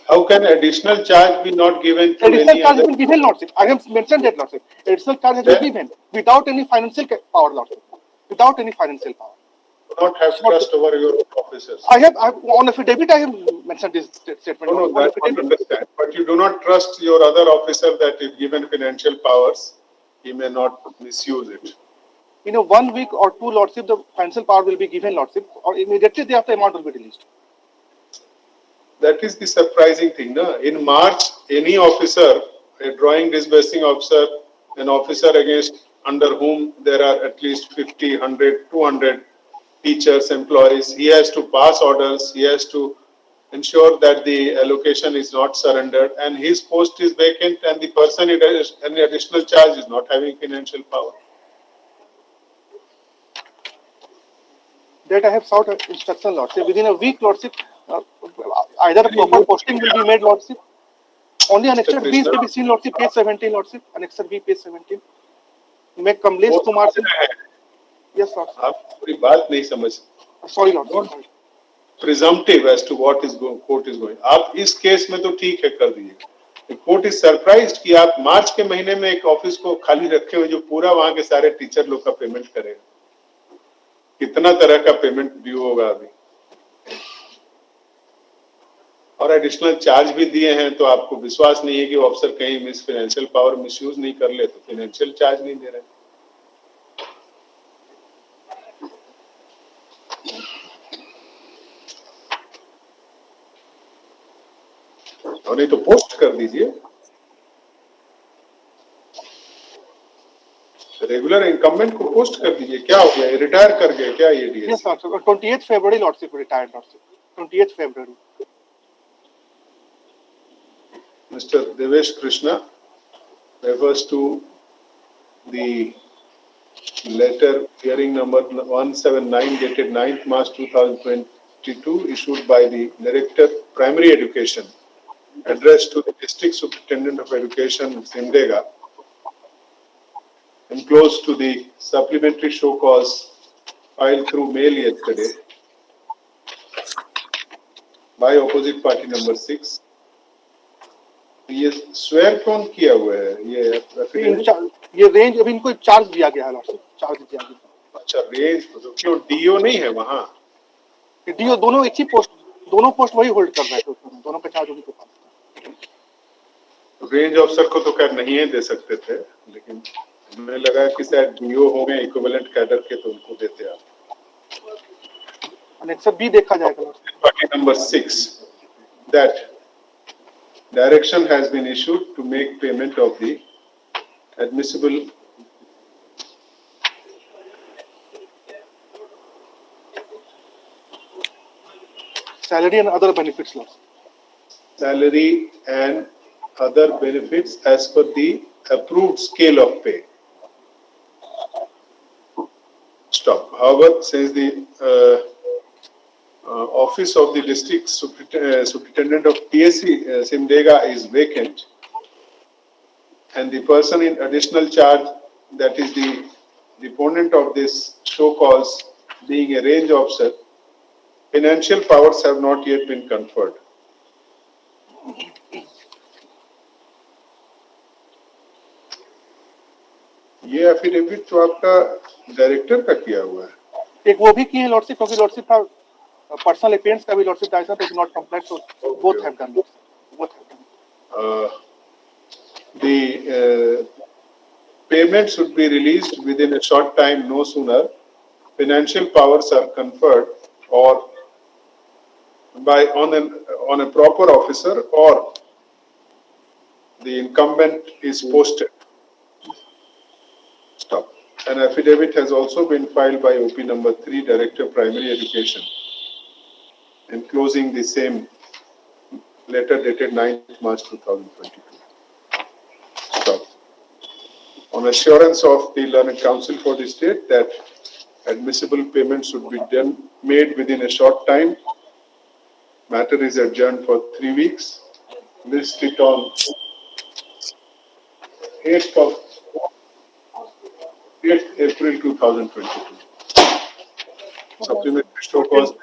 How can additional charge be not given to additional any charge other? has been given, Lordship. I have mentioned that, Lordship. Additional charge has been given without any financial power, Lordship. Without any financial power. Do not have trust over your officers. I have on affidavit. I have mentioned this statement. No, that I understand. But you do not trust your other officer that if given financial powers, he may not misuse it. In a 1 week or two, Lordship, the financial power will be given, Lordship, or immediately thereafter amount will be released. That is the surprising thing. No? In March, any officer, a drawing disbursing officer, an officer under whom there are at least 50, 100, 200 teachers, employees, he has to pass orders, he has to ensure that the allocation is not surrendered, and his post is vacant, and the person in any additional charge is not having financial power. That I have sought instruction, Lordship. Within a week, Lordship, either a proper posting will be made, Lordship. Only Annexure B will be seen, Lordship, page 17, Lordship. Annexure B, page 17. Make Kamlesh Kumar. Yes, Lordship. आप पूरी बात नहीं समझ. Sorry, Lordship. Presumptive as to what is going, court is going. आप इस case में तो ठीक है कर दीजिए. The court is surprised कि आप मार्च के महीने में एक ऑफिस को खाली रखे हुए जो पूरा वहां के सारे टीचर लोग का पेमेंट करेगा. कितना तरह का पेमेंट ड्यू होगा अभी. और एडिशनल चार्ज भी दिए हैं तो आपको विश्वास नहीं है कि वो अफसर कहीं मिस फाइनेंशियल पावर मिसयूज नहीं कर ले तो फाइनेंशियल चार्ज नहीं दे रहे. और नहीं तो पोस्ट कर दीजिए. रेगुलर इनकम्बेंट को पोस्ट कर दीजिए. क्या हो गया, रिटायर कर गए क्या ये DS? Yes, Lordship. 28th February, Lordship, retired, Lordship. 28th February. Mr. Devesh Krishna refers to the letter hearing number 179 dated 9th March 2022 issued by the Director Primary Education addressed to the District Superintendent of Education Simdega enclosed to the supplementary show cause filed through mail yesterday by opposite party number 6. ये swear कौन किया हुआ है ये range अभी इनको charge दिया गया है, Lordship. चार्ज दिया गया. अच्छा, रेंज तो क्यों डीओ नहीं है वहाँ? डीओ दोनों एक ही पोस्ट, दोनों पोस्ट वही होल्ड कर रहे थे, दोनों का चार्ज उन्हीं के पास. रेंज अफसर को तो खैर नहीं है दे सकते थे, लेकिन हमें लगा कि शायद डीओ होंगे इक्विवेलेंट कैडर के तो उनको देते आप. Annex B देखा जाएगा lordship. Party number 6, that direction has been issued to make payment of the admissible Salary and other benefits lords. salary and other benefits as per the approved scale of pay. Stop. However, since the office of the district superintendent of PSC Simdega is vacant, and the person in additional charge, that is the deponent of this show cause, being a range officer, financial powers have not yet been conferred. ये affidavit तो आपका director का किया हुआ है. एक वो भी की है लॉर्डशिप, क्योंकि लॉर्डशिप का पर्सनल अफेयर्स का भी lordship direction is not complete, so both have done both have done. The payment should be released within a short time, no sooner. Financial powers are conferred or by on a proper officer, or the incumbent is posted. Stop. An affidavit has also been filed by OP number 3, Director Primary Education, enclosing the same letter dated 9th March 2022. Stop. On assurance of the Learned Council for the state that admissible payments should be made within a short time, matter is adjourned for 3 weeks. List it on 8th April 2022. Supplementary show cause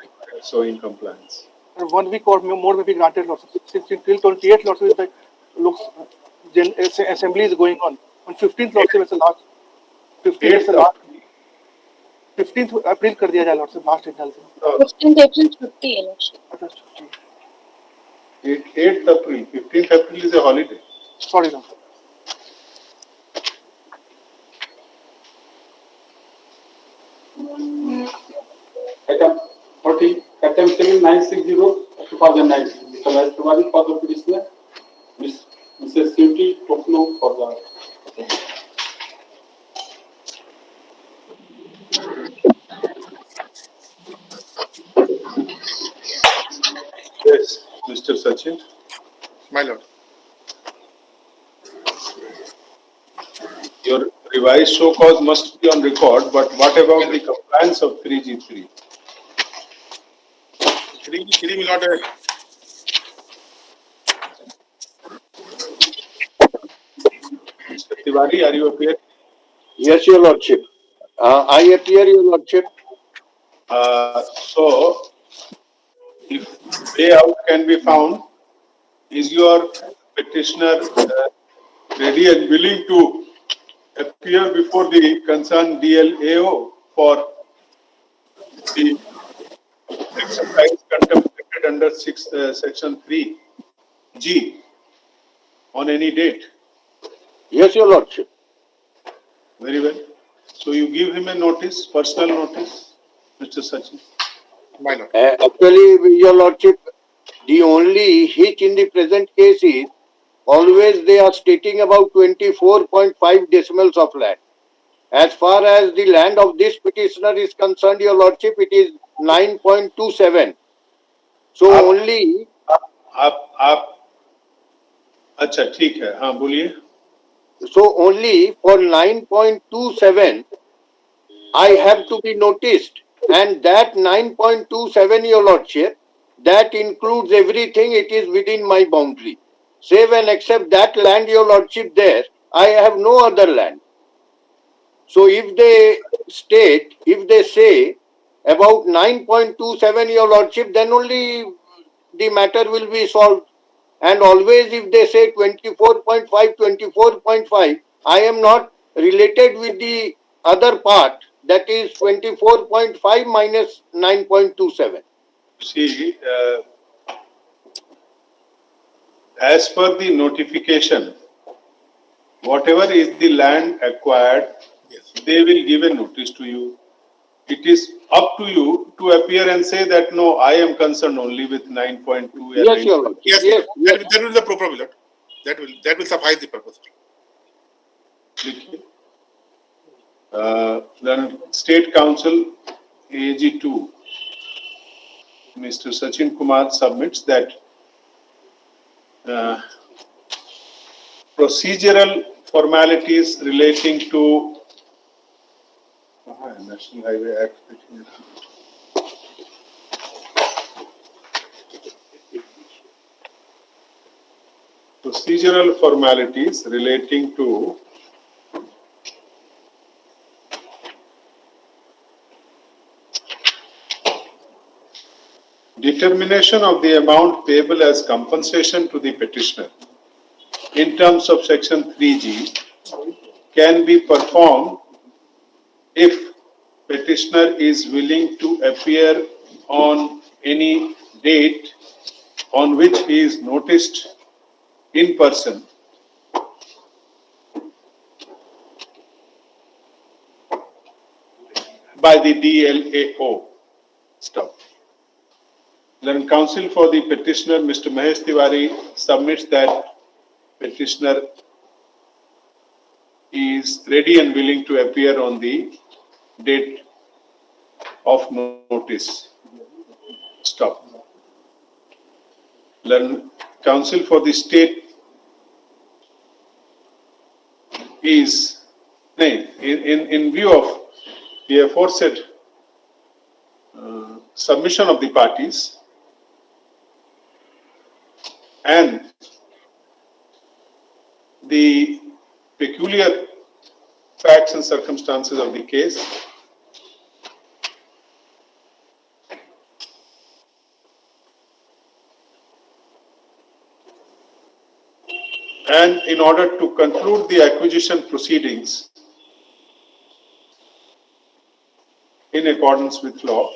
showing compliance. And 1 week or more may be granted lordship. Since till 28th lordship, the looks assembly is going on. On 15th lordship is the last. 15th is the last. 15th April कर दिया जाए lordship last date से. 15th April छुट्टी है lordship. 8th April. 15th April is a holiday. Sorry lord. Item 40, Item 7960 2009. Mr. Raj Tiwari for the petitioner. Mrs. Suti Tokno for the. Yes, Mr. Sachin. My lord. Your revised show cause must be on record, but what about the compliance of 3G3? 3 will not. Mr. Tiwari, are you appearing? Yes, Your Lordship. I appear, Your Lordship. So, if way out can be found, is your petitioner ready and willing to appear before the concerned DLAO for the exercise contemplated under section 3G on any date? Yes, Your Lordship. Very well. So you give him a notice, personal notice, Mr. Sachin. My lord. Actually, Your Lordship, the only hitch in the present case is always they are stating about 24.5 decimals of land. As far as the land of this petitioner is concerned, Your Lordship, it is 9.27. So only. आप अच्छा ठीक है, हाँ बोलिए. So only for 9.27, I have to be noticed, and that 9.27, Your Lordship, that includes everything. It is within my boundary. Save and except that land, Your Lordship, there, I have no other land. So if they say about 9.27, Your Lordship, then only the matter will be solved. And always if they say 24.5, I am not related with the other part, that is 24.5 minus 9.27. See, as per the notification, whatever is the land acquired, they will give a notice to you. It is up to you to appear and say that no, I am concerned only with 9.2 and Yes, Your Lordship. Yes, Yes, yes. that will be the proper, my lord. That will suffice the purpose. Then State Council AG2, Mr. Sachin Kumar submits that procedural formalities relating to National Highway Act. Procedural formalities relating to determination of the amount payable as compensation to the petitioner in terms of section 3G can be performed if petitioner is willing to appear on any date on which he is noticed in person by the DLAO. Stop. Then counsel for the petitioner, Mr. Mahesh Tiwari, submits that petitioner is ready and willing to appear on the date of notice. Stop. Then counsel for the state is, in view of the aforesaid submission of the parties and the peculiar facts and circumstances of the case, and in order to conclude the acquisition proceedings in accordance with law,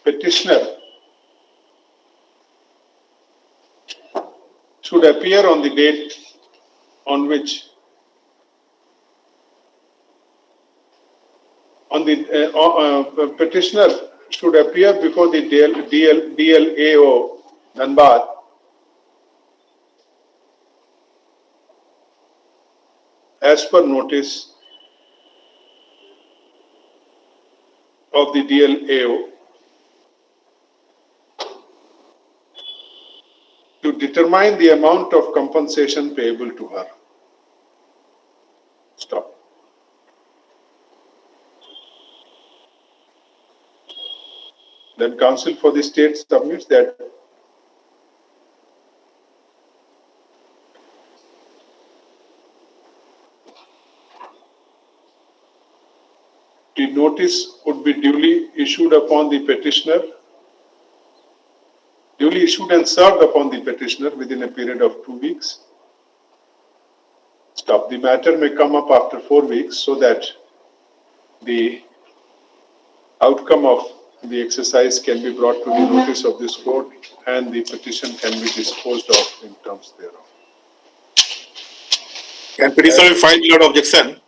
petitioner should appear on the date on which petitioner should appear before the DLAO Dhanbad as per notice of the DLAO to determine the amount of compensation payable to her. Stop. Then counsel for the state submits that the notice would be duly issued upon the petitioner, duly issued and served upon the petitioner within a period of 2 weeks. Stop. The matter may come up after 4 weeks so that the outcome of the exercise can be brought to the notice of this court and the petition can be disposed of in terms thereof. Can petitioner will file without objection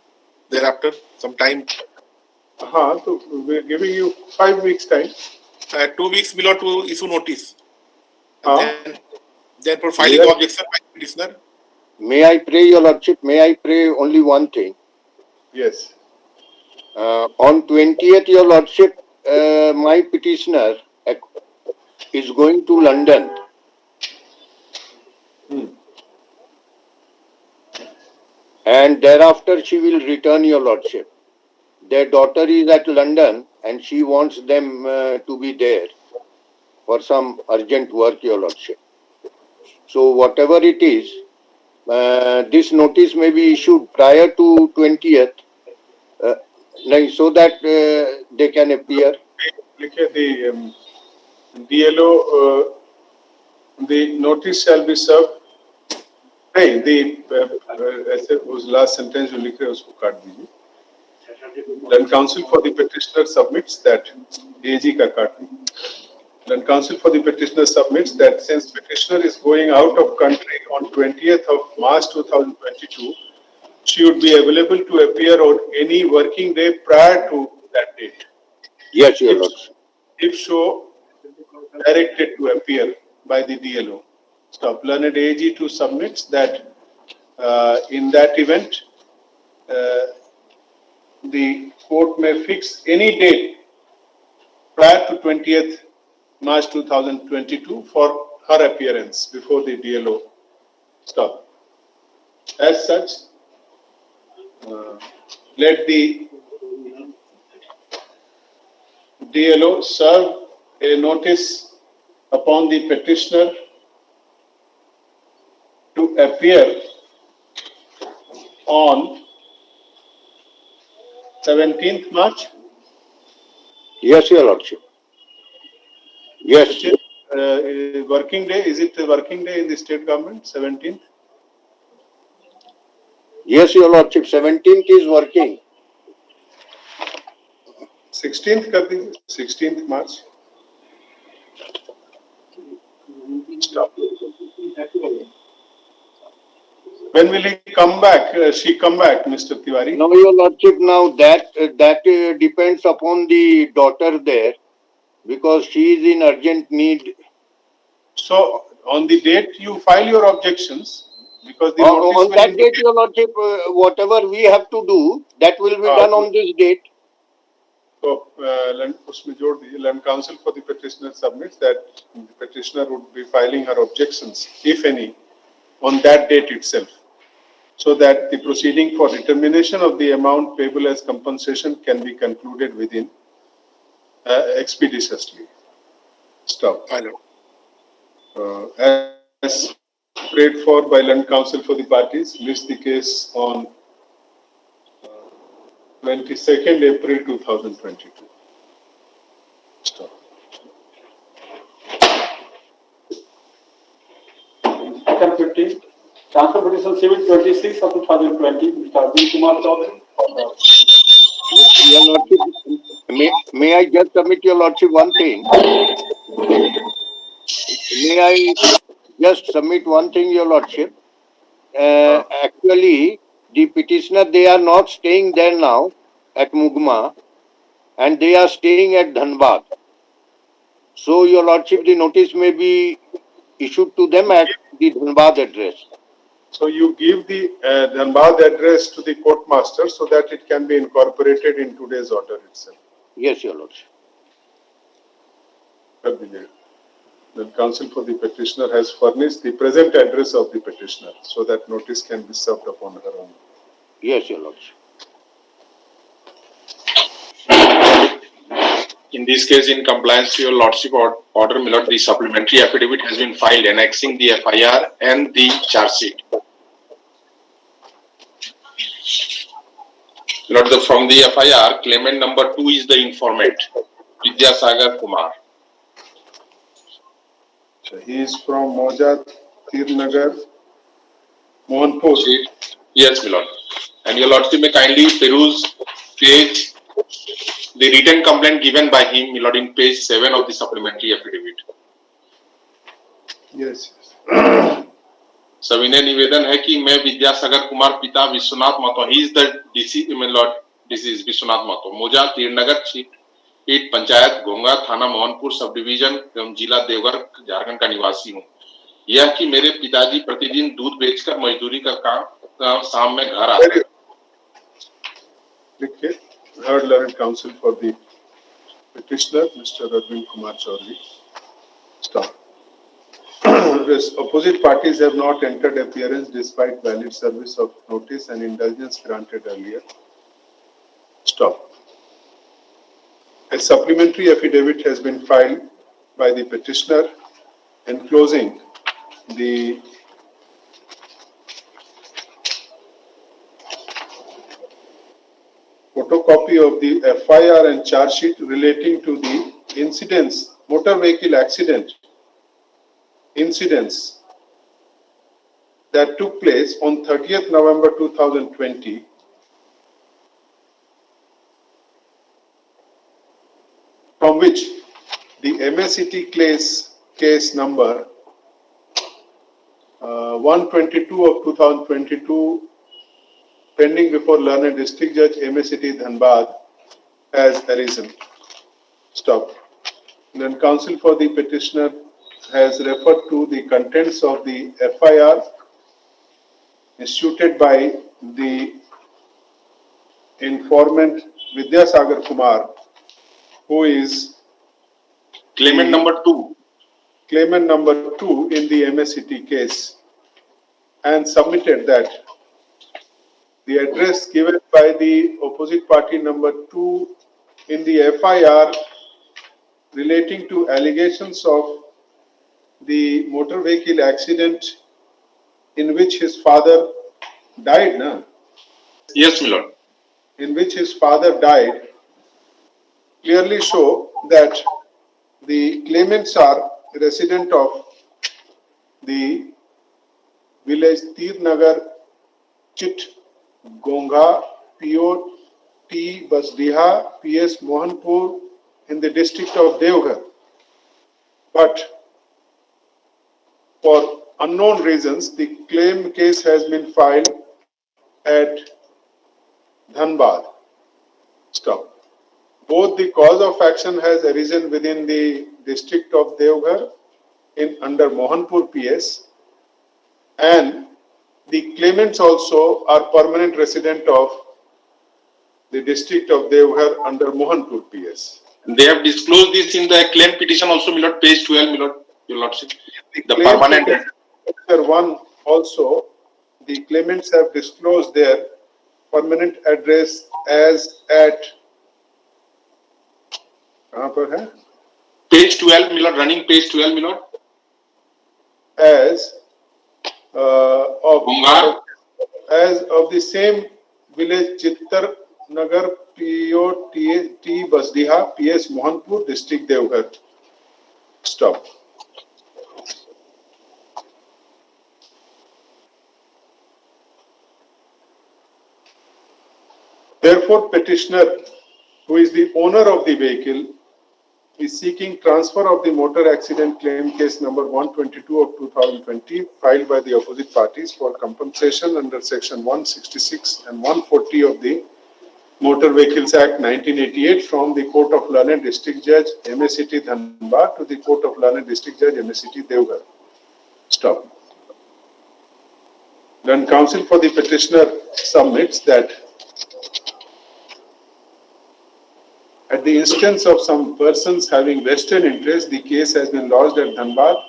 thereafter, some time? So we're giving you 5 weeks time. 2 weeks below to issue notice. Then for filing the objection by petitioner. May I pray, Your Lordship? May I pray only one thing? Yes. On 20th, Your Lordship, my petitioner is going to London. And thereafter she will return, Your Lordship. Their daughter is at London and she wants them to be there for some urgent work, Your Lordship. So whatever it is, this notice may be issued prior to 20th, so that they can appear. Look at the DLO, the notice shall be served. Hey, ऐसे उस last sentence जो लिखे उसको काट दीजिए. Then counsel for the petitioner submits that AG का काट दीजिए. Then counsel for the petitioner submits that since petitioner is going out of country on 20th of March 2022, she would be available to appear on any working day prior to that date. Yes, Your If, Lordship. if so directed to appear by the DLO. Stop. Learned AG to submit that in that event, the court may fix any date prior to 20th March 2022 for her appearance before the DLO. Stop. As such, let the DLO serve a notice upon the petitioner to appear on 17th March. Yes, Your Lordship. Yes. Which is, working day, is it a working day in the state government, 17th? Yes, Your Lordship. 17th is working. 16th कर दीजिए, 16th March. Stop. When will he come back? She come back, Mr. Tiwari? No, Your Lordship, now that depends upon the daughter there, because she is in urgent need. So, on the date you file your objections, because the On notice will that date, indicate. Your Lordship, whatever we have to do, that will be done on this date. So, उसमें जोड़ दीजिए, Land Council for the petitioner submits that the petitioner would be filing her objections, if any, on that date itself, so that the proceeding for determination of the amount payable as compensation can be concluded within expeditiously. Stop. As prayed for by Land Council for the parties, list the case on 22nd April 2022. Stop. Item 15, transfer petition civil 26 of 2020, Mr. Arvind Kumar Chaudhary. Your Lordship, may I just submit, Your Lordship, one thing? May I just submit one thing, Your Lordship? Actually, the petitioner, they are not staying there now at Mugma, and they are staying at Dhanbad. So, Your Lordship, the notice may be issued to them at the Dhanbad address. So you give the Dhanbad address to the court master so that it can be incorporated in today's order itself. Yes, Your Lordship. The counsel for the petitioner has furnished the present address of the petitioner so that notice can be served upon her own. Yes, Your Lordship. In this case, in compliance to your Lordship order, my Lord, the supplementary affidavit has been filed annexing the FIR and the charge sheet. Lord, from the FIR, claimant number 2 is the informant, Vidyasagar Kumar. So he is from Moja, Tirnagar, Mohanpur. Yes, my Lord. And your Lordship may kindly peruse page, the written complaint given by him, my Lord, in page 7 of the supplementary affidavit. Yes. सविनय निवेदन है कि मैं विद्यासागर कुमार पिता Vishwanath Mahato, he is the deceased Vishwanath Mahato, मोजा तीरनगर पीठ पंचायत घोंगा थाना मोहनपुर सब डिवीजन एवं जिला देवघर झारखंड का निवासी हूँ। यह कि मेरे पिताजी प्रतिदिन दूध बेचकर मजदूरी का काम शाम में घर आते हैं। Third learned counsel for the petitioner, Mr. Arvind Kumar Chaudhary. Stop. Opposite parties have not entered appearance despite valid service of notice and indulgence granted earlier. Stop. A supplementary affidavit has been filed by the petitioner enclosing the photocopy of the FIR and charge sheet relating to the incidents, motor vehicle accident incidents that took place on 30th November 2020 from which the MSCT case number 122 of 2022 pending before learned district judge MACT Dhanbad has arisen. Stop. Then counsel for the petitioner has referred to the contents of the FIR instituted by the informant Vidyasagar Kumar, who is Claimant number 2. Claimant number 2 in the MACT case, and submitted that the address given by the opposite party number 2 in the FIR relating to allegations of the motor vehicle accident in which his father died, na? Yes, my lord. In which his father died, clearly show that the claimants are resident of the village Tirnagar, Chit, Gonga, P.O.T. Basdiha, P.S. Mohanpur in the district of Devghar. But for unknown reasons, the claim case has been filed at Dhanbad. Stop. Both the cause of action has arisen within the district of Devghar in under Mohanpur PS, and the claimants also are permanent resident of the district of Devghar under Mohanpur PS. They have disclosed this in the claim petition also, my lord, page 12, my lord, your lordship. The Claim permanent. petition, Chapter 1 also, the claimants have disclosed their permanent address as at कहाँ पर है? Page 12, my lord, running page 12, my lord. As of the same village Chittar Nagar P.O.T. Basdiha, P.S. Mohanpur, district Devghar. Stop. Therefore, petitioner, who is the owner of the vehicle, is seeking transfer of the motor accident claim case number 122 of 2020 filed by the opposite parties for compensation under section 166 and 140 of the Motor Vehicles Act 1988 from the Court of Learned District Judge MACT Dhanbad to the Court of Learned District Judge MACT Devghar. Stop. Then counsel for the petitioner submits that at the instance of some persons having vested interest, the case has been lodged at Dhanbad,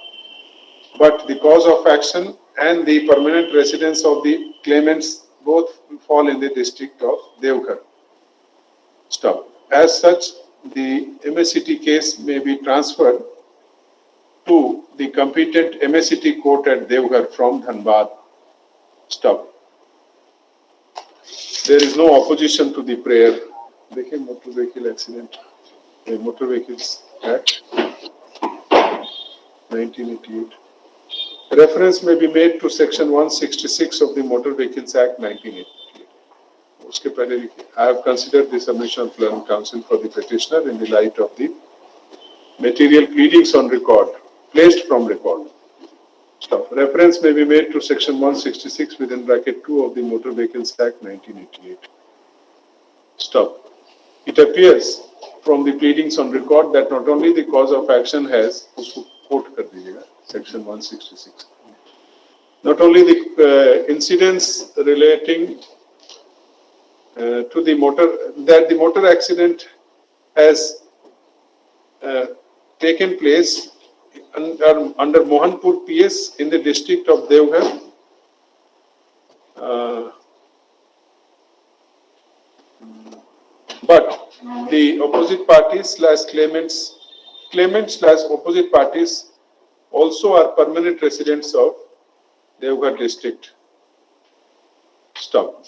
but the cause of action and the permanent residence of the claimants both fall in the district of Devghar. Stop. As such, the MACT case may be transferred to the competent MACT court at Devghar from Dhanbad. Stop. There is no opposition to the prayer. देखिए motor vehicle accident motor vehicles act 1988 reference may be made to section 166 of the Motor Vehicles Act 1988. उसके पहले लिखिए I have considered the submission of learned counsel for the petitioner in the light of the material pleadings on record placed from record. Stop. Reference may be made to section 166 within bracket 2 of the Motor Vehicles Act 1988. Stop. It appears from the pleadings on record that not only the cause of action has, उसको quote कर दीजिएगा, section 166. Not only the incidents relating to the motor accident has taken place under Mohanpur PS in the district of Devghar. But the opposite parties slash claimants slash opposite parties also are permanent residents of Devghar district. Stop.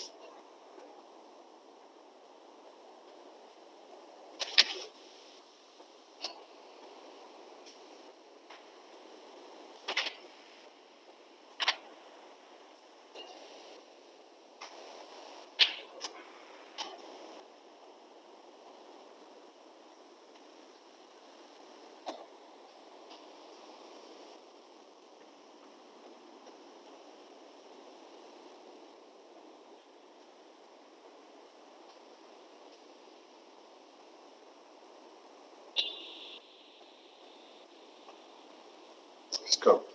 Stop.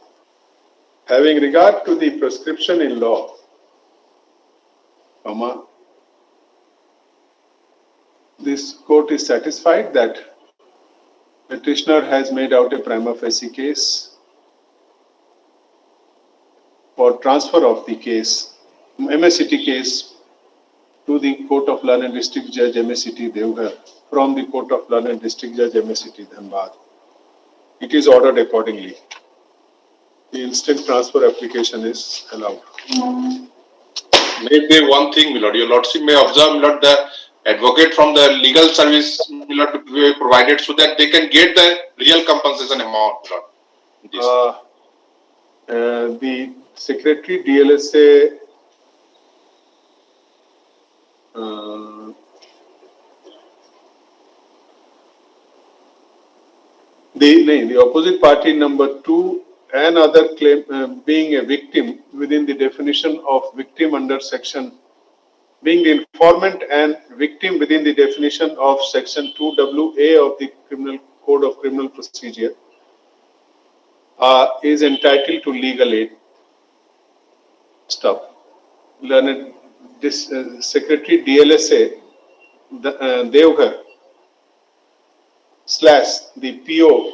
Having regard to the prescription in law, comma, this court is satisfied that petitioner has made out a prima facie case for transfer of the case, MSCT case, to the Court of Law and District Judge MSCT Devghar from the Court of Law and District Judge MSCT Dhanbad. It is ordered accordingly. The instant transfer application is allowed. Maybe one thing, my lord, your lordship may observe, my lord, the advocate from the legal service, my lord, to be provided so that they can get the real compensation amount, my lord. The Secretary DLSA the opposite party number 2 and other claim being a victim within the definition of victim under section, being the informant and victim within the definition of section 2WA of the Criminal Code of Criminal Procedure is entitled to legal aid. Stop. Learned this Secretary DLSA Devghar / the PO,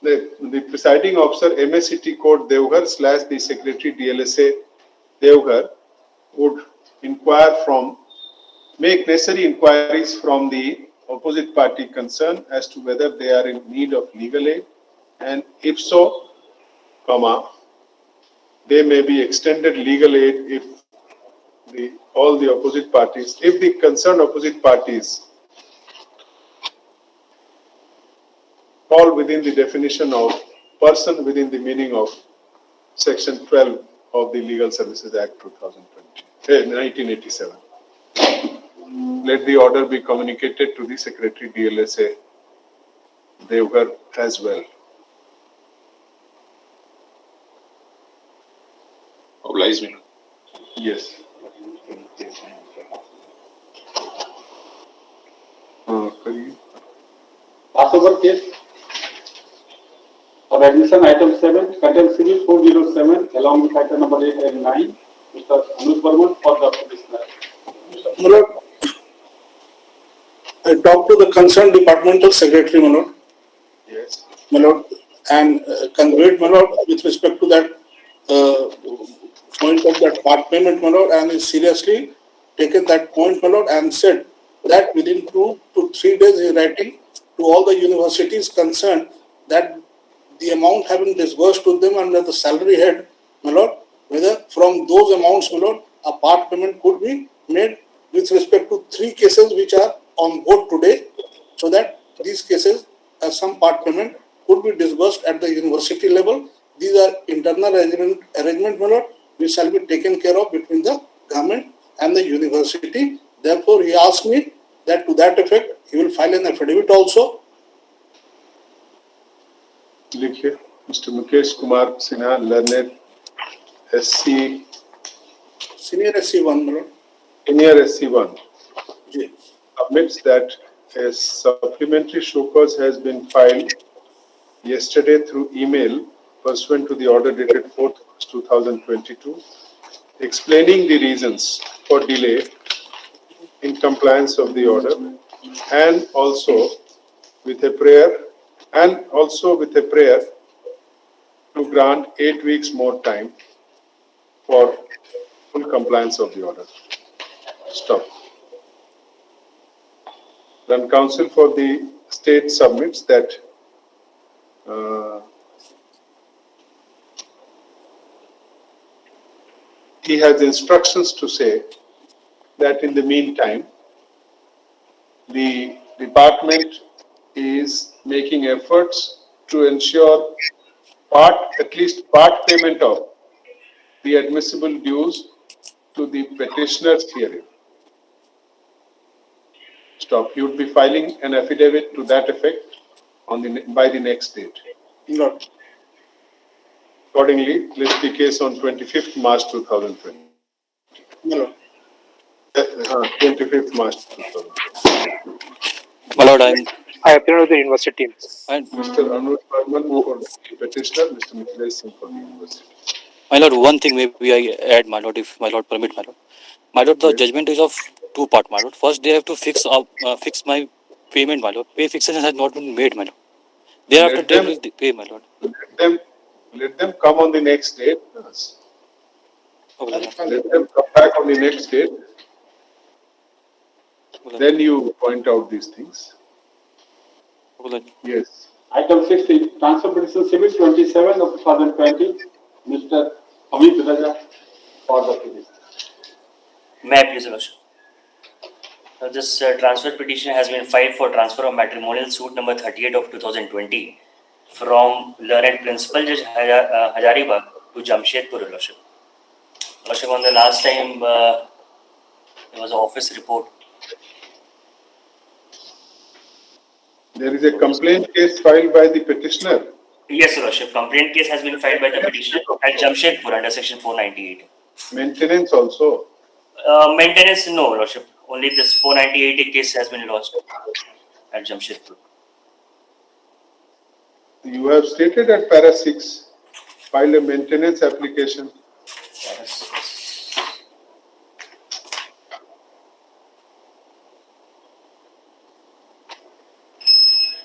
the presiding officer MSCT Court Devghar / the Secretary DLSA Devghar would make necessary inquiries from the opposite party concerned as to whether they are in need of legal aid, and if so, comma, they may be extended legal aid if all the opposite parties, if the concerned opposite parties fall within the definition of person within the meaning of section 12 of the Legal Services Act 1987. Let the order be communicated to the Secretary DLSA Devghar as well. Oblige me. Yes. Passover case for admission item 7, contempt civil 407 along with item number 8 and 9. Mr. Anuj Burman for the petitioner. My lord, I talked to the concerned departmental secretary, my lord. Yes. My lord, and conveyed, my lord, with respect to that point of that part payment, my lord, and is seriously taken that point, my lord, and said that within 2 to 3 days he is writing to all the universities concerned that the amount having disbursed to them under the salary head, my lord, whether from those amounts, my lord, a part payment could be made with respect to 3 cases which are on board today, so that these cases, some part payment could be disbursed at the university level. These are internal arrangement, my lord, which shall be taken care of between the government and the university. Therefore, he asked me that to that effect, he will file an affidavit also. लिखिए Mr. Mukesh Kumar Sinha, learned SC, Senior SC1, my lord. Senior SC1, Yes. admits that a supplementary show cause has been filed yesterday through email pursuant to the order dated 4th August 2022, explaining the reasons for delay in compliance of the order, and also with a prayer to grant 8 weeks more time for full compliance of the order. Stop. Then counsel for the state submits that he has instructions to say that in the meantime, the department is making efforts to ensure at least part payment of the admissible dues to the petitioner's hearing. Stop. You would be filing an affidavit to that effect by the next date. No. Accordingly, list the case on 25th March 2020. No. 25th March 2020. My lord, I'm I appear with the university. And Mr. Anuj Burman for the petitioner, Mr. Nikhilesh Singh for the university. my lord, one thing maybe I add, my lord, if my lord permit, my lord. My lord, the Yes. judgment is of two part, my lord. First, they have to fix my payment, my lord. Pay fixation has not been made, my lord. Thereafter, Let they them, will pay, my lord. let them come on the next date. Okay, Let them come back on the next date. Then you point out these things. Yes. Item 60, transfer petition civil 27 of 2020, Mr. Amit Raja for the petition. May I please, Your Lordship? This transfer petition has been filed for transfer of matrimonial suit number 38 of 2020 from Learned Principal Judge Hajaribagh to Jamshedpur, Your Lordship. Lordship, on the last time there was an office report. There is a complaint case filed by the petitioner. Yes, Your Lordship. Complaint case has been filed by the petitioner at Jamshedpur under section 498. Maintenance also. Maintenance, no, Lordship. Only this 498 case has been lodged at Jamshedpur. You have stated at para 6, file a maintenance application. Yes.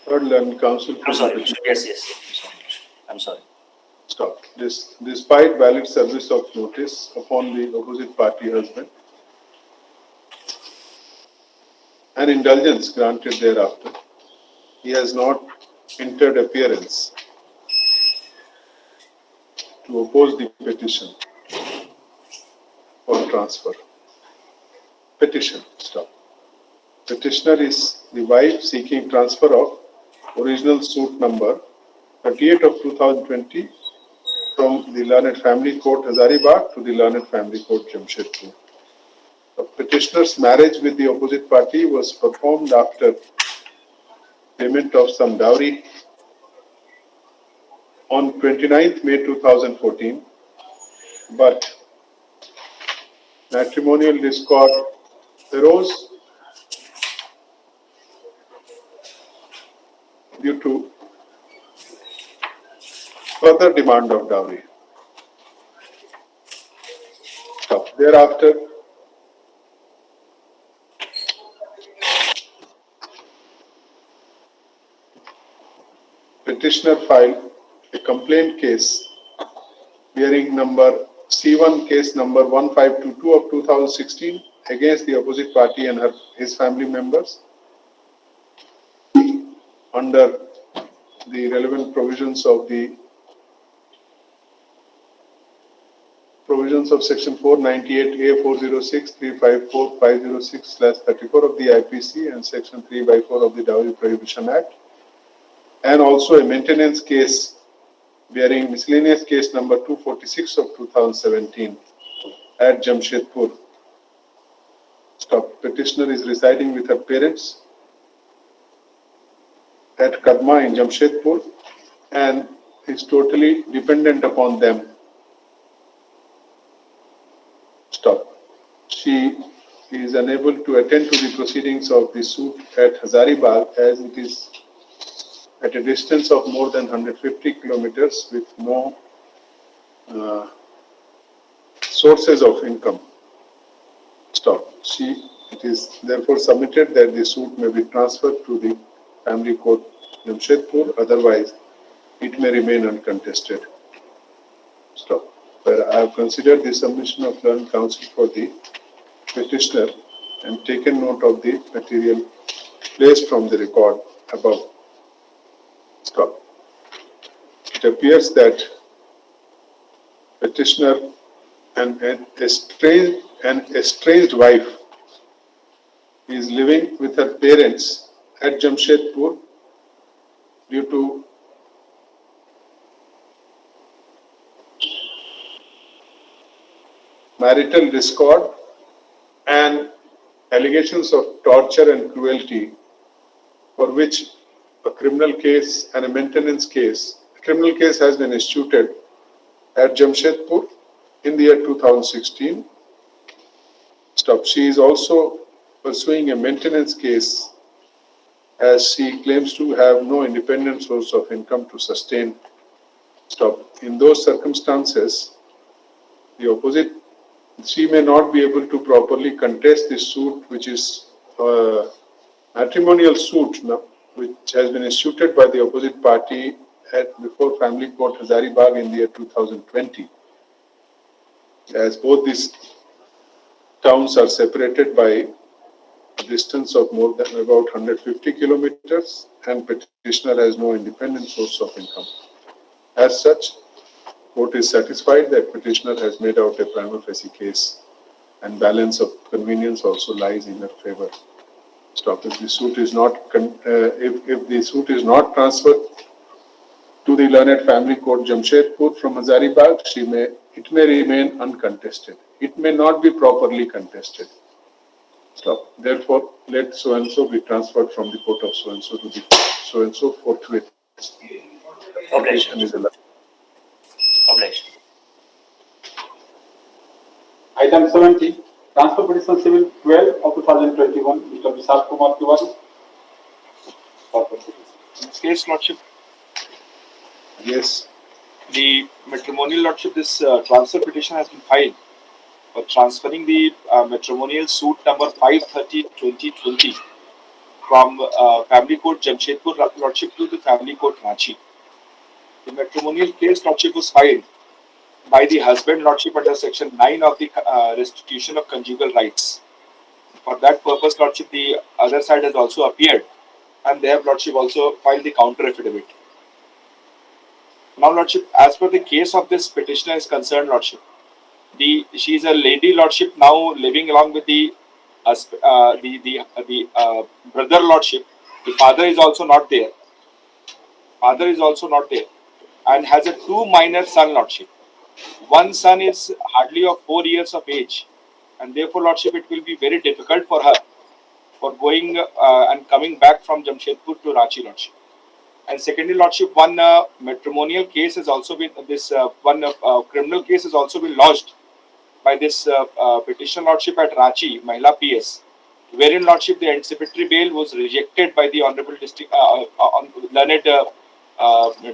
Third Learned Council for I'm sorry, the Lordship. Yes. I'm sorry. Stop. Despite valid service of notice upon the opposite party husband, an indulgence granted thereafter, he has not entered appearance to oppose the petition for transfer. Petition. Stop. Petitioner is the wife seeking transfer of original suit number 38 of 2020 from the Learned Family Court Hazaribagh to the Learned Family Court Jamshedpur. The petitioner's marriage with the opposite party was performed after payment of some dowry on 29th May 2014, but matrimonial discord arose due to further demand of dowry. Thereafter, petitioner filed a complaint case bearing number C1 case number 1522 of 2016 against the opposite party and his family members under the relevant provisions of section 498A 406 354 506/34 of the IPC and section 3/4 of the Dowry Prohibition Act, and also a maintenance case bearing miscellaneous case number 246 of 2017 at Jamshedpur. Stop. Petitioner is residing with her parents at Kadma in Jamshedpur and is totally dependent upon them. Stop. She is unable to attend to the proceedings of the suit at Hazaribagh as it is at a distance of more than 150 kilometers with no sources of income. Stop. It is therefore submitted that the suit may be transferred to the family court Jamshedpur, otherwise it may remain uncontested. Stop. Where I have considered the submission of learned counsel for the petitioner and taken note of the material placed from the record above. Stop. It appears that petitioner and an estranged wife is living with her parents at Jamshedpur due to marital discord and allegations of torture and cruelty, for which a criminal case and a maintenance case, a criminal case has been instituted at Jamshedpur in the year 2016. Stop. She is also pursuing a maintenance case as she claims to have no independent source of income to sustain. In those circumstances, the opposite, she may not be able to properly contest this suit, which is a matrimonial suit now, which has been instituted by the opposite party before Family Court Hazaribagh in the year 2020. As both these towns are separated by a distance of more than about 150 kilometers, and petitioner has no independent source of income. As such, court is satisfied that petitioner has made out a prima facie case, and balance of convenience also lies in her favor. If the suit is not if the suit is not transferred to the learned family court Jamshedpur from Hazaribagh, it may remain uncontested. It may not be properly contested. Therefore, let so and so be transferred from the court of so and so to the so and so forthwith. Objection is allowed. Objection. Item 70, transfer petition civil 12 of 2021, Mr. Vishal Kumar Tiwari. In this case, Lordship, Yes. the matrimonial Lordship, this transfer petition has been filed for transferring the matrimonial suit number 530/2020 from Family Court Jamshedpur Lordship to the Family Court Ranchi. The matrimonial case Lordship was filed by the husband Lordship under section 9 of the restitution of conjugal rights. For that purpose Lordship, the other side has also appeared, and they have Lordship also filed the counter affidavit. Now Lordship, as per the case of this petitioner is concerned Lordship, she is a lady Lordship now living along with the brother Lordship. The father is also not there. And has a 2 minor son Lordship. One son is hardly of 4 years of age, and therefore Lordship, it will be very difficult for her for going and coming back from Jamshedpur to Ranchi Lordship. And secondly Lordship, one matrimonial case has also been criminal case has also been lodged by this petition Lordship at Ranchi, Mahila PS, wherein Lordship the anticipatory bail was rejected by the Honorable District learned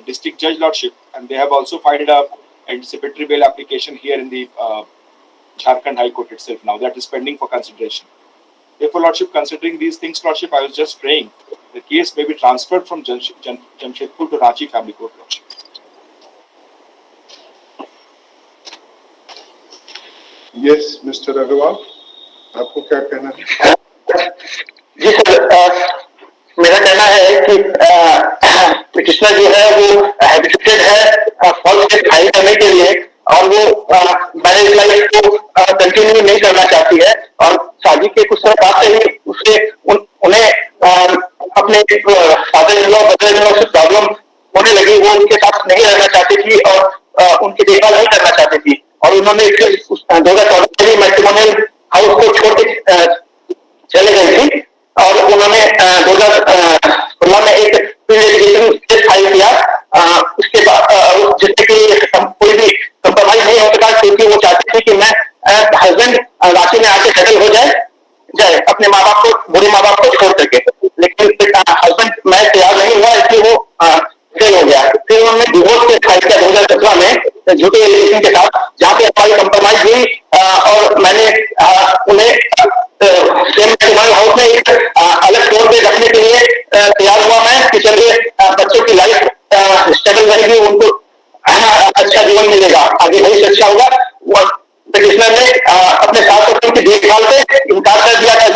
District Judge Lordship, and they have also filed a anticipatory bail application here in the Jharkhand High Court itself now, that is pending for consideration. Therefore Lordship, considering these things Lordship, I was just praying the case may be transferred from Jamshedpur to Ranchi Family Court Lordship. Yes, Mr. Agarwal, आपको क्या कहना है? जी sir, मेरा कहना है कि petitioner जो है वो हैबिचुएटेड है फॉल्स केस फाइल करने के लिए, और वो मैरिज लाइफ को कंटिन्यू नहीं करना चाहती है, और शादी के कुछ समय बाद से ही उससे उन्हें अपने father in law mother in law से प्रॉब्लम होने लगी। वो उनके साथ नहीं रहना चाहती थी और उनकी देखभाल नहीं करना चाहती थी, और उन्होंने 2014 में मैट्रिमोनियल हाउस को छोड़ के चले गई थी, और उन्होंने 2016 में एक केस फाइल किया। उसके बाद जिससे कि कोई भी कंप्रोमाइज नहीं हो सका, क्योंकि वो चाहती थी कि मैं हस्बैंड रांची में आके सेटल हो जाए अपने माँ बाप को, बूढ़े माँ बाप को छोड़ करके, लेकिन हस्बैंड मैं तैयार नहीं हुआ, इसलिए वो फेल हो गया। फिर उन्होंने डिवोर्स केस फाइल किया 2017 में झूठे एलिगेशन के साथ, जहाँ पे हमारी कंप्रोमाइज हुई, और मैंने उन्हें सेम मैट्रिमोनियल हाउस में एक अलग फ्लोर पे रखने के लिए तैयार हुआ मैं कि चलिए बच्चों की लाइफ स्टेबल रहेगी, उनको अच्छा जीवन मिलेगा, आगे भविष्य अच्छा होगा। पिटिशनर ने अपने सास ससुर की देखभाल से इनकार कर दिया था,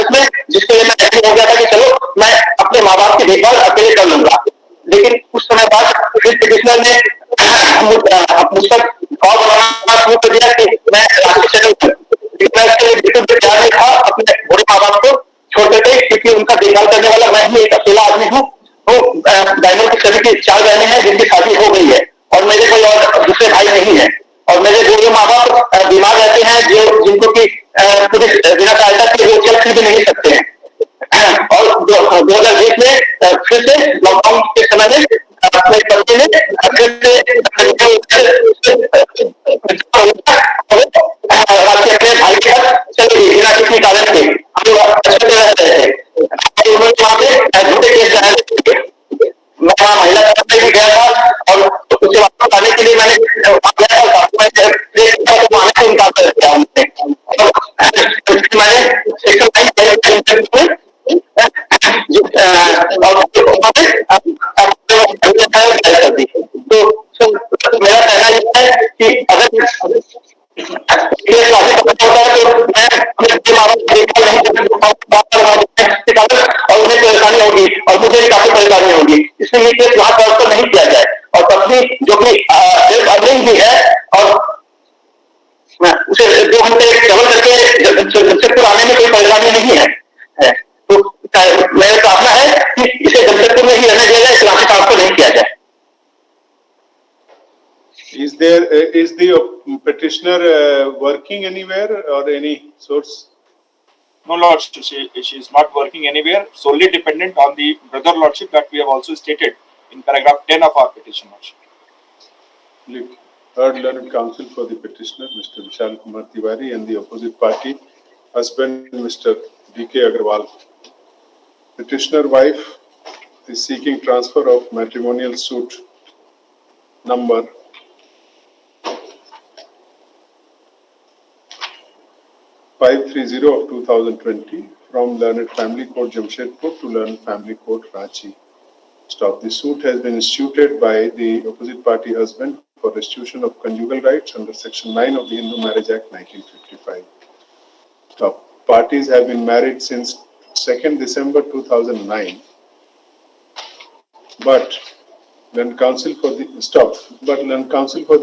जिसके लिए मैं ऐसे हो गया था कि चलो मैं अपने माँ बाप की देखभाल अकेले कर लूंगा। लेकिन कुछ समय बाद फिर पिटिशनर ने मुझ पर कॉल बनाना शुरू कर दिया कि मैं सेटल करूं। मैं इसके लिए बिल्कुल भी तैयार नहीं था अपने बूढ़े माँ बाप को छोड़ करके, क्योंकि उनका देखभाल करने वाला मैं ही एक अकेला आदमी हूँ। तो बहनों की सभी की 4 बहनें हैं जिनकी शादी हो गई है, और मेरे कोई और दूसरे भाई नहीं है, और मेरे जो माँ बाप बीमार रहते हैं, जिनको की पुलिस बिना सहायता के वो चल फिर भी नहीं सकते हैं। और 2020 में फिर से लॉकडाउन के समय में अपने पति ने फिर से अपने भाई के साथ चले गई बिना किसी कारण के। हम लोग अच्छे से रह रहे थे, उन्होंने वहां पे झूठे केस कि अगर ये क्लासिक होता है तो मैं अपने माँ बाप देखभाल नहीं कर सकता और उन्हें परेशानी होगी और मुझे भी काफी परेशानी होगी, इसलिए ये केस वहां ट्रांसफर नहीं किया जाए। और पत्नी जो कि सेल्फ अर्निंग भी है और उसे 2 घंटे ट्रेवल करके जमशेदपुर आने में कोई परेशानी नहीं है। तो मेरा प्रार्थना है कि इसे जमशेदपुर में ही रहने दिया जाए, इस राशि ट्रांसफर नहीं किया जाए। Is the petitioner working anywhere or any source? No, Lord, she is not working anywhere, solely dependent on the brother lordship that we have also stated in paragraph 10 of our petition, Lordship. Heard learned counsel for the petitioner, Mr. Vishal Kumar Tiwari, and the opposite party, husband, Mr. D.K. Agarwal. Petitioner wife is seeking transfer of matrimonial suit number 530 of 2020 from Learned Family Court Jamshedpur to Learned Family Court Ranchi. Stop. The suit has been instituted by the opposite party husband for restitution of conjugal rights under Section 9 of the Hindu Marriage Act 1955. Stop. Parties have been married since 2nd December 2009. But Land Council for the Land Council for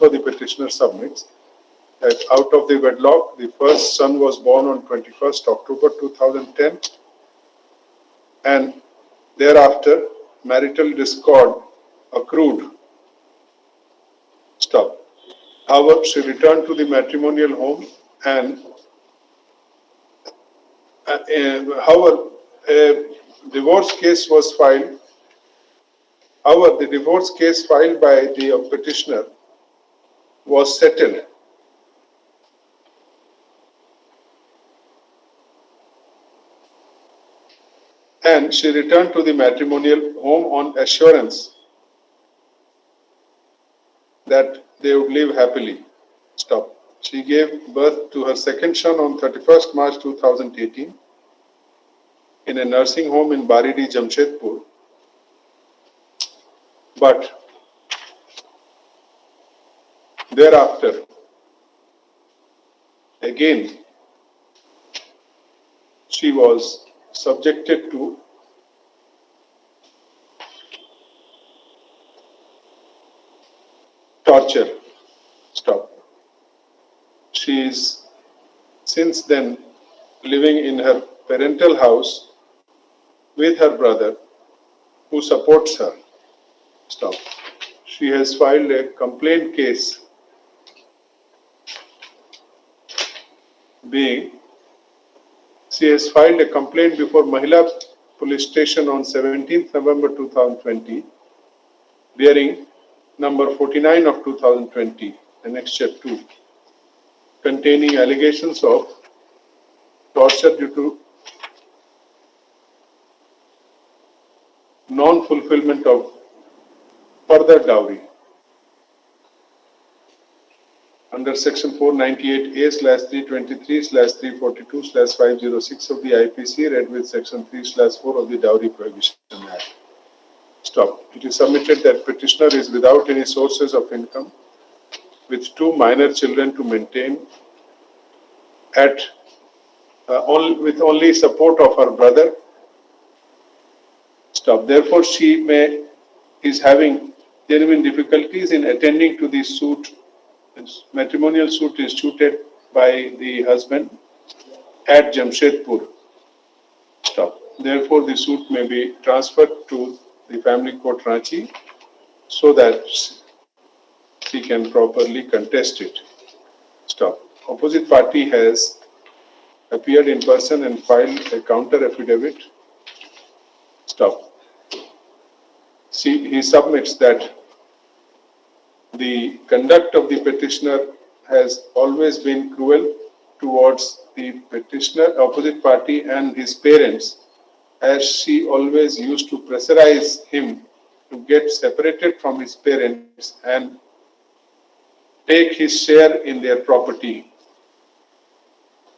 the petitioner submits that out of the wedlock, the first son was born on 21st October 2010, and thereafter marital discord accrued. Stop. However, she returned to the matrimonial home and however, a divorce case was filed. However, the divorce case filed by the petitioner was settled. And she returned to the matrimonial home on assurance that they would live happily. Stop. She gave birth to her second son on 31st March 2018 in a nursing home in Baridi, Jamshedpur. But thereafter, again, she was subjected to torture. Stop. She is since then living in her parental house with her brother who supports her. Stop. She has filed a complaint case she has filed a complaint before Mahila Police Station on 17th November 2020, bearing number 49 of 2020, Annexure 2, containing allegations of torture due to non-fulfillment of further dowry. Under Section 498A/323/342/506 of the IPC, read with Section 3/4 of the Dowry Prohibition Act. Stop. It is submitted that petitioner is without any sources of income, with 2 minor children to maintain, with only support of her brother. Stop. Therefore, she is having genuine difficulties in attending to the suit. Matrimonial suit instituted by the husband at Jamshedpur. Stop. Therefore, the suit may be transferred to the family court Ranchi so that she can properly contest it. Stop. Opposite party has appeared in person and filed a counter affidavit. Stop. He submits that the conduct of the petitioner has always been cruel towards the petitioner, opposite party, and his parents, as she always used to pressurize him to get separated from his parents and take his share in their property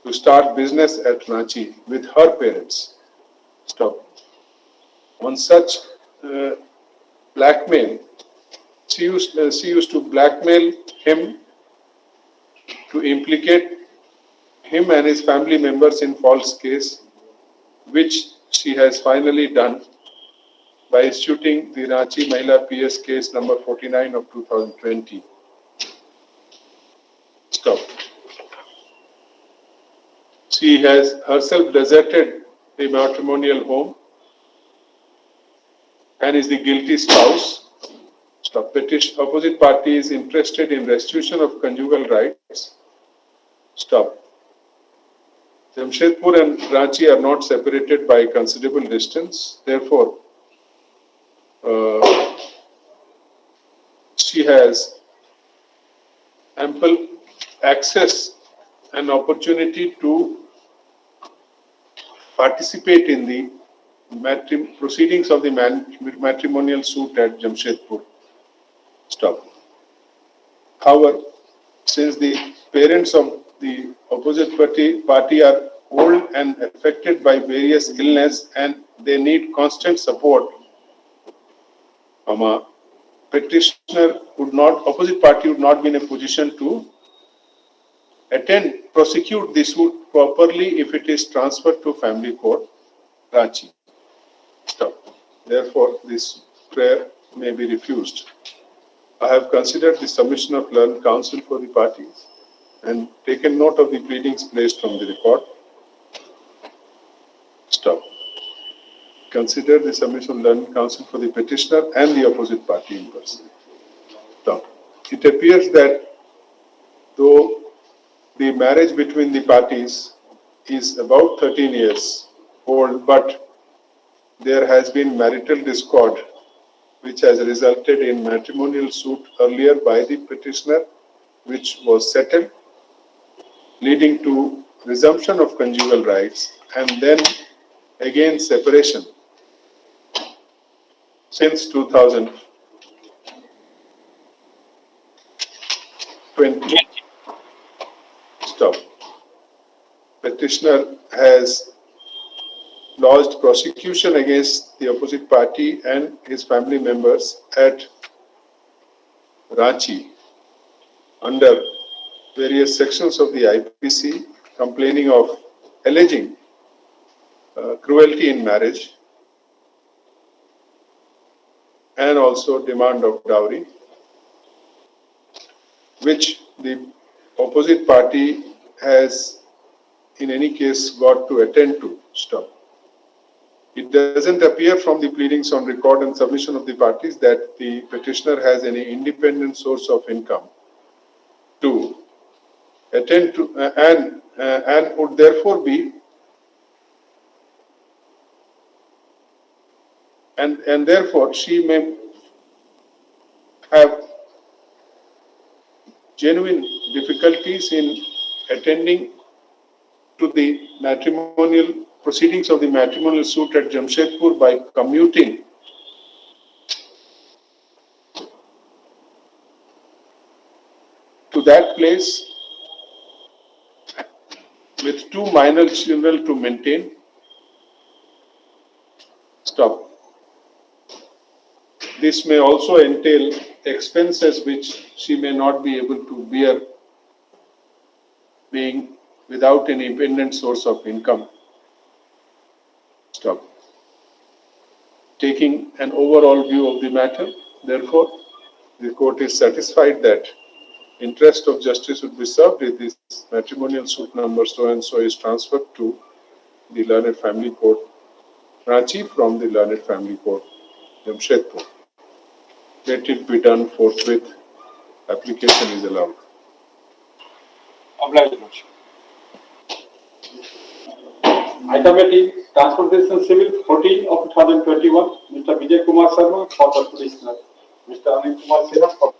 to start business at Ranchi with her parents. Stop. On such blackmail, she used to blackmail him to implicate him and his family members in false case, which she has finally done by issuing the Ranchi Mahila PS case number 49 of 2020. Stop. She has herself deserted the matrimonial home and is the guilty spouse. Stop. Petition opposite party is interested in restitution of conjugal rights. Stop. Jamshedpur and Ranchi are not separated by considerable distance. Therefore, she has ample access and opportunity to participate in the proceedings of the matrimonial suit at Jamshedpur. Stop. However, since the parents of the opposite party are old and affected by various illness and they need constant support, opposite party would not be in a position to prosecute the suit properly if it is transferred to family court, Ranchi. Stop. Therefore, this prayer may be refused. I have considered the submission of learned counsel for the parties and taken note of the pleadings placed from the record. Stop. Consider the submission of learned counsel for the petitioner and the opposite party in person. Stop. It appears that though the marriage between the parties is about 13 years old, but there has been marital discord which has resulted in matrimonial suit earlier by the petitioner, which was settled, leading to resumption of conjugal rights and then again separation since 2020. Stop. Petitioner has lodged prosecution against the opposite party and his family members at Ranchi under various sections of the IPC, alleging cruelty in marriage and also demand of dowry, which the opposite party has in any case got to attend to. Stop. It doesn't appear from the pleadings on record and submission of the parties that the petitioner has any independent source of income to attend to and would therefore be and therefore she may have genuine difficulties in attending to the matrimonial proceedings of the matrimonial suit at Jamshedpur by commuting to that place with two minor children to maintain. Stop. This may also entail expenses which she may not be able to bear being without an independent source of income. Stop. Taking an overall view of the matter, therefore, the court is satisfied that interest of justice would be served if this matrimonial suit number so and so is transferred to the Learned Family Court, Ranchi, from the Learned Family Court, Jamshedpur. Let it be done forthwith. Application is allowed. Obliged, Lordship. Item 18, Transportation Civil 14 of 2021, Mr. Vijay Kumar Sharma for the petitioner, Mr. Anil Kumar Sinha for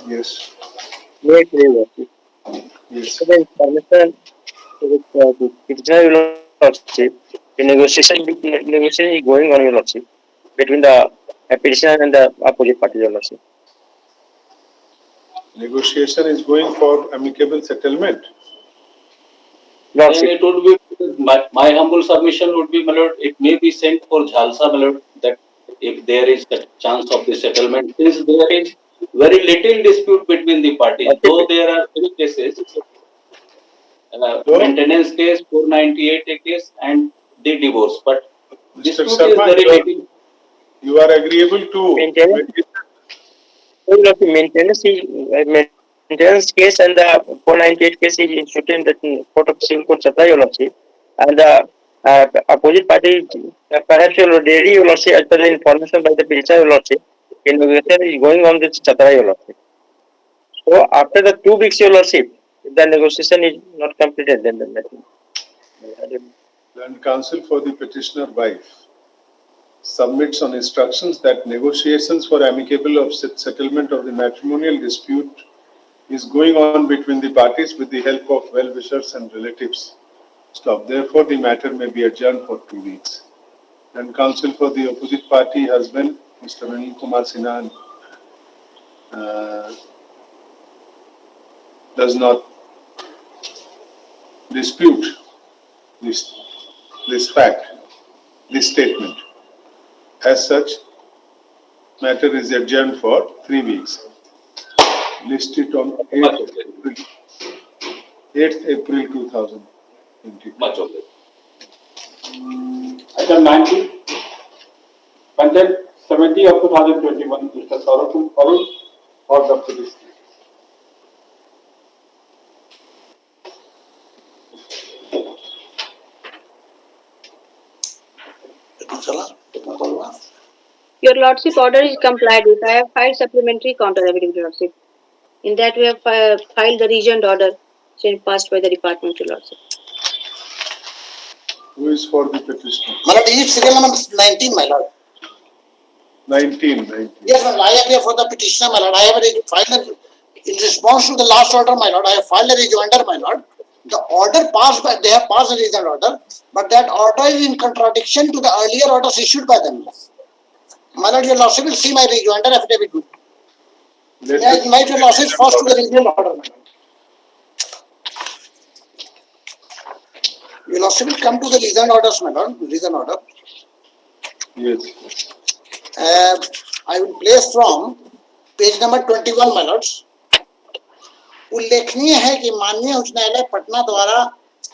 Yes. Yes, yes. Yes. So the information with the petitioner, your lordship, the negotiation is going on, your lordship, between the petitioner and the opposite party, your lordship. Negotiation is going for amicable settlement. Lordship. And it would be my humble submission would be, my lord, it may be sent for Jhalsa, my lord, that if there is a chance of the settlement, since there is very little dispute between the parties, though there are three cases, maintenance case, 498 a case, and the divorce, but Mr. dispute is Sharma, very little. you are agreeable to Maintenance case and the 498 case is issued in the Court of Civil Court, Chhatrai, Your Lordship. And the opposite party, perhaps Your Lordship, Your Lordship, as per the information by the petitioner, Your Lordship, negotiation is going on with Chhatrai, Your Lordship. So after the 2 weeks, Your Lordship, if the negotiation is not completed, then the matter. and counsel for the petitioner wife submits on instructions that negotiations for amicable of settlement of the matrimonial dispute is going on between the parties with the help of well-wishers and relatives. Stop. Therefore, the matter may be adjourned for 2 weeks. And counsel for the opposite party husband, Mr. Anil Kumar Sinha, does not dispute this fact, this statement. As such, matter is adjourned for 3 weeks. Listed on 8th April 2020. Much of it. Item 19, Content 70 of 2021, Mr. Saurabh Arun for the petition. Your Lordship, order is complied with. I have filed supplementary counter evidence, Your Lordship. In that, we have filed the region order passed by the department, Your Lordship. Who is for the petition? My lord, is it serial number 19, my lord? 19. Yes, my lord, I am here for the petitioner, my lord. I have filed in response to the last order, my lord. I have filed a rejoinder, my lord. The order passed by, they have passed a rejoinder order, but that order is in contradiction to the earlier orders issued by them. My lord, your lordship will see my rejoinder affidavit. May I invite your lordship first to the regional order, my lord. Your lordship will come to the reason orders, my lord. Reason order. Yes. I will place from page number 21 my lords. उल्लेखनीय है कि माननीय उच्च न्यायालय पटना द्वारा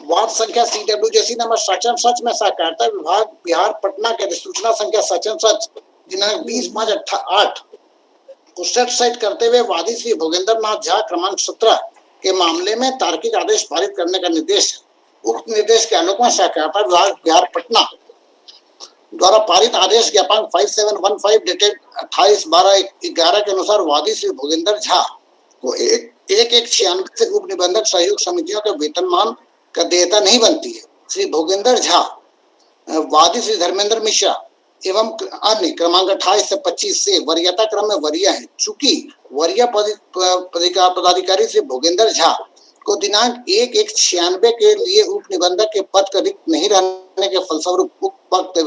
वाद संख्या CW जैसी नंबर सच में सहकारिता विभाग बिहार पटना के अधिसूचना संख्या सच दिनांक 20/5/8 को सेट करते हुए वादी श्री भोगेंद्र नाथ झा क्रमांक 17 के मामले में तार्किक आदेश पारित करने का निर्देश उक्त निर्देश के अनुरूप सहकारिता विभाग बिहार पटना द्वारा पारित आदेश ज्ञापन 5715 डेटेड 28/12/11 के अनुसार वादी श्री भोगेंद्र झा को एक 96 से उप निबंधक सहयोग समितियों के वेतनमान का देयता नहीं बनती है। श्री भोगेंद्र झा वादी श्री धर्मेंद्र मिश्रा एवं अन्य क्रमांक 28 से 25 से वरीयता क्रम में वरीय है। चूंकि वरीय पदाधिकारी श्री भोगेंद्र झा को दिनांक 1/1/96 के लिए उप निबंधक के पद का रिक्त नहीं रहने के फलस्वरूप उक्त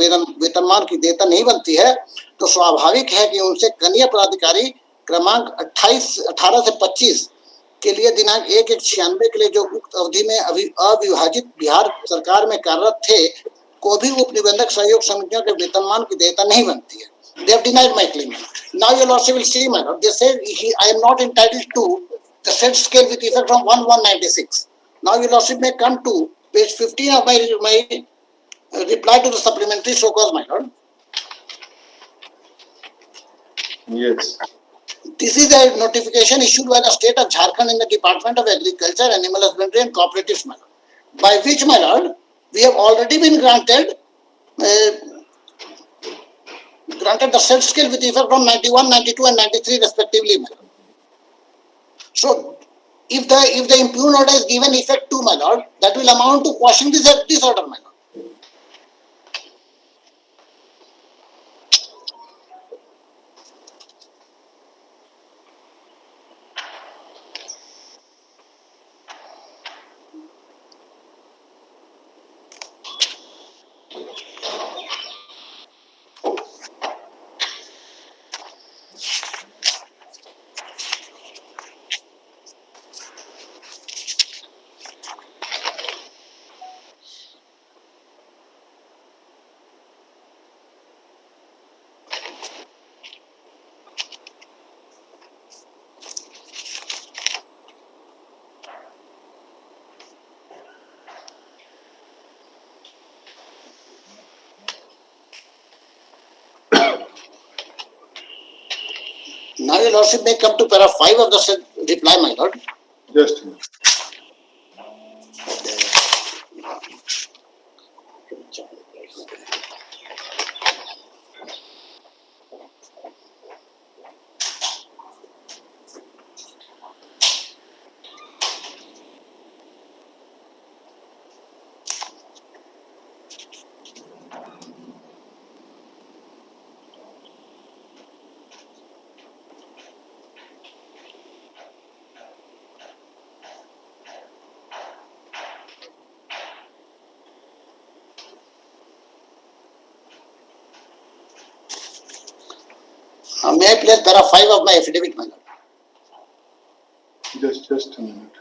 वेतनमान की देयता नहीं बनती है, तो स्वाभाविक है कि उनसे कनीय पदाधिकारी क्रमांक 18 से 25 के लिए दिनांक 1/1/96 के लिए जो उक्त अवधि में अभी अविभाजित बिहार सरकार में कार्यरत थे को भी उप निबंधक सहयोग समितियों के वेतनमान की देयता नहीं बनती है। They have denied my claim. Now your lordship will see, my lord. They said I am not entitled to the said scale with effect from 1/1/96. Now your lordship may come to page 15 of my reply to the supplementary so cause, my lord. Yes. This is a notification issued by the state of Jharkhand in the Department of Agriculture, Animal Husbandry and Cooperatives, my lord, by which, my lord, we have already been granted the said scale with effect from 91, 92 and 93 respectively, my lord. So, if the impugned order is given effect to, my lord, that will amount to quashing this order, my lord. Now your lordship may come to para 5 of the said reply, my lord. Just a minute. May I place para 5 of my affidavit, my lord? Just a minute.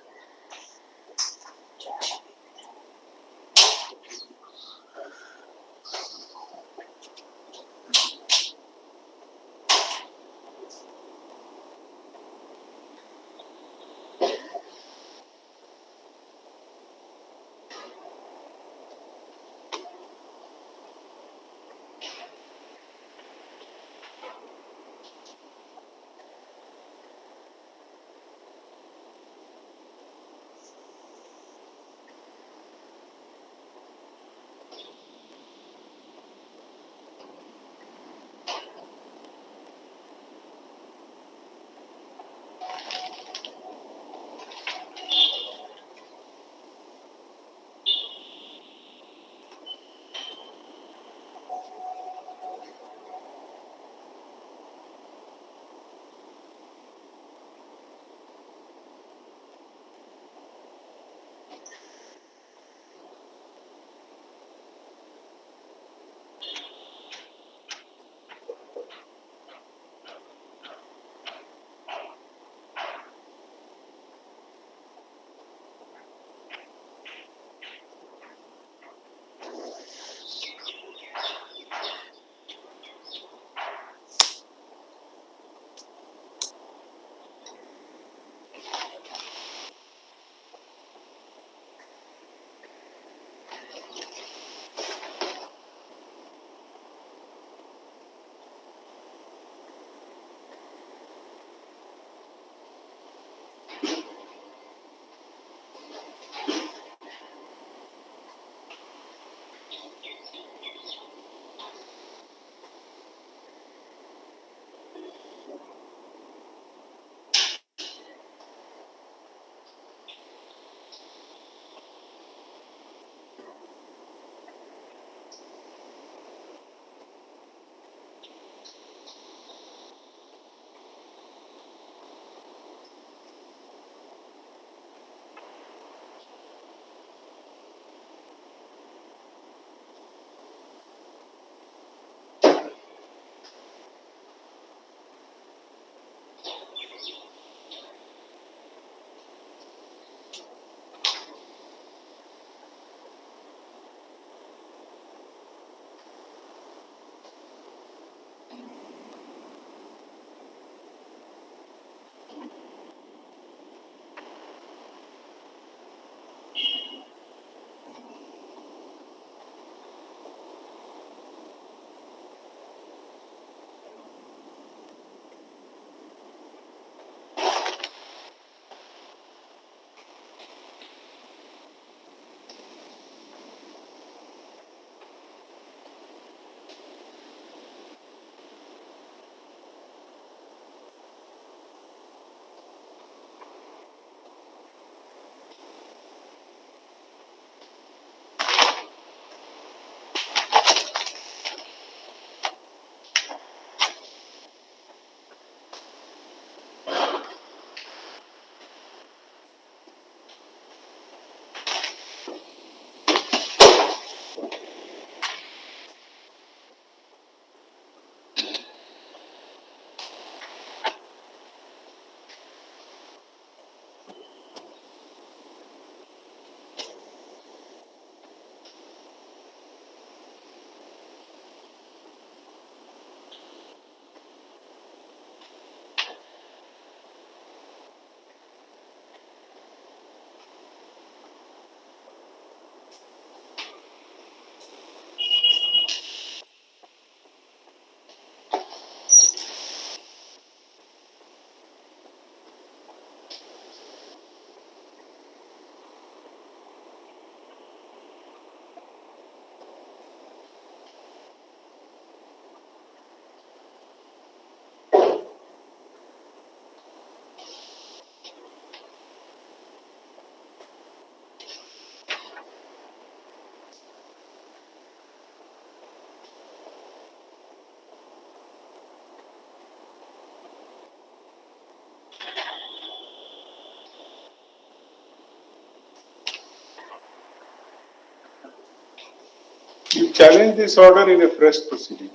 You challenge this order in a fresh proceeding.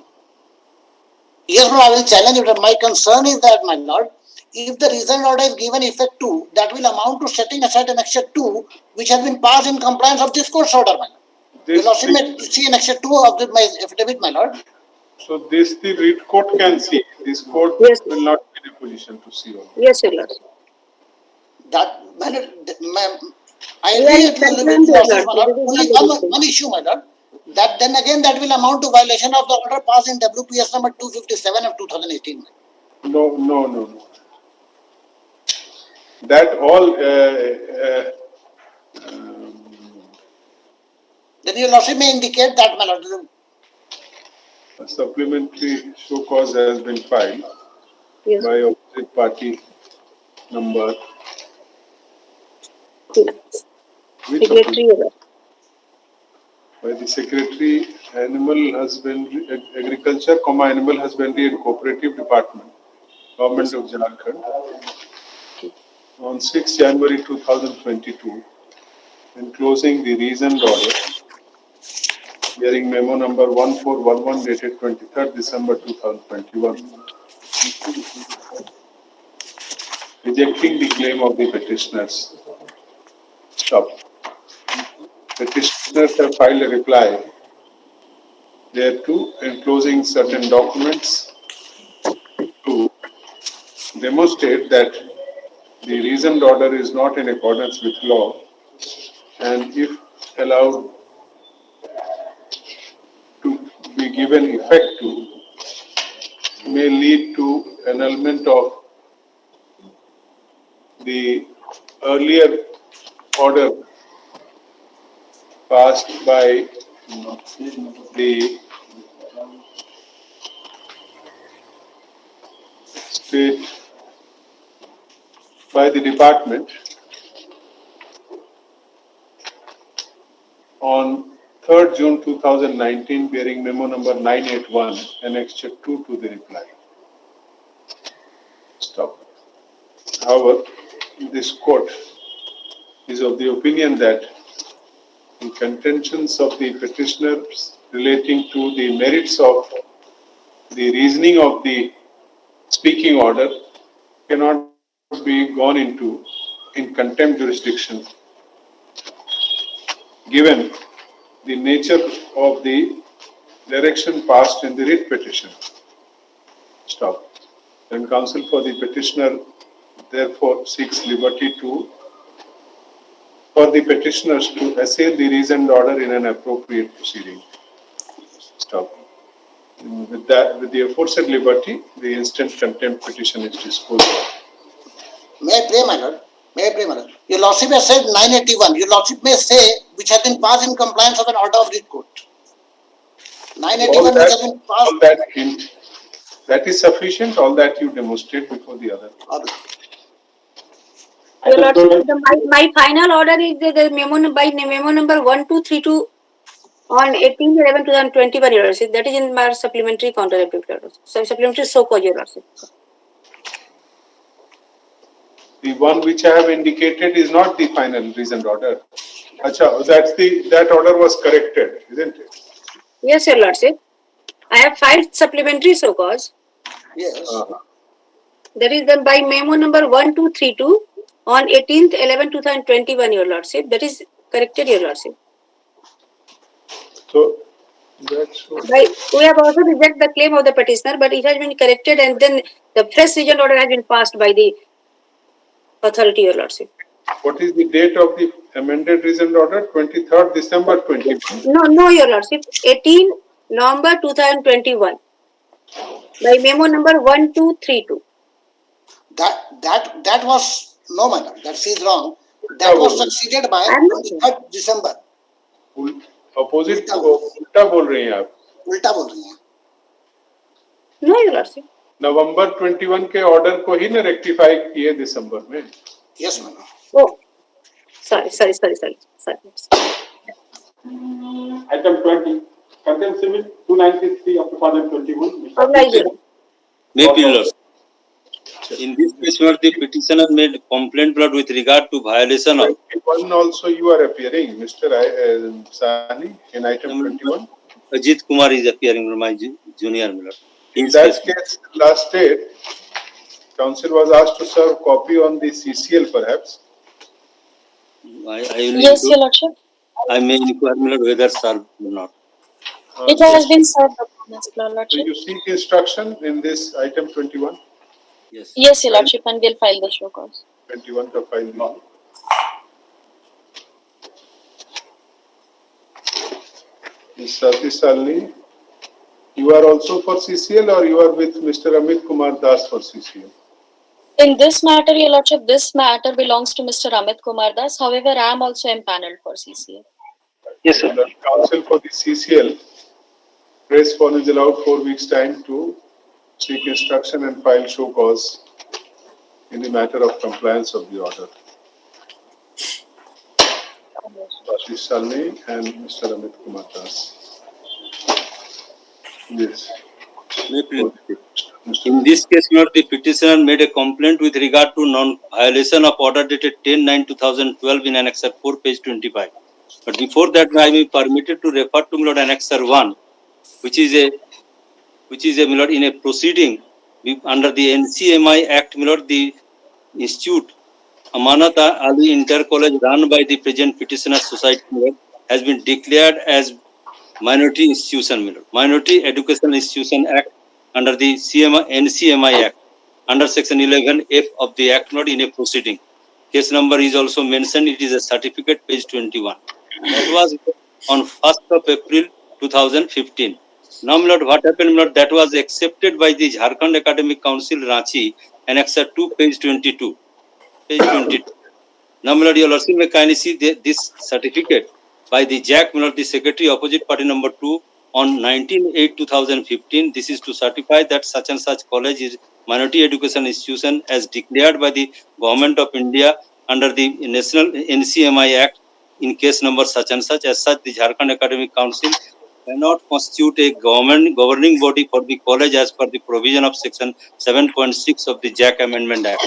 Yes, bro, I will challenge it. My concern is that, my lord, if the recent order is given effect to, that will amount to setting aside annexure 2, which has been passed in compliance of this court's order, my lord. Your lordship may see annexure 2 of my affidavit, my lord. So this the read court can see. This court Yes. will not be in a position to see all. Yes, your lordship. That, my lord, I We are agree in with concurrent, your your lordship, my lordship. lord. This is Only not a one issue, my lord. That then again that will amount to violation of the order passed in WPS number 257 of 2018. No. That all Then your lordship may indicate that, my lord. a supplementary show cause has been filed by opposite party number. Which Secretary, your lordship. by the Secretary, Animal Husbandry, Agriculture, Animal Husbandry and Cooperative Department, Government of Jharkhand, on 6 January 2022, enclosing the reasoned order, bearing memo number 1411 dated 23rd December 2021, rejecting the claim of the petitioners. Stop. Petitioners have filed a reply thereto, enclosing certain documents to demonstrate that the reasoned order is not in accordance with law, and if allowed to be given effect to, may lead to annulment of the earlier order passed by the state, by the department on 3rd June 2019, bearing memo number 981, annexure 2 to the reply. Stop. However, this court is of the opinion that the contentions of the petitioners relating to the merits of the reasoning of the speaking order cannot be gone into in contempt jurisdiction, given the nature of the direction passed in the writ petition. Stop. And counsel for the petitioner therefore seeks liberty for the petitioners to assail the reasoned order in an appropriate proceeding. Stop. With the aforesaid liberty, the instant contempt petition is disposed of. May I pray, my lord? May I pray, my lord? Your lordship has said 981. Your lordship may say which has been passed in compliance of an order of writ court. 981 which has been passed. All that hint, that is sufficient. All that you demonstrate before the other. Your lordship, my final order is the memo by memo number 1232 on 18/11/2021, your lordship. That is in my supplementary counter, so supplementary so called, your lordship. The one which I have indicated is not the final reasoned order. Acha, that order was corrected, isn't it? Yes, your lordship. I have filed supplementary so cause. Yes. That is done by memo number 1232 on 18/11/2021, your lordship. That is corrected, your lordship. So that's We have also rejected the claim of the petitioner, but it has been corrected, and then the fresh reasoned order has been passed by the authority, your lordship. What is the date of the amended reasoned order? 23rd December 21. No, your lordship. 18 November 2021 by memo number 1232. That was no, my lord. That is wrong. That was succeeded by 23rd December. Opposite उल्टा बोल रही हैं आप? उल्टा बोल रही हैं. No, your lordship. नवंबर 21 के ऑर्डर को ही ना रेक्टिफाई किए दिसंबर में. Yes, madam. Oh, sorry. Item 20, Contempt Civil 293 of 2021. Organization. Maybe Lord. In this case, where the petitioner made complaint blood with regard to violation of 21 also you are appearing, Mr. Sani, in item 21. Ajit Kumar is appearing, my junior Lord. In that case, last date, council was asked to serve copy on the CCL perhaps. Yes, Your Lordship. I may inquire Lord whether served or not. It has been served upon us, Your So Lordship. you seek instruction in this item 21? Yes. Yes, Your Lordship, and we'll file the show cause. 21 ka file no. Ms. Sati Salni, you are also for CCL or you are with Mr. Amit Kumar Das for CCL? In this matter, Your Lordship, this matter belongs to Mr. Amit Kumar Das. However, I am also empaneled for CCA. Yes, sir. The counsel for the CCL, press for is allowed 4 weeks time to seek instruction and file show cause in the matter of compliance of the order. Sati Salni and Mr. Amit Kumar Das. Yes. In this case, Lord, the petitioner made a complaint with regard to non-violation of order dated 10/9/2012 in Annexure 4, page 25. But before that, I may be permitted to refer to Lord Annexure 1, which is a Lord in a proceeding under the NCMI Act, Lord, the institute Amanat Ali Inter College run by the present petitioner society Lord, has been declared as minority institution, Minority Education Institution Act under the NCMI Act under section 11F of the Act, not in a proceeding. Case number is also mentioned. It is a certificate, page 21. That was on 1st of April 2015. Now, my lord, what happened, my lord? That was accepted by the Jharkhand Academic Council, Ranchi, Annexure 2, page 22. Page 22. Now, my lord, your lordship may kindly see this certificate by the JAC, my lord, the Secretary Opposite Party number 2 on 19/8/2015. This is to certify that such and such college is minority education institution as declared by the Government of India under the National NCMI Act in case number such and such. As such, the Jharkhand Academic Council cannot constitute a governing body for the college as per the provision of section 7.6 of the JAC Amendment Act.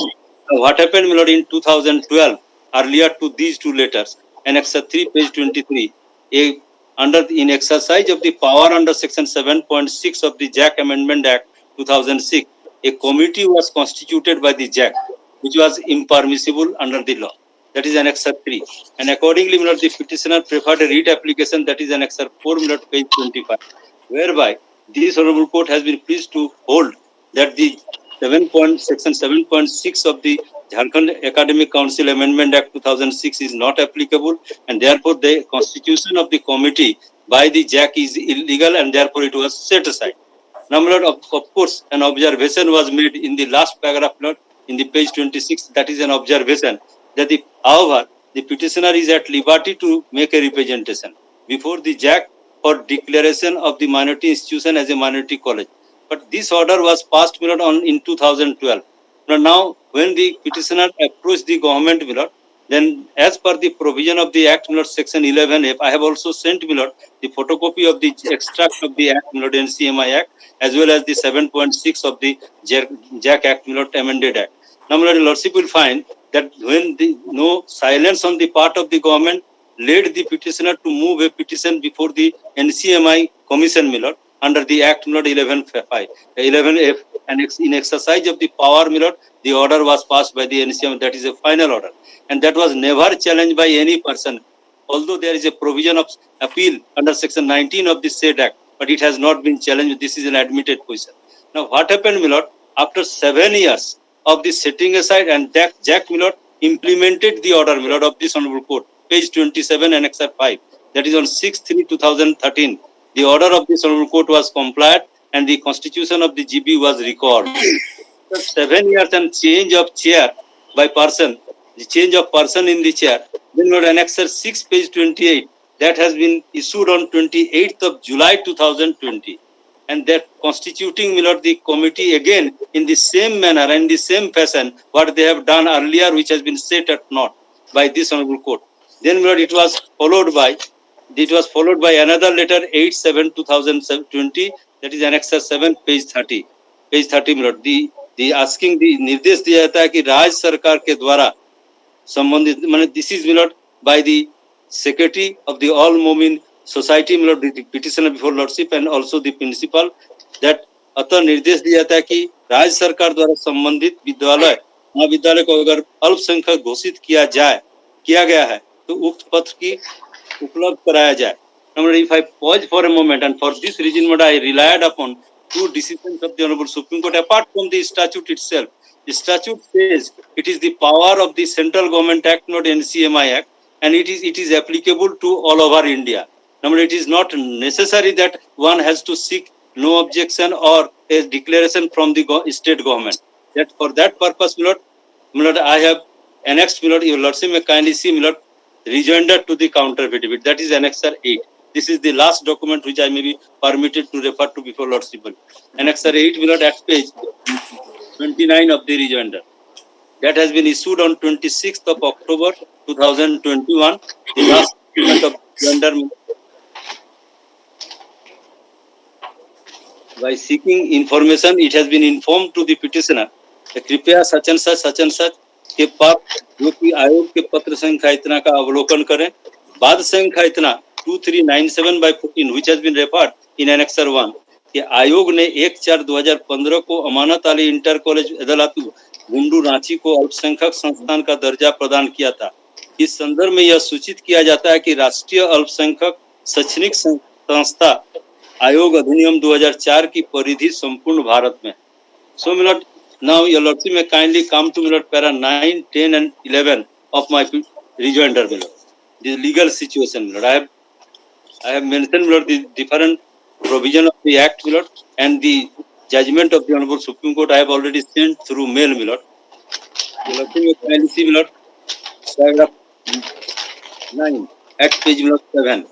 Now, what happened, my lord, in 2012, earlier to these two letters, Annexure 3, page 23, in exercise of the power under section 7.6 of the JAC Amendment Act 2006, a committee was constituted by the JAC, which was impermissible under the law. That is Annexure 3. And accordingly, my lord, the petitioner preferred a writ application, that is Annexure 4, my lord, page 25, whereby this honorable court has been pleased to hold that the section 7.6 of the Jharkhand Academic Council Amendment Act 2006 is not applicable, and therefore the constitution of the committee by the JAC is illegal, and therefore it was set aside. Now, my lord, of course, an observation was made in the last paragraph, Lord, in the page 26. That is an observation that however, the petitioner is at liberty to make a representation before the JAC for declaration of the minority institution as a minority college. But this order was passed, my lord, in 2012. Now, when the petitioner approached the government, my lord, then as per the provision of the Act, my lord, section 11F, I have also sent, my lord, the photocopy of the extract of the Act, my lord, NCMI Act, as well as the 7.6 of the JAC Act, my lord, amended Act. Now, my lordship will find that when no silence on the part of the government led the petitioner to move a petition before the NCMI Commission, my lord, under the Act, my lord, 11F, and in exercise of the power, my lord, the order was passed by the NCMI. That is a final order, and that was never challenged by any person. Although there is a provision of appeal under section 19 of the said Act, but it has not been challenged. This is an admitted position. Now, what happened, my lord? After 7 years of the setting aside, and JAC, my lord, implemented the order, my lord, of this honorable court, page 27, Annexure 5. That is on 6/3/2013. The order of this honorable court was complied, and the constitution of the GB was recalled. 7 years and change of chair by person, the change of person in the chair. Then Lord, Annexure 6, page 28, that has been issued on 28th of July 2020. and that constituting, my lord, the committee again in the same manner and the same fashion what they have done earlier, which has been set at naught by this honorable court. Then, my lord, it was followed by another letter 8/7/2020, that is annexer 7, page 30. Page 30, my lord, the asking the निर्देश दिया जाता है कि राज्य सरकार के द्वारा संबंधित, माने this is, my lord, by the secretary of the all Momin society, my lord, the petitioner before lordship and also the principal, that अतः निर्देश दिया जाता है कि राज्य सरकार द्वारा संबंधित विद्यालय महाविद्यालय को अगर अल्पसंख्यक घोषित किया गया है तो उक्त पत्र की उपलब्ध कराया जाए. Now, if I pause for a moment, and for this reason, what I relied upon two decisions of the Honorable Supreme Court apart from the statute itself. The statute says it is the power of the Central Government Act, not NCMI Act, and it is applicable to all over India. Now, it is not necessary that one has to seek no objection or a declaration from the state government. That for that purpose, my lord, I have annexed, my lord, your lordship may kindly see, my lord, rejoinder to the counter affidavit, that is annexer 8. This is the last document which I may be permitted to refer to before lordship. Annexer 8, my lord, at page 29 of the rejoinder. That has been issued on 26th of October 2021. The last document of rejoinder. By seeking information, it has been informed to the petitioner that कृपया सच and such के पास जो कि आयोग के पत्र संख्या इतना का अवलोकन करें. बाद संख्या इतना 2397/14 which has been referred in annexer 1 कि आयोग ने 1/4/2015 को अमानत अली इंटर कॉलेज अदालत गुंडू रांची को अल्पसंख्यक संस्थान का दर्जा प्रदान किया था. इस संदर्भ में यह सूचित किया जाता है कि राष्ट्रीय अल्पसंख्यक शैक्षणिक संस्था आयोग अधिनियम 2004 की परिधि संपूर्ण भारत में. So, my lord, now your lordship may kindly come to, my lord, para 9, 10 and 11 of my rejoinder, my lord. The legal situation, my lord. I have mentioned, my lord, the different provision of the act, my lord, and the judgment of the Honorable Supreme Court I have already sent through mail, my lord. Your lordship may kindly see, my lord, paragraph 9 at page, my lord, 7.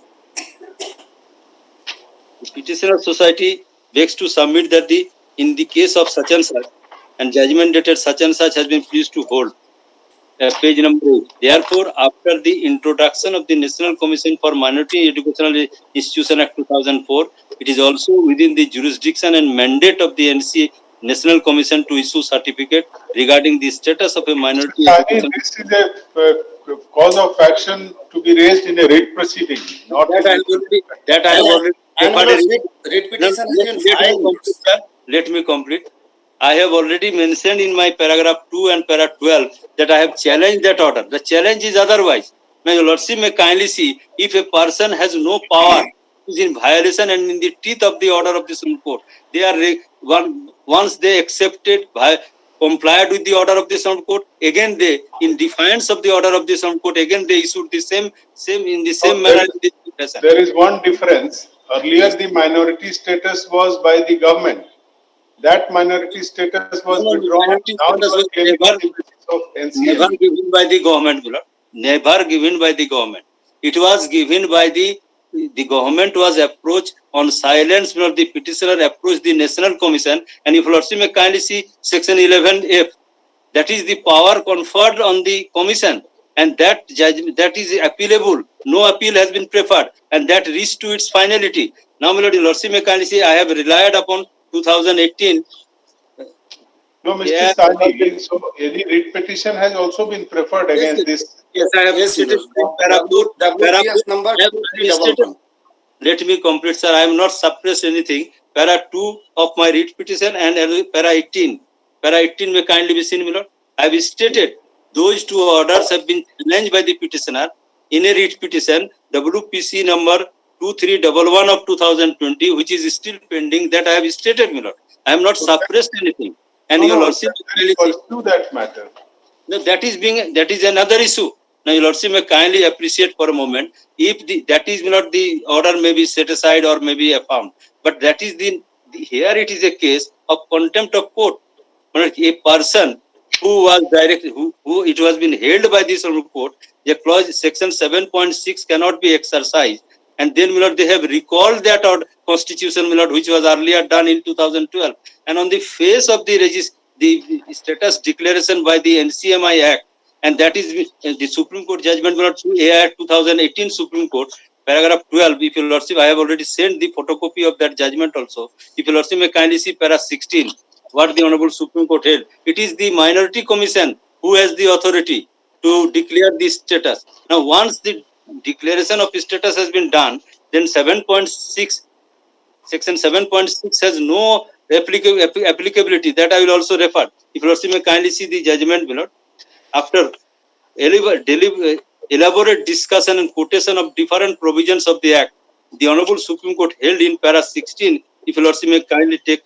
The petitioner society begs to submit that in the case of such and judgment dated such and such has been pleased to hold. Page number 8. Therefore, after the introduction of the National Commission for Minority Educational Institution Act 2004, it is also within the jurisdiction and mandate of the NC National Commission to issue certificate regarding the status of a minority education. This is a cause of action to be raised in a writ proceeding, not that I have already let me complete. I have already mentioned in my paragraph 2 and paragraph 12 that I have challenged that order. The challenge is otherwise. Now, your lordship may kindly see, if a person has no power, is in violation and in the teeth of the order of the Supreme Court, they are once they accepted, complied with the order of the Supreme Court, again they, in defiance of the order of the Supreme Court, again they issued the same in the same manner. There is one difference. Earlier, the minority status was by the government. That minority status was withdrawn. Now you are claiming on the basis of NCA. Never given by the government, never given by the government. It was given by the government was approached on silence. The petitioner approached the National Commission, and if lordship may kindly see section 11F, that is the power conferred on the commission, and that judgment that is appealable. No appeal has been preferred, and that reached to its finality. Now, my lordship may kindly see, I have relied upon 2018. No, Mr. Sani, so any writ petition has also been preferred against this. Yes, I have stated WPS number 2311. Let me complete, sir. I am not suppressed anything. Para 2 of my writ petition and para 18. Para 18 may kindly be seen, my lord. I have stated those two orders have been challenged by the petitioner in a writ petition WPC number 2311 of 2020, which is still pending. That I have stated, my lord. I am not suppressed anything. And your lordship pursue that matter. No, that is another issue. Now, your lordship may kindly appreciate for a moment. If that is not the order may be set aside or may be affirmed, but that is here it is a case of contempt of court. A person who was who it was been held by this court, a clause section 7.6 cannot be exercised, and then, my lord, they have recalled that constitution, my lord, which was earlier done in 2012. And on the face of the status declaration by the NCMI Act, and that is the Supreme Court judgment, my lord, through AI 2018 Supreme Court, paragraph 12, if your lordship, I have already sent the photocopy of that judgment also. If your lordship may kindly see para 16, what the Honorable Supreme Court held. It is the Minority Commission who has the authority to declare this status. Now, once the declaration of status has been done, then 7.6, section 7.6 has no applicability. That I will also refer. If you may kindly see the judgment, my lord. After elaborate discussion and quotation of different provisions of the Act, the Honorable Supreme Court held in para 16. If you may kindly take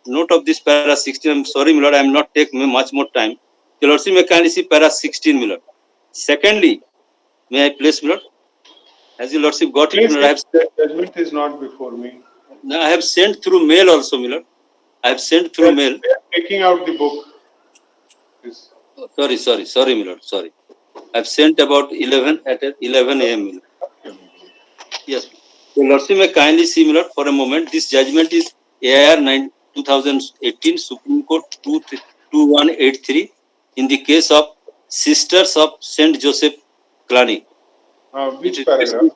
note of this para 16. I'm sorry, my lord, I am not taking much more time. Your lordship may kindly see para 16, my lord. Secondly, may I place, my lord? As your lordship got it, my lord, The judgment is not before me. I have sent through mail also, my lord. I have sent through mail. They are taking out the book. Sorry, my lord, sorry. I have sent about 11 at 11 a.m. my lord. Yes. Your lordship may kindly see, my lord, for a moment. This judgment is AIR 2018 Supreme Court 2183 in the case of Sisters of Saint Joseph Klani. Which paragraph?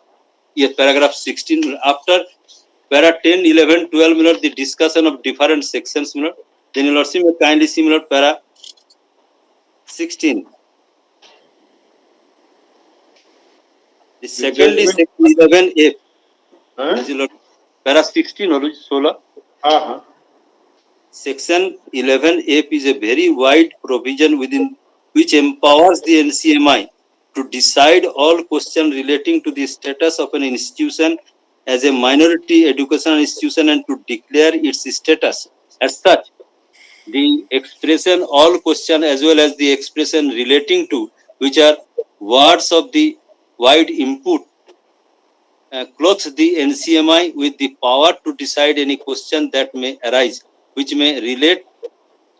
Yes, paragraph 16. After para 10, 11, 12, my lord, the discussion of different sections, my lord. Then your lordship may kindly see, my lord, para 16. The second is section 11A. As you lord, para 16 or 16. Section 11A is a very wide provision within which empowers the NCMI to decide all questions relating to the status of an institution as a minority educational institution and to declare its status. As such, the expression all question as well as the expression relating to, which are words of the wide input, clothes the NCMI with the power to decide any question that may arise, which may relate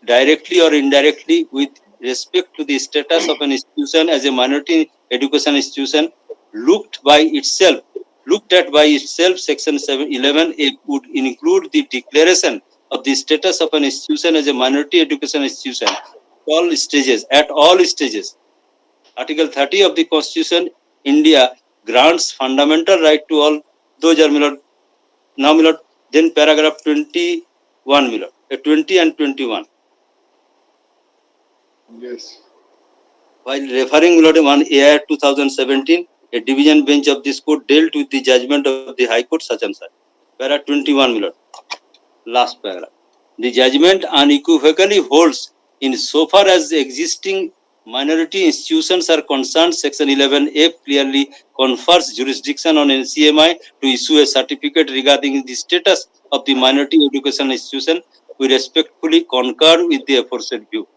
directly or indirectly with respect to the status of an institution as a minority education institution looked at by itself. Section 11A would include the declaration of the status of an institution as a minority education institution at all stages. Article 30 of the Constitution, India grants fundamental right to all those are now, my lord, then paragraph 21, my lord, 20 and 21. Yes. While referring, my lord, on AIR 2017, a division bench of this court dealt with the judgment of the High Court such and such. Para 21, my lord, last paragraph. The judgment unequivocally holds in so far as the existing minority institutions are concerned. Section 11A clearly confers jurisdiction on NCMI to issue a certificate regarding the status of the minority education institution. We respectfully concur with the aforesaid view.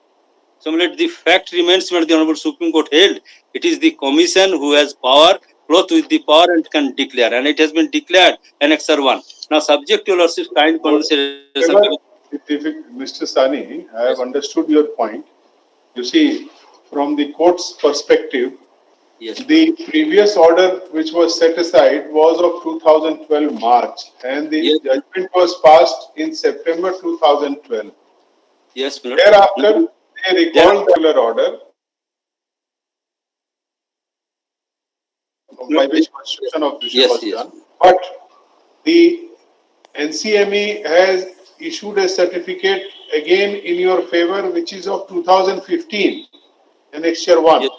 Similarly, the fact remains that the Honorable Supreme Court held it is the Commission who has power, clothed with the power and can declare, and it has been declared Annexure 1. Now, subject to your lordship's kind consideration. Mr. Sani, I have understood your point. You see, from the court's perspective, the previous order which was set aside was of 2012 March, and the judgment was passed in September 2012. Yes, thereafter, they recalled the order by which construction of this was done. But the NCME has issued a certificate again in your favor, which is of 2015, Annexure 1.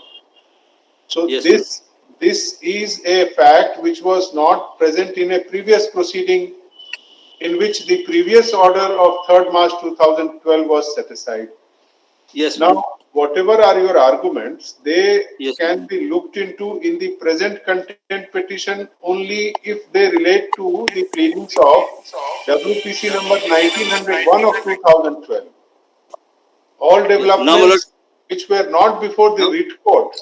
So this is a fact which was not present in a previous proceeding in which the previous order of 3rd March 2012 was set aside. Yes. Now, whatever are your arguments, they can be looked into in the present content petition only if they relate to the pleadings of WPC number 1901 of 2012. All developments which were not before the writ court.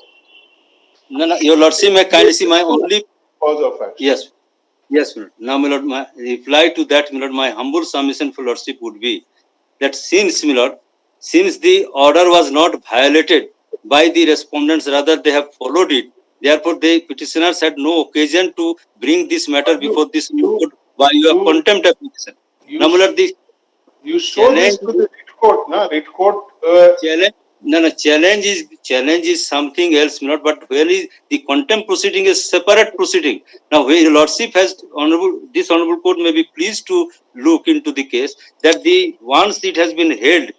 No, your lordship may kindly see my only cause of action. Yes. Yes, my lord. Now, my lord, my reply to that, my lord, my humble submission for lordship would be that since, my lord, since the order was not violated by the respondents, rather they have followed it, Therefore, the petitioners had no occasion to bring this matter before this court by your contempt application. Now, my lord, the You show this challenge, to the writ court, na? Writ court. challenge, no, challenge is something else, not. But where is the contempt proceeding is separate proceeding. Now, where your lordship has this honorable court may be pleased to look into the case that the once it has been held,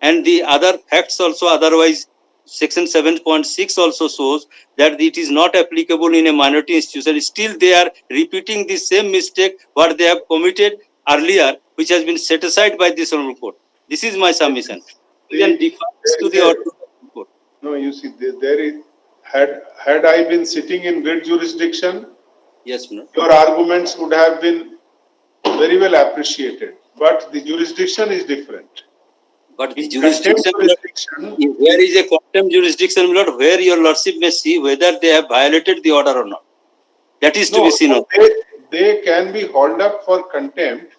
and the other facts also otherwise. Section 7.6 also shows that it is not applicable in a minority institution. Still, they are repeating the same mistake what they have committed earlier, which has been set aside by this honorable court. This is my submission. Then defers to the order of the court. No, you see, there is, had I been sitting in writ jurisdiction, yes, no. Your arguments would have been very well appreciated. But the jurisdiction is different. But the jurisdiction, where is a contempt jurisdiction, Lord, where your lordship may see whether they have violated the order or not. That is to be seen. They can be hauled up for contempt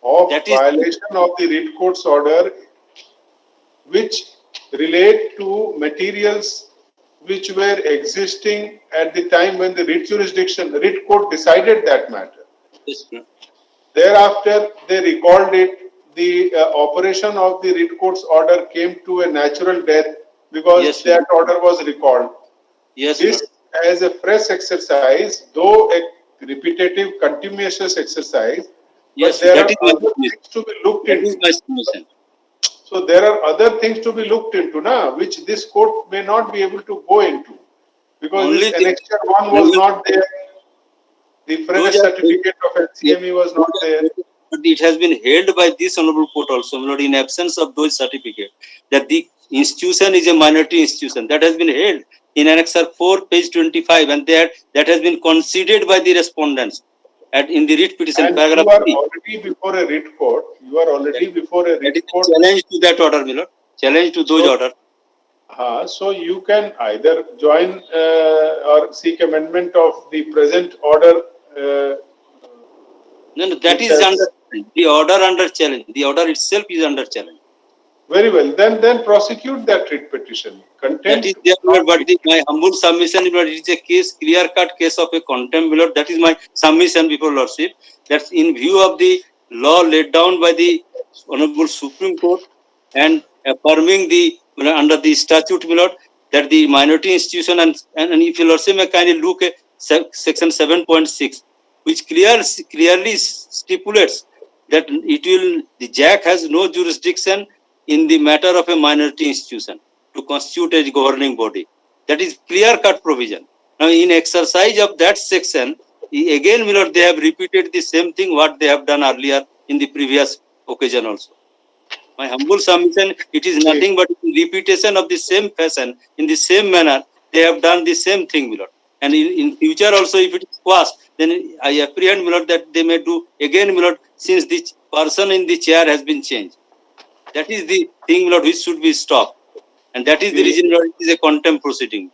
of violation of the writ court's order, which relate to materials which were existing at the time when the writ court decided that matter. Yes, Thereafter, they recalled it. The operation of the writ court's order came to a natural death because that order was recalled. Yes, this as a fresh exercise, though a repetitive, continuous exercise, yes, but there are other things to be looked into. So there are other things to be looked into, which this court may not be able to go into, because this annexure 1 was not there. The fresh certificate of LCME was not there. But it has been held by this honorable court also, Lord, in absence of those certificates, that the institution is a minority institution. That has been held in Annexure 4, page 25, and that has been conceded by the respondents in the writ petition, and paragraph you are 3. already before a writ court. You are already before a writ court. Challenge to that order, my lord. Challenge to those orders. So you can either join or seek amendment of the present order. No, that is under the order under challenge. The order itself is under challenge. Very well. Then prosecute that writ petition. Contempt. That is there, but my humble submission, it is a case, clear-cut case of a contempt, Lord. That is my submission before Lordship. That's in view of the law laid down by the Honorable Supreme Court and affirming the under the statute, Lord, that the minority institution and if you Lordship may kindly look at section 7.6, which clearly stipulates that the JAC has no jurisdiction in the matter of a minority institution to constitute a governing body. That is clear-cut provision. Now, in exercise of that section, again, my lord, they have repeated the same thing what they have done earlier in the previous occasion also. My humble submission, it is nothing but repetition of the same fashion, in the same manner, they have done the same thing, my lord. And in future also, if it is quashed, then I apprehend, my lord, that they may do again, my lord, since the person in the chair has been changed. That is the thing, Lord, which should be stopped. And that is the reason, Lord, it is a contempt proceeding.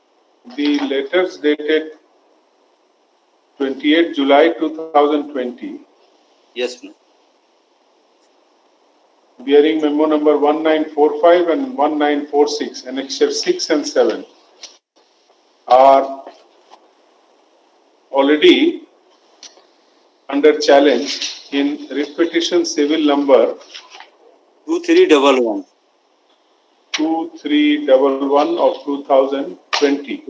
The letters dated 28 July 2020. Yes, no. Bearing memo number 1945 and 1946, annexure 6 and 7, are already under challenge in writ petition civil number 2311. 2311 of 2020.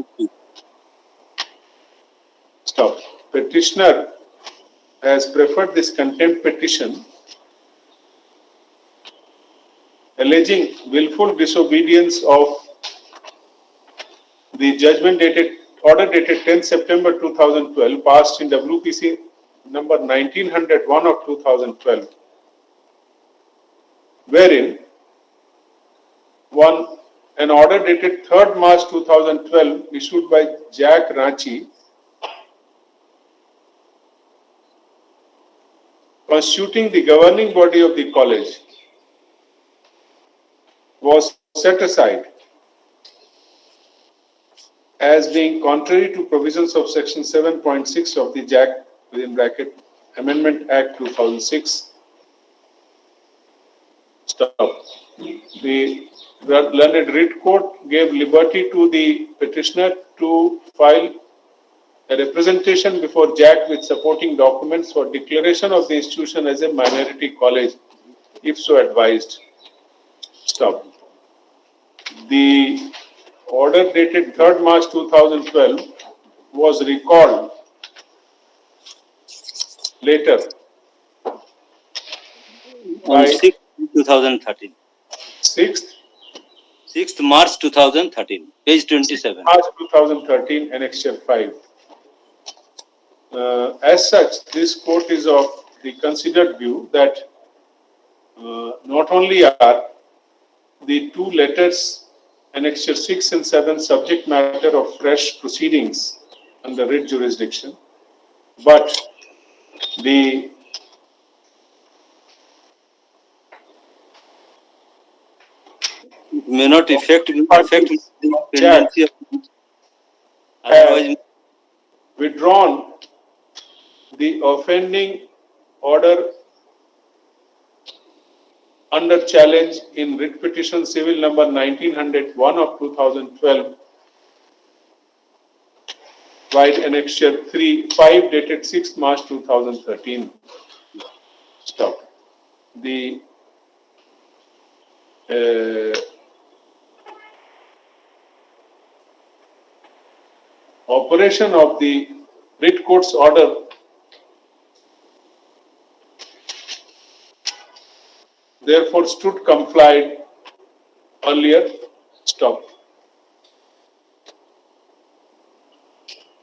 Stop. Petitioner has preferred this contempt petition alleging willful disobedience of the order dated 10 September 2012 passed in WPC number 1901 of 2012, wherein an order dated 3rd March 2012 issued by Jack Ranchi constituting the governing body of the college was set aside as being contrary to provisions of section 7.6 of the JAC (Amendment Act 2006), Stop. The learned writ court gave liberty to the petitioner to file a representation before JAT with supporting documents for declaration of the institution as a minority college, if so advised. Stop. The order dated 3rd March 2012 was recalled later On by 6th 2013. 6th 6th March 2013, page 27. March 2013, Annexure 5. As such, this court is of the considered view that not only are the two letters, Annexure 6 and 7, subject matter of fresh proceedings under writ jurisdiction, but the May not affect the JAT pendency of have otherwise. withdrawn the offending order under challenge in writ petition civil number 1901 of 2012 by Annexure 5 dated 6 March 2013. Stop. The operation of the writ court's order therefore stood complied earlier. Stop.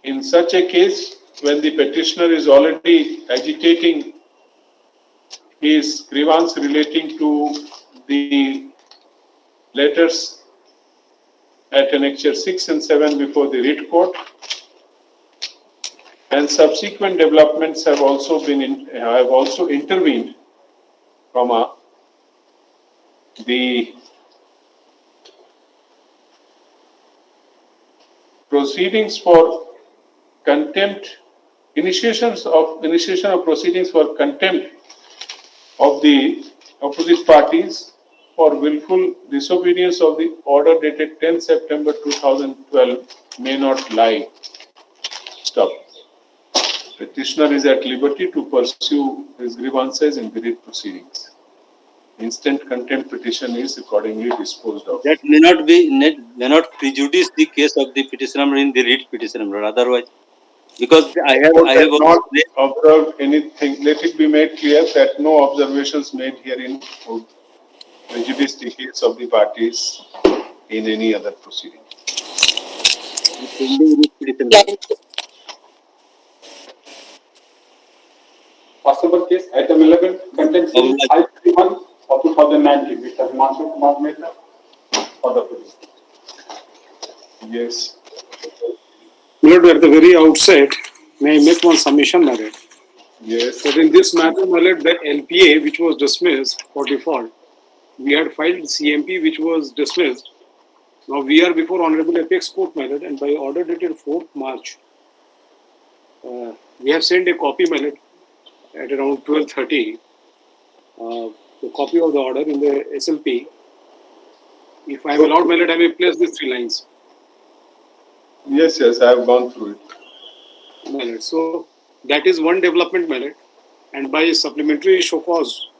In such a case, when the petitioner is already agitating his grievance relating to the letters at Annexure 6 and 7 before the writ court, and subsequent developments have also intervened, the proceedings for contempt, initiation of proceedings for contempt of the opposite parties for willful disobedience of the order dated 10 September 2012 may not lie. Stop. Petitioner is at liberty to pursue his grievances in the writ proceedings. Instant contempt petition is accordingly disposed of. That may not prejudice the case of the petitioner in the writ petition, but otherwise, because I have not observed anything. Let it be made clear that no observations made herein would prejudice the case of the parties in any other proceeding. Possible case, item 11, contempt civil 531 of 2019, Mr. Himanshu Kumar Mehta for the police. Yes. Lord, at the very outset, may I make one submission, my lord? Yes. That in this matter, my lord, the LPA which was dismissed for default, we had filed CMP which was dismissed. Now we are before Honorable Apex Court, my lord, and by order dated 4th March, we have sent a copy, my lord, at around 12:30. The copy of the order in the SLP. If I am allowed, my lord, I may place these 3 lines. Yes, I have gone through it. My lord. So that is one development, my lord. And by supplementary show cause,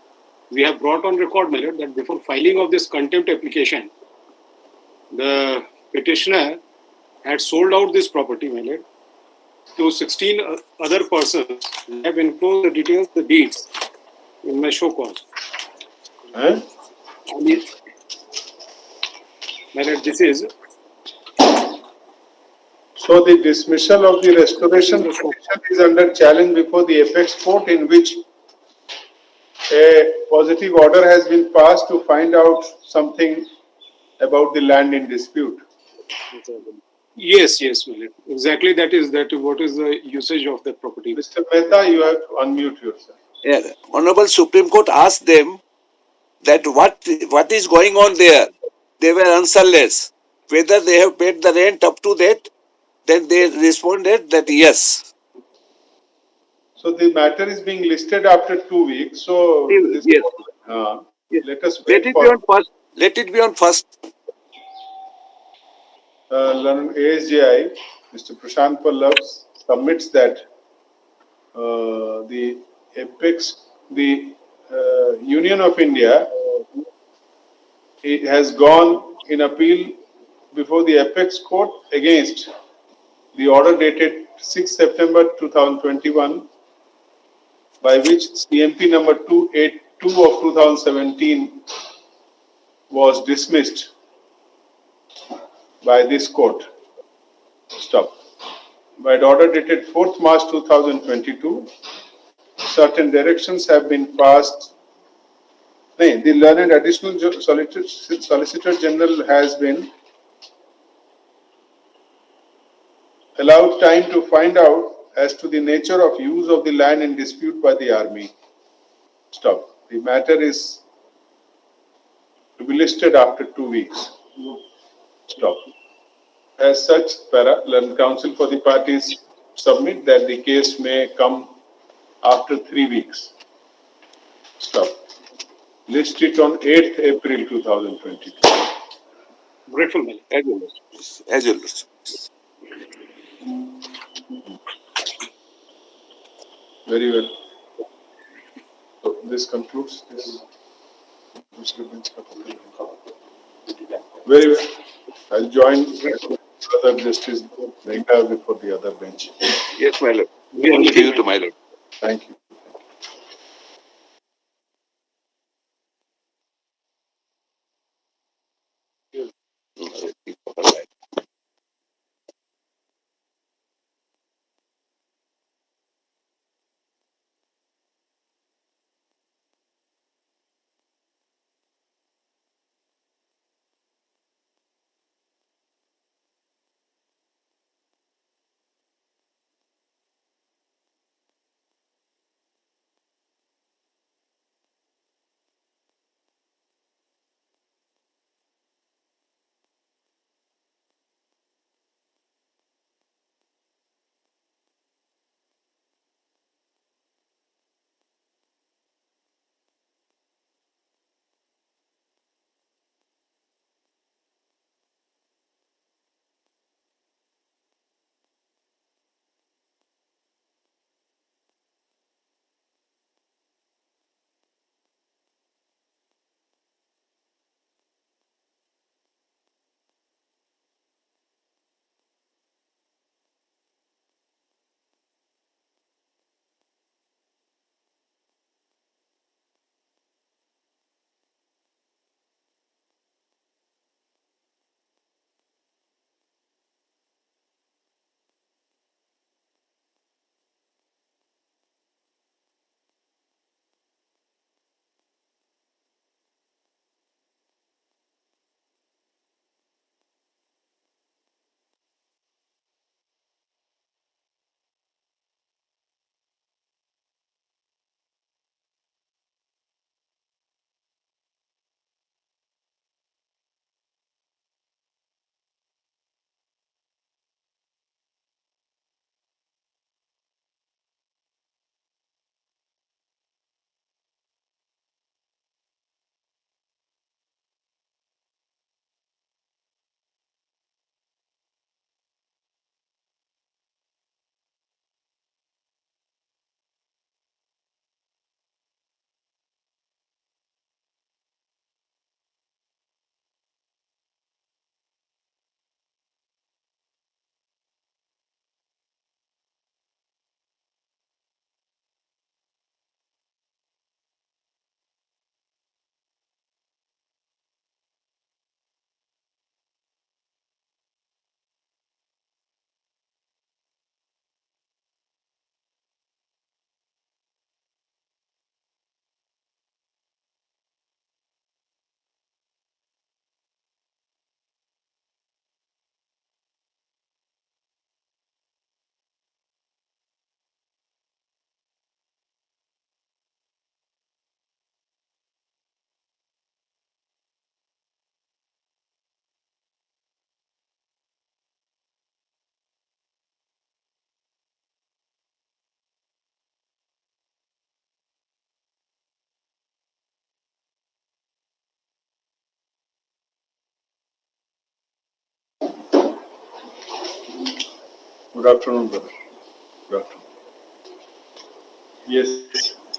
we have brought on record, my lord, that before filing of this contempt application, the petitioner had sold out this property, my lord, to 16 other persons. I have enclosed the details, the deeds, in my show cause. Huh? My lord, this is. So the dismissal of the restoration petition is under challenge before the Apex Court, in which a positive order has been passed to find out something about the land in dispute. Yes, my lord. Exactly that is what is the usage of that property. Mr. Mehta, you have to unmute yourself. Yeah. Honorable Supreme Court asked them that what is going on there. They were answerless. Whether they have paid the rent up to that, then they responded that yes. So the matter is being listed after 2 weeks. So Yes. Let us Let wait it be for on first. Let it be on first. ASJI, Mr. Prashant Pallav submits that the Union of India has gone in appeal before the Apex Court against the order dated 6 September 2021, by which CMP number 282 of 2017 was dismissed by this court. Stop. By the order dated 4th March 2022, certain directions have been passed. The learned additional Solicitor General has been allowed time to find out as to the nature of use of the land in dispute by the army. Stop. The matter is to be listed after 2 weeks. Stop. As such, Learned Counsel for the parties submit that the case may come after 3 weeks. Stop. List it on 8th April 2022. Grateful, my lord. As you wish. Very well. So this concludes this. Very well. I'll join other Justice Mehta before the other bench. Yes, my lord. Give you to my lord. Thank you. Good afternoon, brother. Good afternoon. Yes.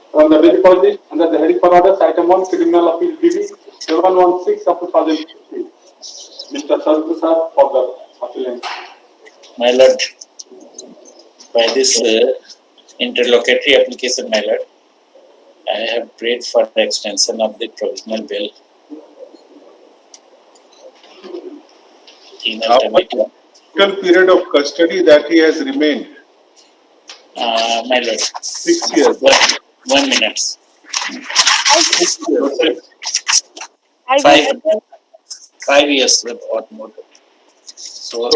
From the very first list, under the heading for orders, item 1, criminal appeal BB 716 of 2015. Mr. Sarvprasad for the appellant. My lord, by this interlocutory application, my lord, I have prayed for the extension of the provisional bail in alternative. Total period of custody that he has remained. My lord, 6 years. 1 minute. 6 years. 5 years with what more. So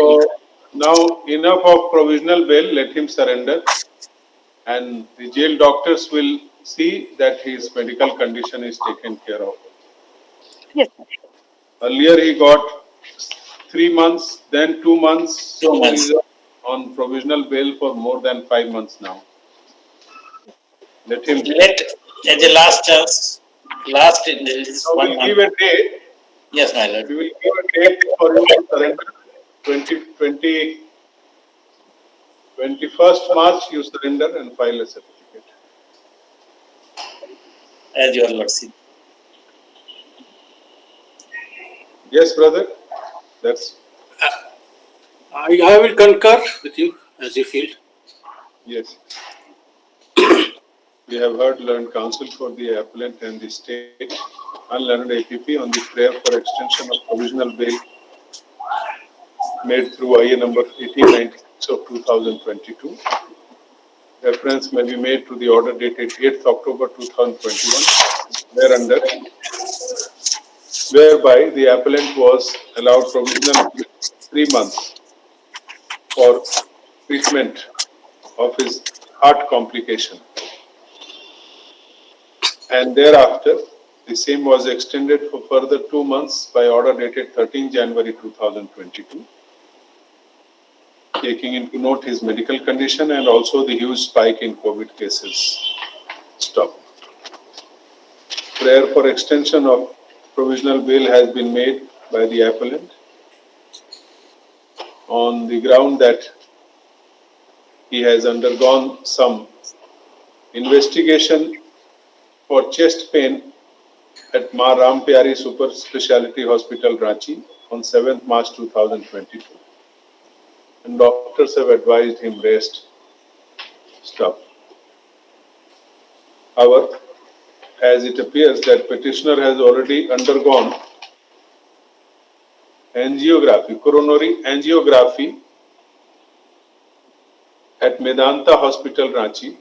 now enough of provisional bail, let him surrender, and the jail doctors will see that his medical condition is taken care of. Yes. Earlier he got 3 months, then 2 months, so 2 months. he is on provisional bail for more than 5 months now. Let him. Let as a last chance, last in this So 1 we'll month. give a date. Yes, my lord. We will give a date for you to surrender. 21st March you surrender and file a certificate. As your lordship. Yes, brother. That's. I will concur with you as you feel. Yes. We have heard learned counsel for the appellant and the state unlearned APP on the prayer for extension of provisional bail made through IA number 1896 of 2022. Reference may be made to the order dated 8th October 2021, whereby the appellant was allowed provisional 3 months for treatment of his heart complication. And thereafter, the same was extended for further 2 months by order dated 13 January 2022, taking into note his medical condition and also the huge spike in COVID cases. Stop. Prayer for extension of provisional bail has been made by the appellant on the ground that he has undergone some investigation for chest pain at Ma Ram Pyari Super Speciality Hospital, Ranchi on 7th March 2022. And doctors have advised him rest. Stop. However, as it appears that petitioner has already undergone angiography, coronary angiography at Medanta Hospital, Ranchi.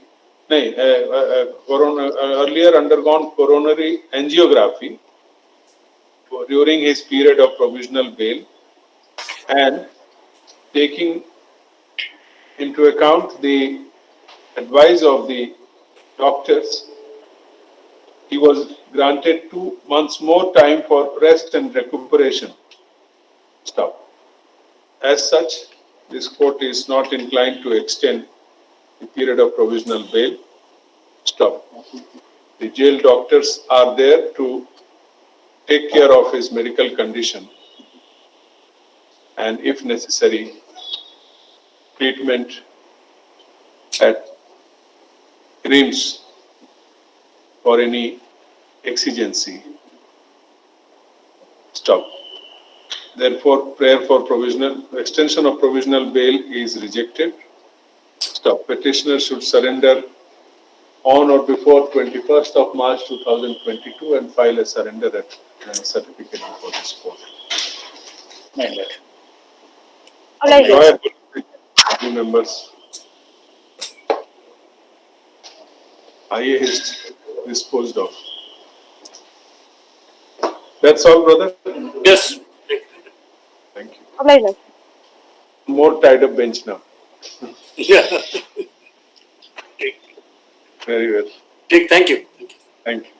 Earlier undergone coronary angiography during his period of provisional bail, and taking into account the advice of the doctors, he was granted 2 months more time for rest and recuperation. Stop. As such, this court is not inclined to extend the period of provisional bail. Stop. The jail doctors are there to take care of his medical condition and, if necessary, treatment at RIMS for any exigency. Stop. Therefore, prayer for provisional extension of provisional bail is rejected. Stop. Petitioner should surrender on or before 21st of March 2022 and file a surrender certificate before this court. My lord. All right. Go ahead, members. IA is disposed of. That's all, brother? Yes. Thank you. All right. More tied up bench now. Yeah. Very well. Thank you. Thank you.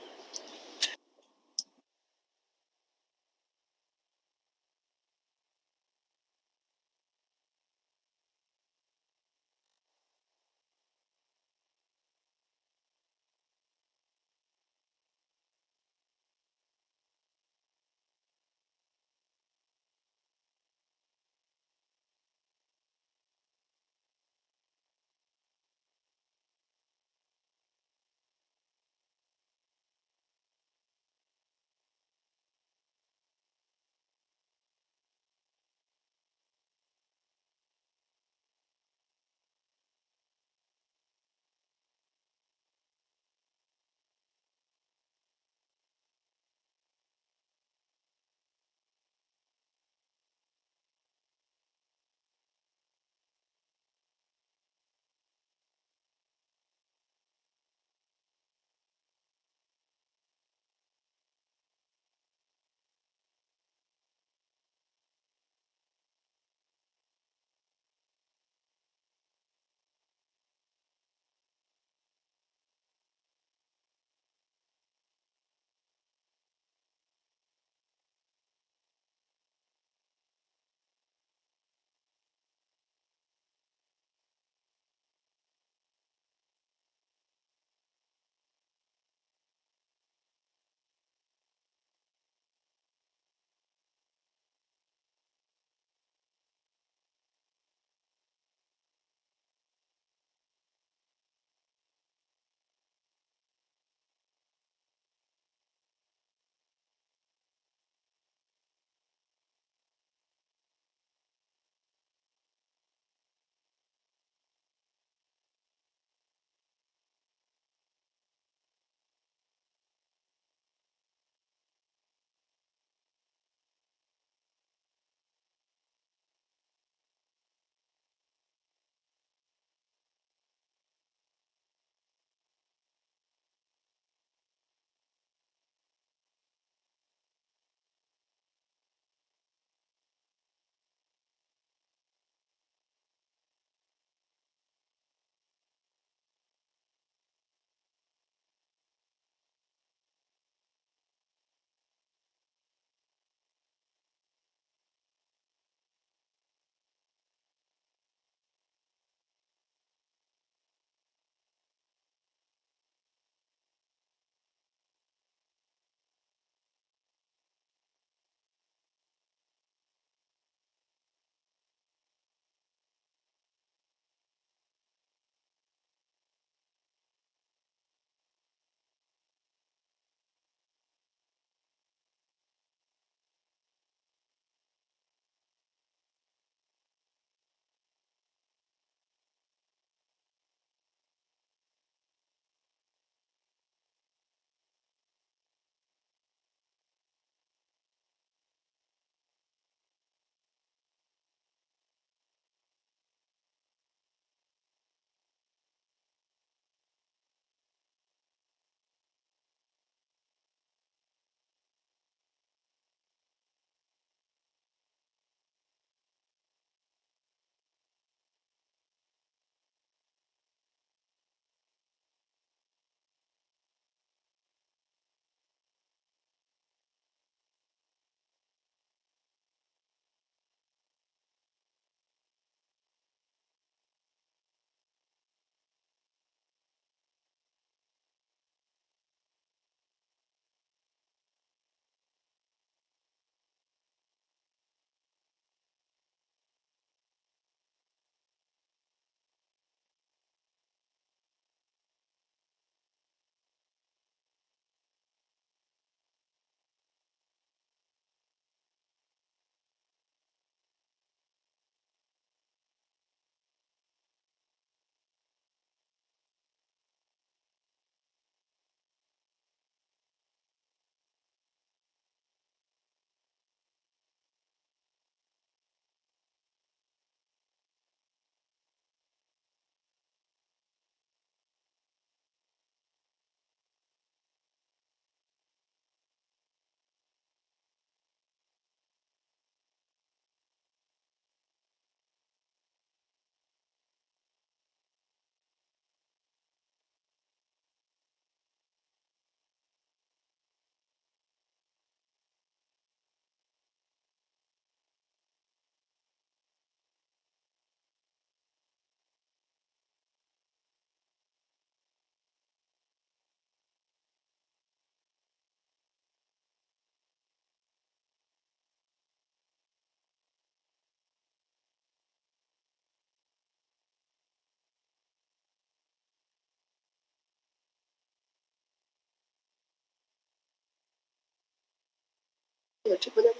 तो अच्छी हो जाएगा,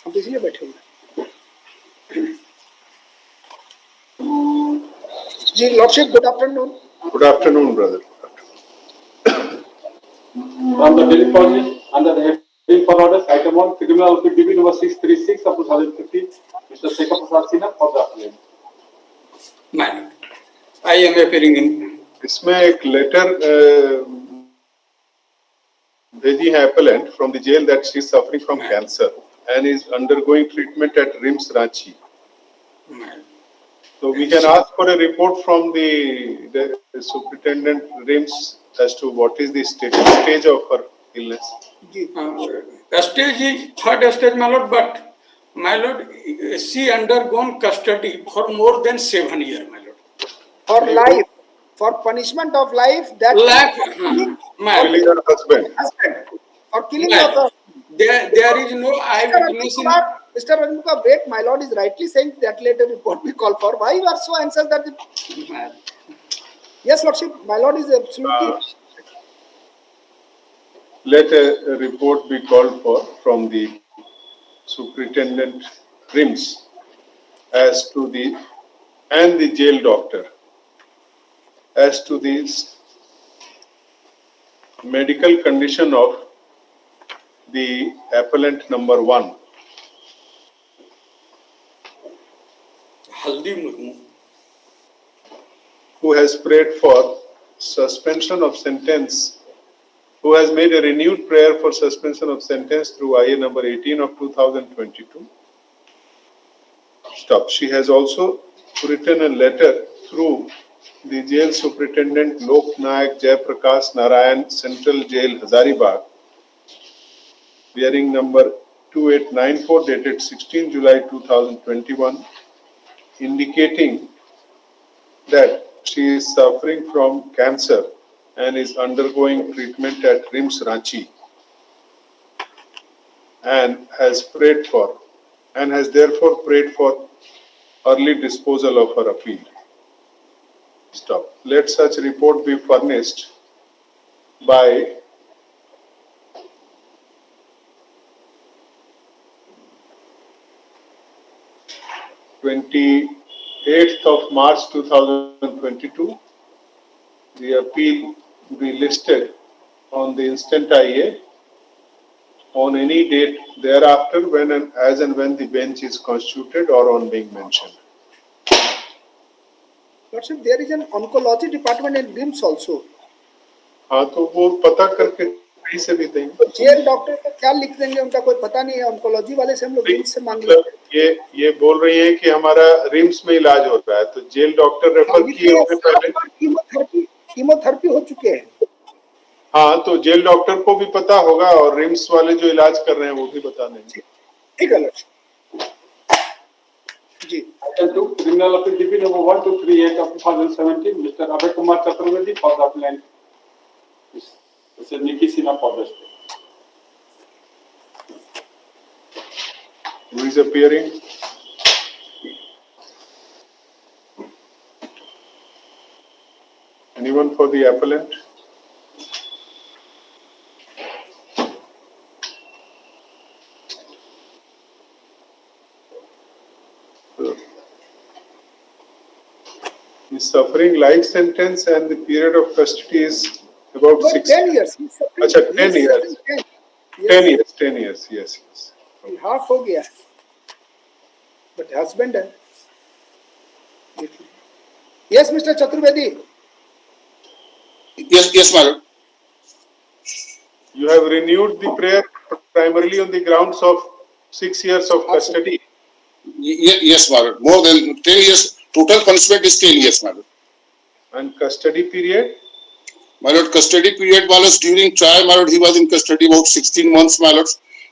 हम तो इसीलिए बैठे हुए जी। Lordship, good afternoon. Good afternoon, brother. From the Delhi Police, under the heading for orders, item 1, criminal DB number 636 of 2015, Mr. Shekhar Prasad Sinha for the appellant. I am appearing in. इसमें एक letter भेजी है appellant from the jail that she is suffering from cancer and is undergoing treatment at RIMS Ranchi. So we can ask for a report from the superintendent RIMS as to what is the stage of her illness. Stage is third stage, my lord, but my lord, she undergone custody for more than 7 years, my lord. For life, for punishment of life, that Life, Killing her husband. For killing of her. There is no eyewitness in. Mr. Rajmuka, wait, my lord is rightly saying that later report we call for. Why you are so anxious that yes, lordship, my lord is absolutely. Let a report be called for from the superintendent RIMS as to and the jail doctor as to the medical condition of the appellant number 1. Haldi Murmu. Who has prayed for suspension of sentence, who has made a renewed prayer for suspension of sentence through IA number 18 of 2022. Stop. She has also written a letter through the jail superintendent Lok Nayak Jayaprakash Narayan Central Jail Hazaribagh, bearing number 2894 dated 16 July 2021, indicating that she is suffering from cancer and is undergoing treatment at RIMS Ranchi and has therefore prayed for early disposal of her appeal. Stop. Let such report be furnished by March 2022. The appeal be listed on the instant IA on any date thereafter as and when the bench is constituted or on being mentioned. Lordship, there is an oncology department in RIMS also. हाँ तो वो पता करके कहीं से भी देंगे। Jail doctor को क्या लिख देंगे, उनका कोई पता नहीं है। ऑन्कोलॉजी वाले से हम लोग रिम्स से मांग लेंगे। ये बोल रही है कि हमारा रिम्स में इलाज होता है, तो जेल डॉक्टर रेफर किए होंगे पहले। कीमोथेरेपी हो चुके हैं। हाँ तो जेल डॉक्टर को भी पता होगा और रिम्स वाले जो इलाज कर रहे हैं वो भी बता देंगे। ठीक है जी। Item 2, criminal appeal DB number 1238 of 2017, Mr. Abhay Kumar Chaturvedi for the appellant. Mr. Nikki Sinha for the state. Who is appearing? Anyone for the appellant? He's suffering life sentence and the period of custody is about 10 years. अच्छा 10 years. 10 years. Yes. Half हो गया, but husband है. Yes, Mr. Chaturvedi. Yes, madam. You have renewed the prayer primarily on the grounds of 6 years of custody. Yes, madam. More than 10 years. Total punishment is 10 years, madam. And custody period? My lord, custody period was during trial, my lord, he was in custody about 16 months, my lord.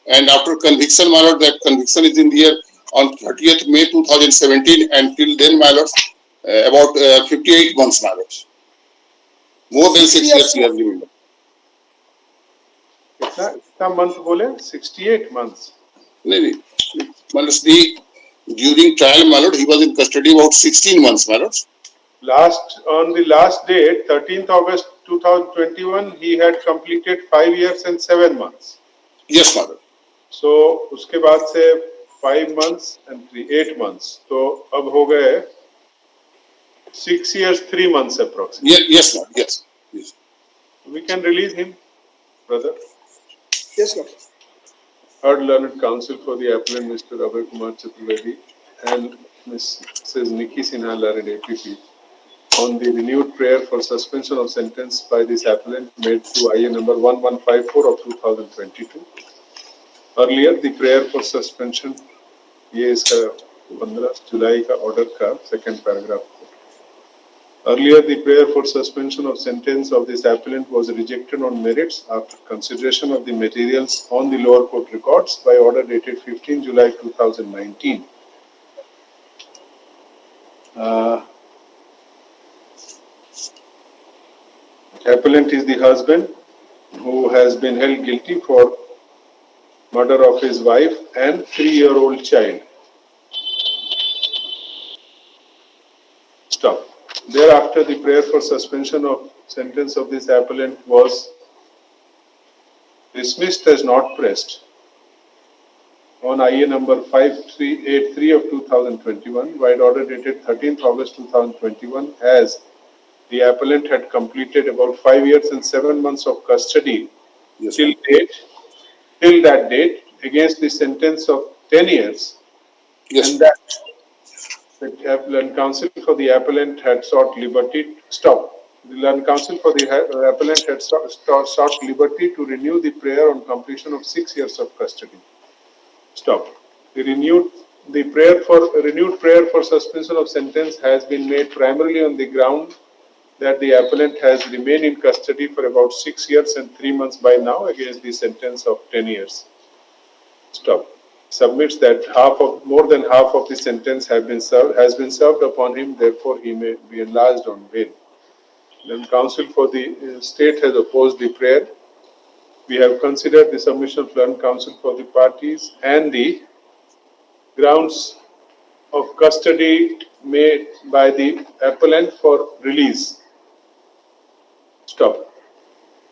And after conviction, my lord, that conviction is in the year on 30th May 2017. And till then, my lord, about 58 months, my lord. More than 6 years he has been. कितना month बोले? 68 months. नहीं, my lord, during trial, my lord, he was in custody about 16 months, my lord. On the last date, 13th August 2021, he had completed 5 years and 7 months. Yes, madam. सो उसके बाद से 5 months and 8 months, तो अब हो गए 6 years 3 months approximately. Yes, Lord. Yes. Yes. We can release him, brother. Yes, Lord. Heard learned counsel for the appellant, Mr. Abhay Kumar Chaturvedi, and Mrs. Nikki Sinha, learned APP, on the renewed prayer for suspension of sentence by this appellant made through IA number 1154 of 2022. Earlier, the prayer for suspension, ये इसका 15 जुलाई का order का second paragraph. Earlier, the prayer for suspension of sentence of this appellant was rejected on merits after consideration of the materials on the lower court records by order dated 15 July 2019. Appellant is the husband who has been held guilty for murder of his wife and 3-year-old child. Stop. Thereafter, the prayer for suspension of sentence of this appellant was dismissed as not pressed on IA number 5383 of 2021, by order dated 13th August 2021, as the appellant had completed about 5 years and 7 months of custody till that date against the sentence of 10 years, and that the appellant counsel for the appellant had sought liberty. Stop. The learned counsel for the appellant had sought liberty to renew the prayer on completion of 6 years of custody. Stop. The renewed prayer for suspension of sentence has been made primarily on the ground that the appellant has remained in custody for about 6 years and 3 months by now against the sentence of 10 years. Stop. Submits that more than half of the sentence has been served upon him, therefore he may be enlarged on bail. Then counsel for the state has opposed the prayer. We have considered the submission of learned counsel for the parties and the grounds of custody made by the appellant for release. Stop.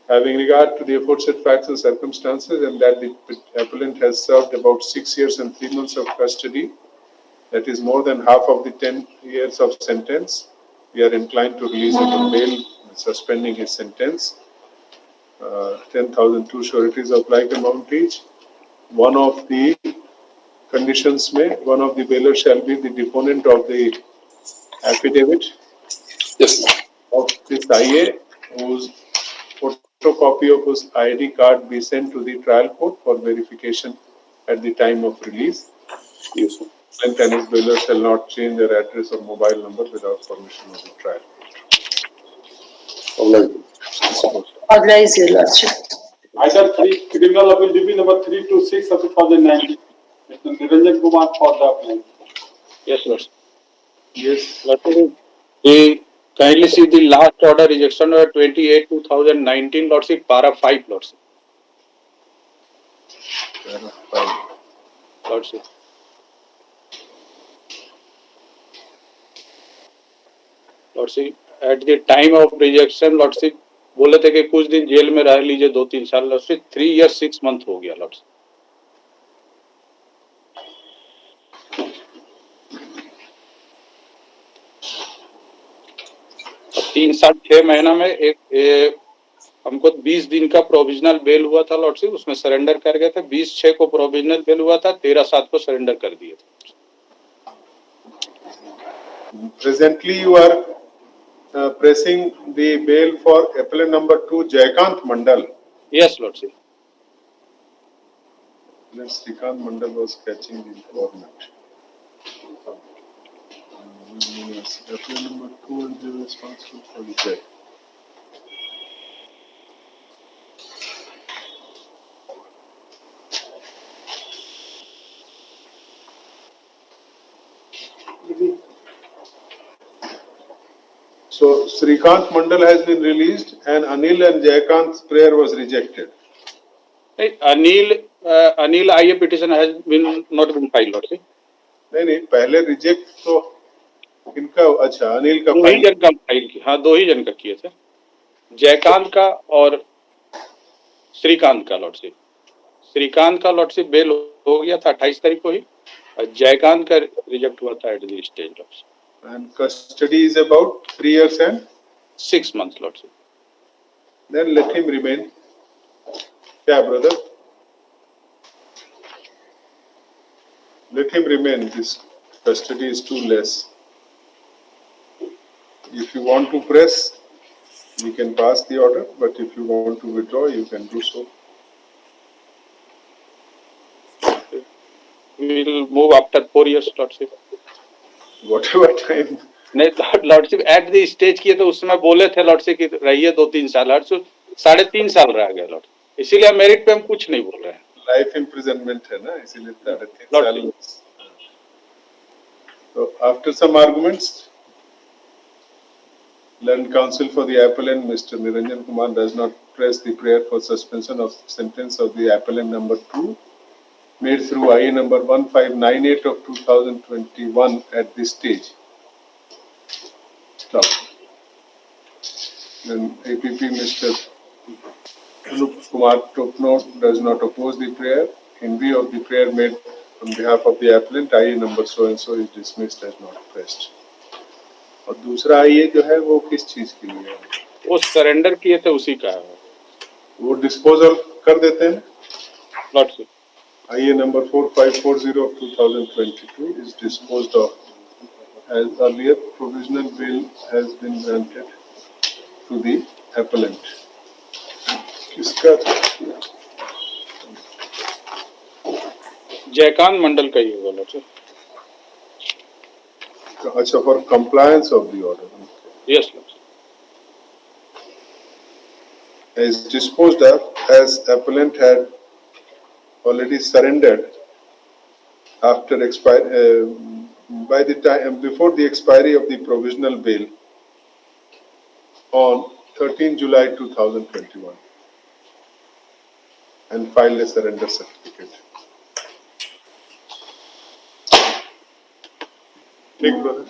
Having regard to the aforesaid facts and circumstances, and that the appellant has served about 6 years and 3 months of custody, that is more than half of the 10 years of sentence, we are inclined to release him on bail, suspending his sentence. 10,002 sureties of like amount each. One of the conditions one of the bailers shall be the deponent of the affidavit of this IA, whose photocopy of whose ID card be sent to the trial court for verification at the time of release. Yes, sir. And his bailor shall not change their address or mobile number without permission of the trial court. Authorize your lordship. Item 3, criminal appeal DB number 326 of 2019. Mr. Niranjan Kumar for the appellant. Yes, Lord. Yes. Lordship, we kindly see the last order rejection order 28 2019, Lordship, para 5, Lordship. Para 5. Lordship. Lordship, at the time of rejection, Lordship, बोले थे कि कुछ दिन jail में रह लीजिए 2-3 साल, Lordship, 3 years 6 months हो गया, Lordship. अब 3 साल 6 महीना में एक हमको 20 दिन का प्रोविजनल बेल हुआ था, लॉर्डशिप, उसमें सरेंडर कर गए थे. 20/6 को प्रोविजनल बेल हुआ था, 13/7 को सरेंडर कर दिए थे. Presently, you are pressing the bail for appellant number 2, Jharkhand Mandal. Yes, lordship. Srikanth Mandal was catching the informant. Appellant number 2 is responsible for the check. So Srikanth Mandal has been released and Anil and Jayakant's prayer was rejected. Anil IA petition has not been filed, lordship. नहीं पहले reject तो इनका अच्छा अनिल का दो ही जन का file किया. हाँ, 2 ही जन का किए थे, जयकांत का और श्रीकांत का, लॉर्डशिप. श्रीकांत का लॉर्डशिप बेल हो गया था 28 तारीख को ही, और जयकांत का रिजेक्ट हुआ था at the stage lordship. And custody is about 3 years and 6 months lordship. Then let him remain. Yeah, brother. Let him remain. This custody is too less. If you want to press, you can pass the order. But if you want to withdraw, you can do so. We will move after 4 years lordship. Whatever time. नहीं lordship at the stage किए तो उस समय बोले थे lordship की रहिए 2-3 साल, लॉर्डशिप 3.5 साल रह गया लॉर्ड, इसीलिए मेरिट पे हम कुछ नहीं बोल रहे हैं। लाइफ इम्प्रिजनमेंट है ना, इसीलिए 3.5 साल। So after some arguments, learned counsel for the appellant Mr. Niranjan Kumar does not press the prayer for suspension of sentence of the appellant number 2 made through IA number 1598 of 2021 at this stage. Stop. Then APP Mr. Anup Kumar took note, does not oppose the prayer. In view of the prayer made on behalf of the appellant, IA number so and so is dismissed as not pressed. और दूसरा IA जो है वो किस चीज के लिए है? वो सरेंडर किए थे उसी का है, वो डिस्पोजल कर देते हैं lordship. IA number 4540 of 2022 is disposed of as earlier provisional bail has been granted to the appellant. किसका? जयकांत मंडल का ही होगा लॉर्डशिप। अच्छा, for compliance of the order. Yes, lordship. Is disposed of as appellant had already surrendered after by the time before the expiry of the provisional bail on 13 July 2021 and filed a surrender certificate. ठीक brother.